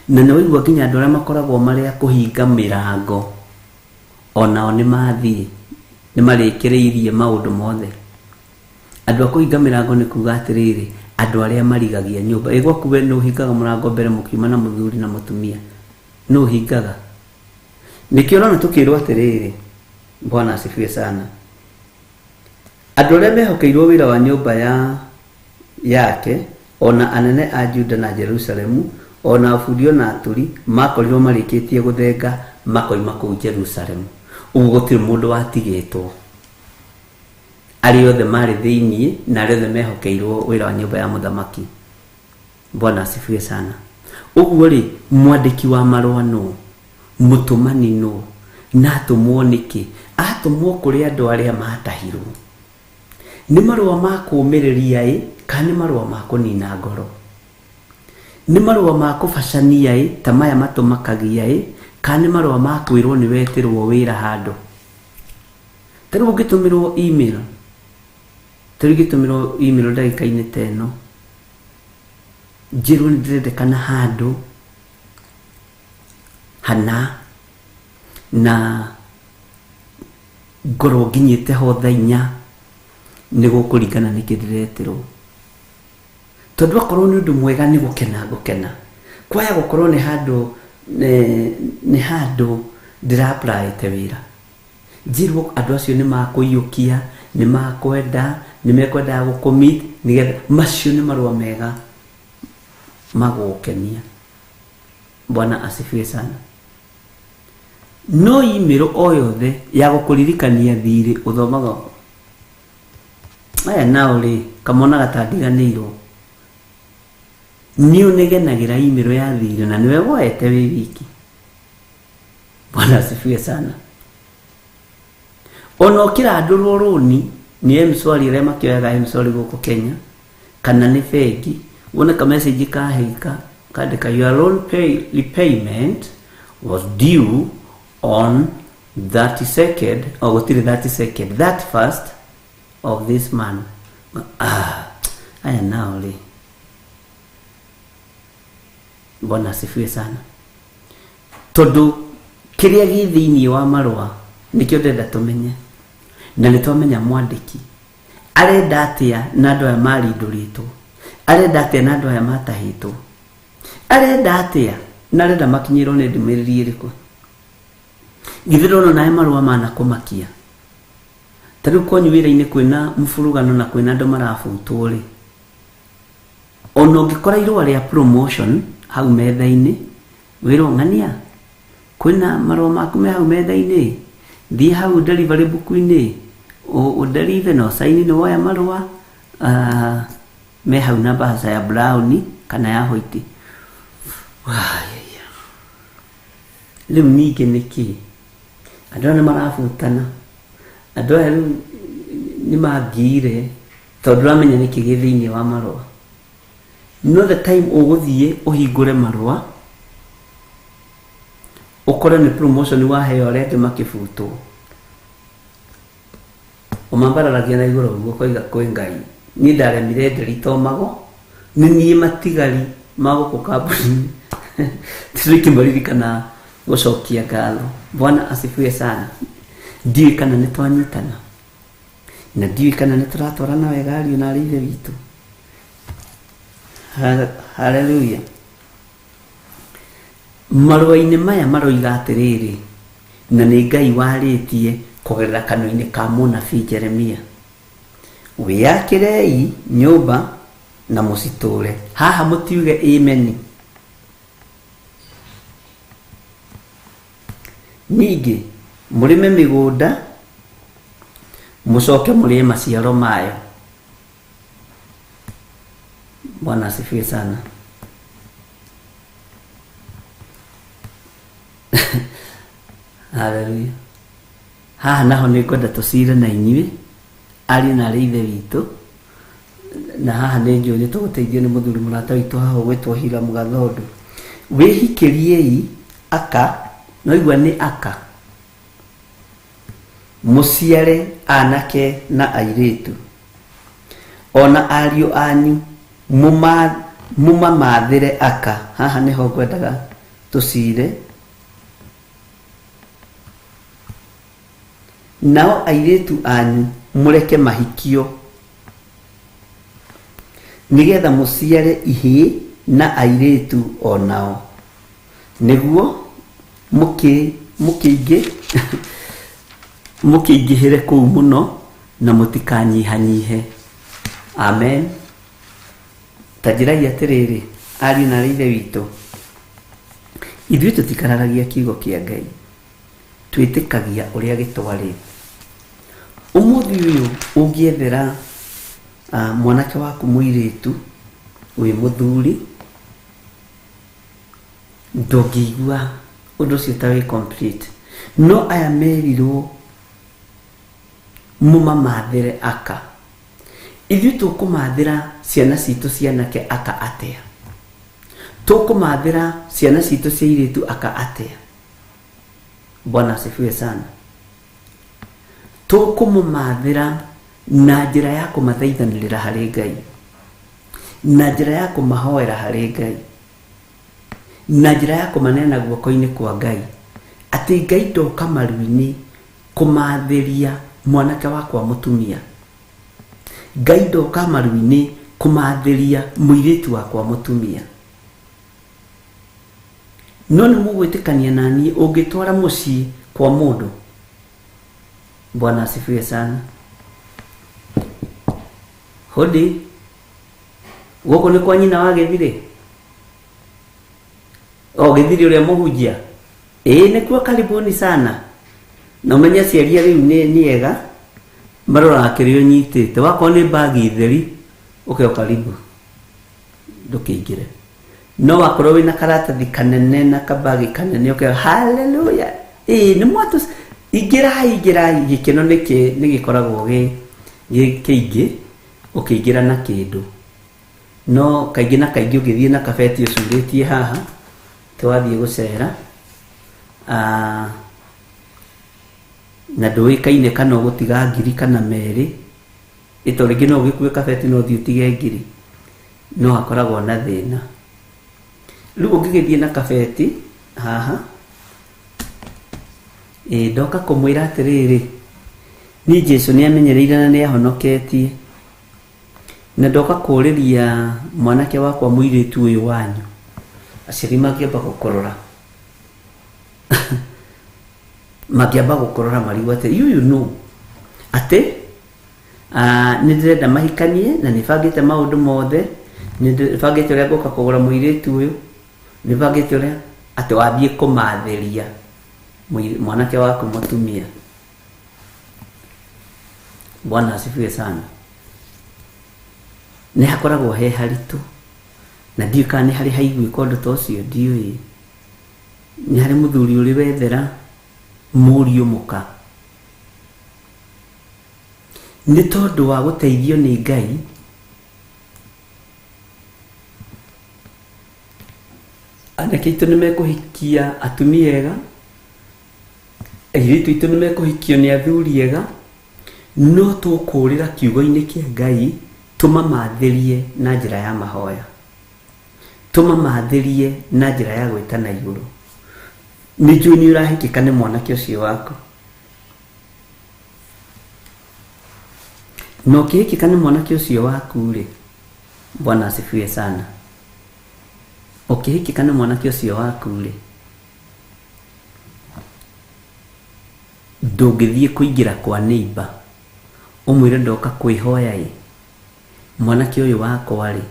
Na niwaigua nginya andu aria makoragwo maria kuhinga mirango onao ni mathie ni marikiriirie maundu mothe. Andu a kuhinga mirango ni kuga atiriri andu aria marigagia nyumba. Igwa kuwe no hingaga murango mbere mukiuma na muthuri na mutumia no hingaga. Nikio rona tukirwo atiriri. Bwana asifiwe sana. Andu aria mehokeirwo wira wa nyumba yake, ona anene a Juda na Jerusalemu, ona afudio na aturi makorirwo marikitie guthenga makoima kuu Jerusalemu. Uguo gutiri mundu watigitwo. Ari othe mari thiini na ari othe mehokeirwo wira wa nyumba ya muthamaki. Bwana asifiwe sana. Uguo ri mwandiki wa marua no, mutumani no, na atumwo niki? Atumwo kuri andu aria matahirwo. Ni marua ma kumiriria kana marua ma kunina ngoro? Ni marua ma kubacania ta maya matumakagia kana marua ma kwirwo ni wetirwo wira handu? Tariu ngitumirwo email, ndagika-ini teno njirwo ni ndirendekana handu hana na ngoro nginyite ho thainya ni gukuringana ni kindiretirwo. Tondu akorwo ni undu mwega ni gukena kwaya gukorwo ni handu ndira apply te wira. Njirwo andu acio ni makuiyukia, ni makwenda, ni mekwenda gucommit nigetha macio ni marua mega magukenia. Bwana asifiwe sana. No email o yothe ya gukuririkania thiri uthomaga aya nao ri kamona gatandiganirwo ni unegenagira email ya thiri na niwe woete wi wiki. Bwana asifiwe sana. Ona ukira andurwo roni ni M-Shwari ria makioyaga M-Shwari guko Kenya kana ni bengi, wona ka message kahika kandika your loan repayment was due on 32nd or 32nd, that first of this month. Aya nao li. Bwana asifiwe sana. Tondu kiria gi thiini wa marua nikio ndenda tumenye, na nitwamenya mwandiki arenda atia na andu aya marinduritwo, arenda atia na andu aya matahitwo, arenda atia na arenda makinyirwo ni ndumiriri iriku. githiro nae marua mana kumakia tariu konyu wira-ini kwina mfurugano na kwina andu marafutwo ri ono ngikora irua ria promotion hau metha-ini wiro ng'ania kwina marua maku me hau metha-ini thie hau delivery book-ini udelive no saini no waya marua me hau na bahasa ya brown kana ya white riu ningi niki andu ni marafutana andu aya riu ni magire tondu ramenya niki gi thiini wa marua no the time uguthie uhingure marua ukore ni promotion waheo aria angi makibutwo umambararagia na iguru uguo koiga kwi Ngai ni ndaremire nderito mago ni nie matigari mago kambuni turikimaririkana gucokia ngatho. Bwana asifiwe sana. Ndiwe kana ni twanyitana na ndiwe kana ni turatwarana wega ariũ na ithe witũ. Haleluya. Marũa-inĩ maya maroiga atĩrĩrĩ, na nĩ Ngai warĩtie kũgerera kanua-inĩ ka mũnabii Jeremia, wĩyakĩrei nyũmba na mũcitũre. Haha mũtiuge amen. Ningĩ mũrĩme mĩgũnda mũcoke mũrĩe maciaro mayo. Bwana asifiwe sana. Haleluya. Haha naho nĩ ngwenda tũcire na inyuĩ ariũ na ithe witũ, na haha nĩ njũĩ nĩ tũgũteithio nĩ mũthuri mũrata witũ haha ũgwĩtwo Hiramu Gathondu. Wĩhikĩriei aka, no igua nĩ aka, mũciare anake na airĩtu, ona ariũ anyu mumamathĩre aka. Haha nĩho ngwendaga tũcire. Nao airĩtu anyu mũreke mahikio, nigetha mũciare ihĩĩ na airĩtu onao, nĩguo mũkĩingĩhĩre kũu mũno na mũtikanyihanyihe. Amen. Tanjĩrai atĩrĩrĩ, ariũ na ithe witũ, ithuĩ tũtikararagia kiugo kĩa Ngai, twĩtĩkagia ũrĩa gĩtwarĩte. Ũmũthĩ ũyũ ũngĩethera mwanake waku mũirĩtu wĩ mũthuri, ndũngĩigua ũndũ ũcio ta wĩ complete. No aya merirwo mũmamathĩre aka. Ithuĩ tũkũmathĩra ciana citũ cianake aka atĩa? Tũkũmathĩra ciana citũ cia airĩtu aka atĩa? Bwana asifiwe sana. Tũkũmũmathĩra na njĩra ya kũmathaithanĩrĩra harĩ Ngai, na njĩra ya kũmahoera harĩ Ngai, na njĩra ya kũmanena guoko-inĩ kwa Ngai, atĩ Ngai ndoka maru-inĩ kũmathĩria mwanake wakwa mũtumia, Ngai ndoka maru-inĩ kũmathĩria mũirĩtu wakwa mũtumia. No nĩ mũgwĩtĩkania naniĩ ũngĩtwara mũciĩ kwa mũndũ? Bwana asifiwe sana. Hodi, gũkũ nĩ kwa nyina wa Gĩthirĩ? Gĩthirĩ ũrĩa mũhunjia? Nĩkuo, karibuni sana. Na ũmenye aciari rĩu nĩ ega, maroraga kĩrĩa ũnyitĩte. Wakorwo nĩ bagi theri, ũkĩo karibu, ndũkĩingĩre. No wakorwo wĩna karatathi kanene na kabagi kanene, ũkĩo haleluya. Nĩ mwatũ, ingĩrai, gĩkeno nĩ gĩkoragwo kĩingĩ ũkĩingĩra na kĩndũ. No kaingĩ na kaingĩ ũgĩthiĩ na kabeti ũcurĩtie haha, tewathiĩ gũcera, na ndũĩkaine kana ũgũtiga ngiri kana merĩ, ĩto rĩngĩ no ũgĩkue kabeti no ũthiĩ ũtige ngiri, no hakoragwo na thĩna. Rĩu ũngĩgĩthiĩ na kabeti haha, ndoka kũmwĩra atĩrĩrĩ, niĩ Jesũ nĩ amenyereire na nĩ ahonoketie, na ndoka kũrĩria mwanake wakwa mũirĩtu ũyũ wanyu. Aciari mangĩamba gũkũrora Magiamba gukorora marigu ati you know ati ni ndirenda mahikanie na nibangite maundu mothe, nibangite uria ngoka kugura muiritu uyu, nibangite uria ati wambie kumatheria mwanake waku mutumia. Bwana asifiwe sana. Ni hakoragwo he haritu na ndiuka ni hari haigwi kondu tocio ndiui ni hari muthuri uri wethera muri umuka ni tondu wa guteithio ni Ngai anake itu nimekuhikia atumia ega, airitu itu nimekuhikio ni athuri ega, no tukurira kiugo-ini kia Ngai tumamatherie na njira ya mahoya, tumamatherie na njira ya gwitana iguru. Ni njui urahikika ni mwanake ucio waku, no kihikika ni mwanake ucio waku ri, Bwana asifiwe sana. Ukihikika ni mwanake ucio waku ri, ndungithie kuingira kwa neighbor umwire ndoka kwihoya mwanake uyu wakwa ri,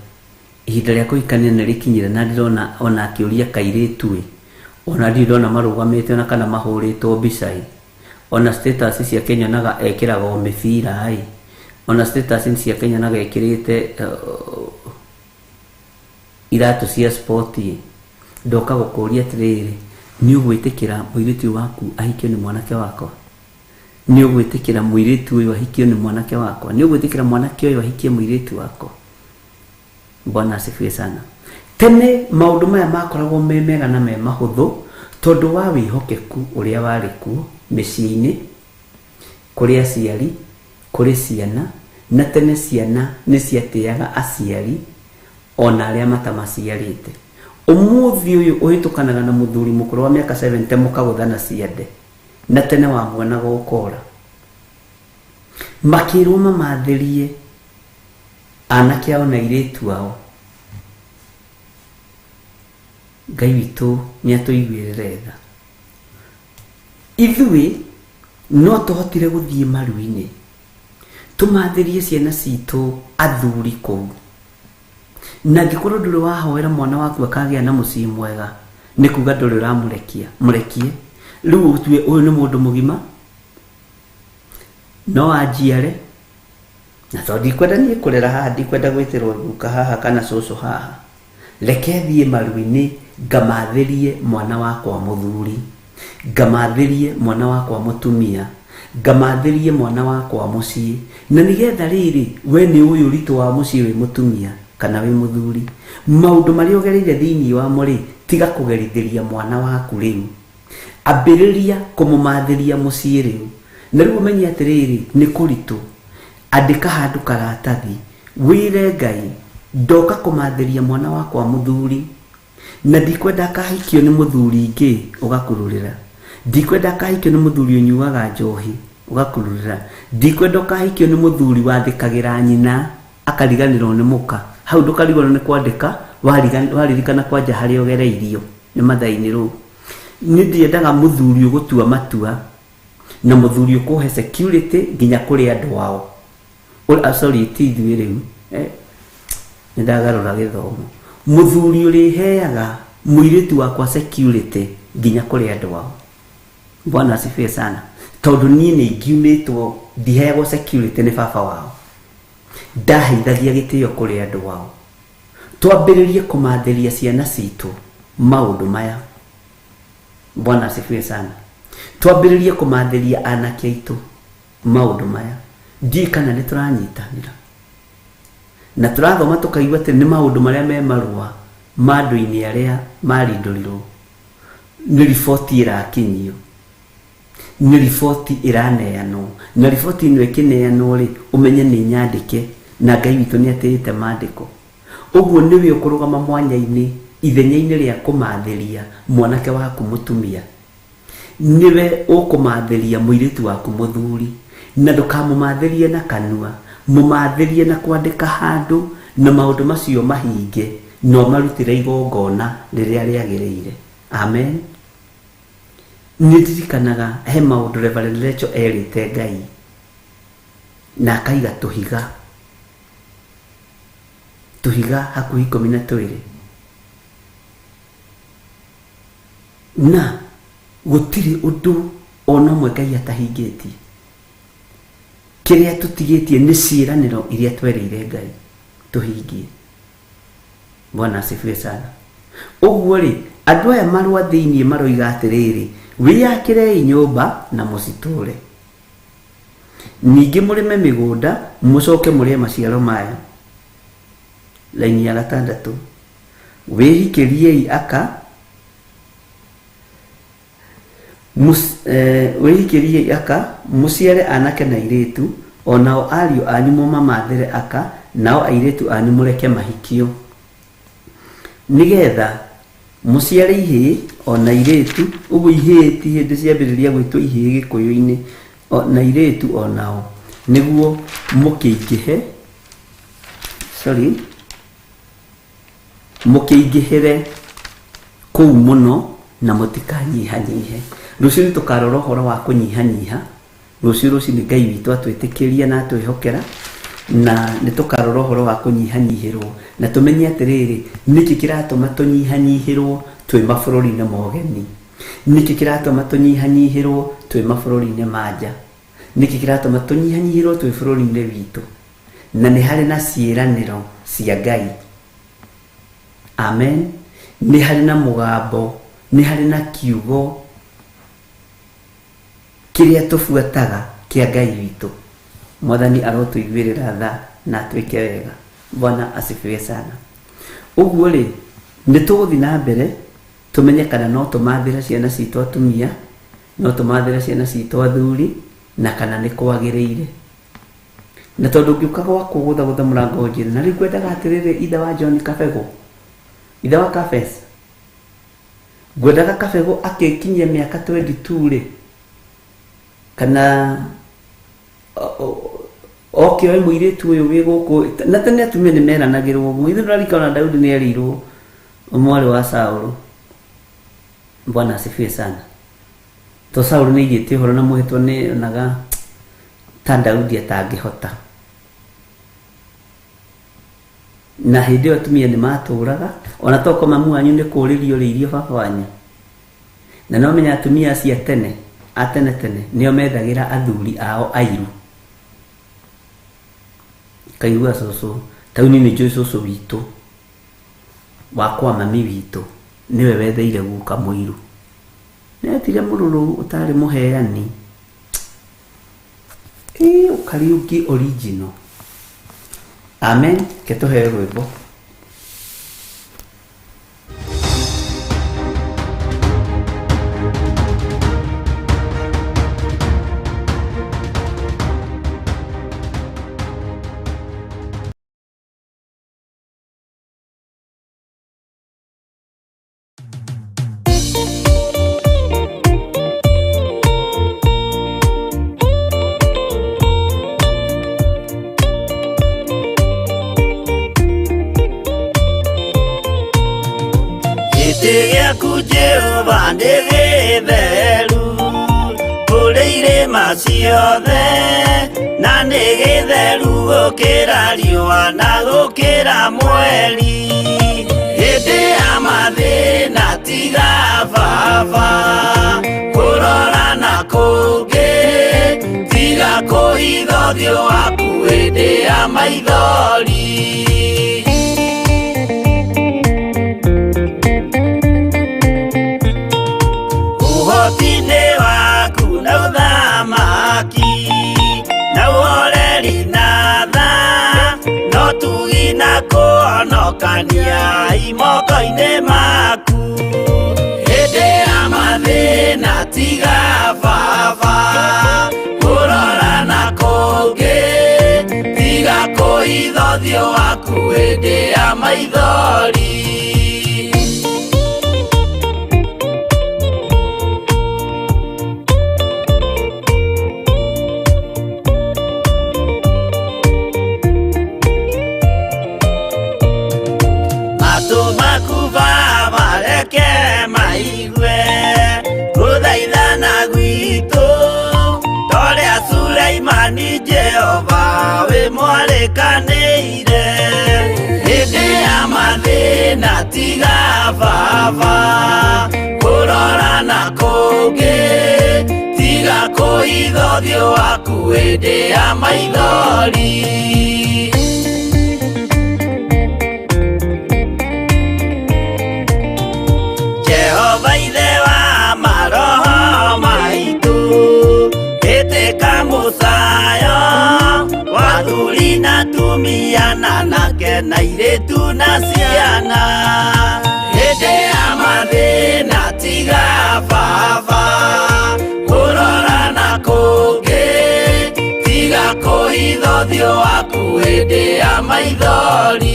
ihinda ria kuhikania ni rikinyire na ndirona ona akiuria kairitu ona ndirona marugamite ona kana mahuritwo mbica ona status cia Kenya naga ekiraga mibira ona status cia Kenya naga ekirite iratu cia sport ndoka gukuria atiriri, ni ugwitikira muiritu waku ahikio ni mwanake wakwa? Ni ugwitikira muiritu uyu ahikio ni mwanake wakwa? Ni ugwitikira mwanake uyu ahikie muiritu wakwa? Bwana asifiwe sana. Tene maundu maya makoragwo me mega na me mahuthu tondu wa wihokeku uria wari kuo micii-ini kuri aciari kuri ciana, na tene ciana ni ciatiaga aciari ona aria matamaciarite. Umuthi uyu uhitukanaga na muthuri mukuru wa miaka 70 mukaguthana ciande na tene wa mwana gukora makiruma matherie anake ao na iritu ao. Ngai witu ni atuiguirire tha. Ithui no tuhotire guthie maru-ini tumatherie ciana citu athuri kou, na ngikorwo nduri wahoera mwana waku akagia na mucii mwega ni kuga nduri murekie riu utue uyu ni mundu mugima no ajiare na todi kwenda ni kurera haha, ndikwenda gwitirwo guka haha kana cucu haha. Reke thie maru-ini ngamatherie mwana wakwa muthuri, ngamatherie mwana wakwa mutumia, ngamatherie mwana wakwa mucii, na nigetha riri we ni uyu ritu wa mucii wi mutumia kana wi muthuri, maundu maria ugereire thiini wa muri tiga kugerithiria mwana waku riu, ambiriria kumumatheria mucii riu. Na riu umenye atiriri ni kuritu, andika handu karatathi wire Ngai ndoka kumatheria mwana wakwa muthuri, na ndikwenda akahikio ni muthuri ingi ugakururira, ndikwenda akahikio ni muthuri unyuaga njohi ugakururira, ndikwenda akahikio ni muthuri wathikagira nyina akariganirwo ni muka. Hau ndukariganirwo ni kwandika waririkana kwanja haria ugereirio ni mathaini ru. Ni ndiendaga muthuri ugutua matua na muthuri ukuhe security nginya kuri andu wao. Sorry tithwi riu ndagarura githomo. Muthuri uriheaga muiritu wakwa security nginya kuri andu wao. Bwana asifiwe sana. Tondu nie ni ngiumitwo ndiheagwo security ni baba wao, ndaheithagia gitio kuri andu wao. Twambiririe kumatheria ciana citu maundu maya. Bwana asifiwe sana. Twambiririe kumatheria anake aitu maundu maya. Ndikana ni turanyitanira na turathoma tukaigua ati ni maundu maria me marua mandu-ini aria marindurirwo ni riboti irakinyio, ni riboti iraneanwo, na riboti ino ikineanwo ri umenye ni nyandike na Ngai witu ni atirite mandiko. Uguo niwe ukurugama mwanya-ini ithenya-ini ria kumatheria mwanake waku mutumia, niwe ukumatheria muiritu waku muthuri, na ndukamumatherie na kanua, mumatherie na kwandika handu na maundu macio mahinge no marutire igongona riria riagiriire. Amen. nĩndirikanaga he maũndũ Reverend Lecho erĩte Ngai na akaiga tũhiga hakuhĩ 12 na gũtirĩ ũndũ ona ũmwe Ngai atahingĩtie. Kĩrĩa tũtigĩtie nĩ ciĩranĩro iria twerĩire Ngai tũhingie. Bwana asifiwe sana. Ũguo rĩ, andũ aya marũa thĩinĩ maroiga atĩrĩrĩ, wĩyakĩrei nyũmba na mũcitũre, ningĩ mũrĩme mĩgũnda mũcoke mũrĩe maciaro mayo. Laini ya 6, wĩhikĩriei aka wĩhikĩriei aka mũciare anake na airĩtu, onao ariũ anyu mũmamathĩre aka, nao airĩtu anyu mũreke mahikio, nĩgetha mũciare ihĩĩ ona airĩtu. Ũguo ihĩĩ ti hĩndĩ ciambĩrĩria gwĩtwo ihĩĩ Gĩkũyũ-inĩ, na airĩtu onao, nĩguo mũkĩingĩhere kũu mũno na mũtikanyihanyihe. Rũciũ nĩtũkarora ũhoro wa kũnyihanyiha. Rũciũ nĩ Ngai witũ atwĩtĩkĩria na atwĩhokera, na nĩtũkarora ũhoro wa kũnyihanyihĩrwo, na tũmenye atĩrĩrĩ, nĩkĩ kĩratũma tũnyihanyihĩrwo twĩ mabũrũri-inĩ ma ũgeni, nĩkĩ kĩratũma tũnyihanyihĩrwo twĩ mabũrũri-inĩ ma nja, nĩkĩ kĩratũma tũnyihanyihĩrwo twĩ bũrũri-inĩ witũ, na nĩ harĩ na ciĩranĩro cia Ngai. Amen. Nĩ harĩ na mũgambo, nĩ harĩ na kiugo kĩrĩa tũbuataga kĩa Ngai witũ. Mwathani arotũiguĩrĩra tha na atwĩke wega. Bwana asifiwe sana. Ũguo rĩ, nĩtũgũthiĩ na mbere tũmenye kana no tũmathĩre ciana citũ atumia, no tũmathĩre ciana citũ athuri, na kana nĩ kwagĩrĩire. Na tondũ ngĩũka gwakwo gũthagũtha mũrango njĩra, na rĩu ngwendaga atĩrĩrĩ, ithe wa John Kabego, ithe wa Kabes, ngwendaga Kabego akĩkinyia mĩaka 22 rĩ, kana okĩoe mũirĩtu ũyũ wĩ gũkũ. Na tene atumia nĩ meranagĩrwo ũguo. Ithuĩ nĩrarikana Daudi nĩ erirwo mwarĩ wa Saũlũ. Bwana asifiwe sana. To Saũlũ nĩ aigĩte ũhoro na mũhĩtwa nĩ onaga ta Daudi atangĩhota. Na hĩndĩ ĩyo atumia nĩ matũraga, ona toko mamu wanyu nĩ kũrĩrio rĩirio baba wanyu. Na no menya atumia cia tene, atene nĩo methagĩra athuri ao airu. Kaigua cũcũ, tauni nĩ njũĩ cũcũ witũ wakwa mami witũ niwe wetheire guka mũiru, netire mũrũrũ ũtarĩ mũheani, Kariuki original. Amen. Ketũheo rwĩmbo. Jehova ndĩ gĩtheru kũrĩ irĩma ciothe, na nĩ gĩtheru gũkĩra riũa na gũkĩra mweri. Hĩndĩ ya mathĩna tiga baba kũrora na kũngĩ, tiga kũhitha ũthiũ waku hĩndĩ ya maithori. Ũhoti-nĩ waku na ũthamaki na ũhoreri na tha, no tugi na kũhonokania imoko-inĩ maku. Hĩndĩ ya mathĩna tiga baba kũrora na kũngĩ, tiga kũhitha ũthiũ waku hĩndĩ ya maithori. Matũ maku baba reke maigue gũthaitha tiga baba kurora na kungi tiga kuhitha ũthiũ waku hĩndĩ ya maithori. Jehova ithe wa maroho maitũ ĩtĩka mũcayo wathuri na atumia na anake na airĩtu na ciana hĩndĩ ya mathĩna tiga baba kurora na kungi tiga kuhitha ũthiũ waku hĩndĩ ya maithori.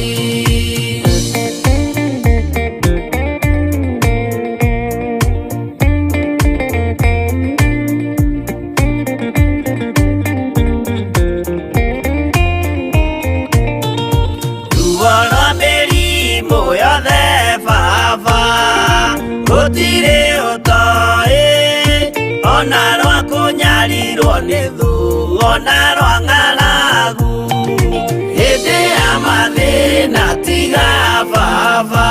Gũtirĩ ũtoĩ ona rwa kũnyarirwo nĩ thu ona rwa ng'aragu hĩndĩ ya mathĩna tiga baba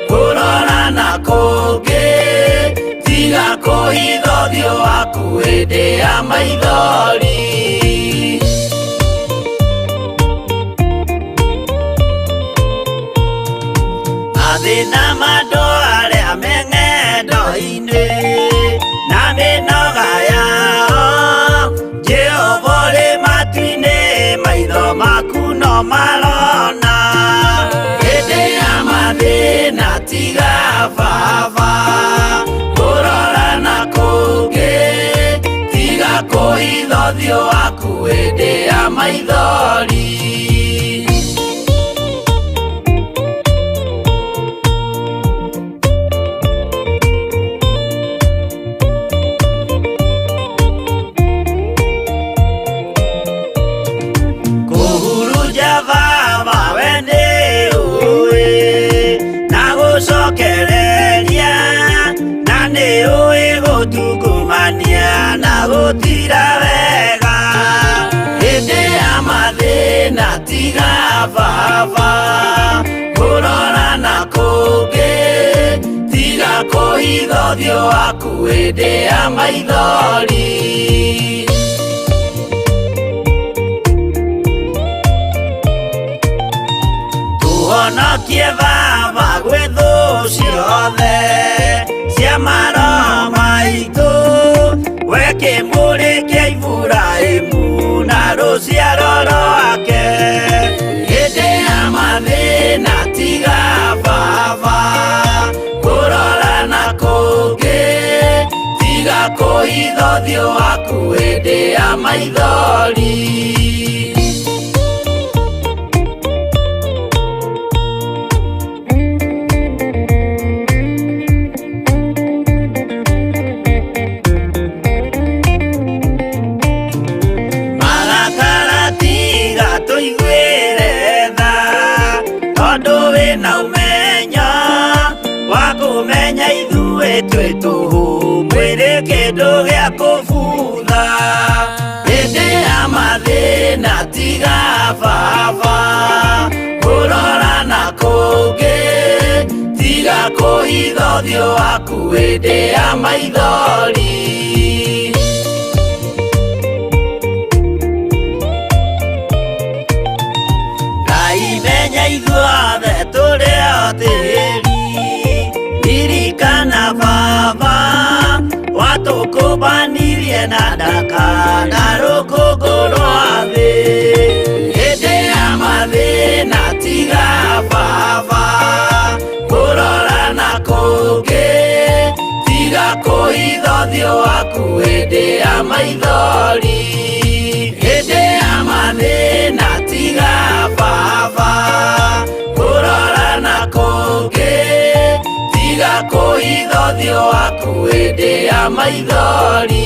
kurora na kungi tiga kuhitha ũthiũ waku hĩndĩ ya maithori. Mathĩna mandũ arĩa me ng'endo-inĩ na mĩnoga yao Jehova ũrĩ matu-inĩ maitho maku no marona hĩndĩ ya mathĩna tiga baba kurora na kungi tiga kuhitha ũthiũ waku hĩndĩ ya maithori. Na gũtira wega hĩndĩ ya mathĩna tiga baba kurora na kungi tiga kuhitha ũthiũ waku hĩndĩ ya maithori. Tũhonokie baba gwĩ thũ ciothe cia maroho maitũ we kĩmũrĩ kĩa Iburahĩmu na rũciaro rwake hĩndĩ ya mathĩna tiga baba kurora na kungi tiga kuhitha ũthiũ waku hĩndĩ ya maithori. Twĩ tũhũ mwĩrĩ kĩndũ gĩa kũbutha hĩndĩ ya mathĩna tiga baba kurora na kungi tiga kuhitha ũthiũ waku hĩndĩ ya maithori. Ngai menya ithuothe tũrĩ o tĩri ririkana baba watũkũmbanirie na ndaka na rũkũngũ rwa thĩ hĩndĩ ya mathĩna tiga baba kurora na kungi tiga kuhitha ũthiũ waku hĩndĩ ya maithori. Hĩndĩ ya mathĩna tiga baba kurora na kungi tiga kuhitha ũthiũ waku hĩndĩ ya maithori.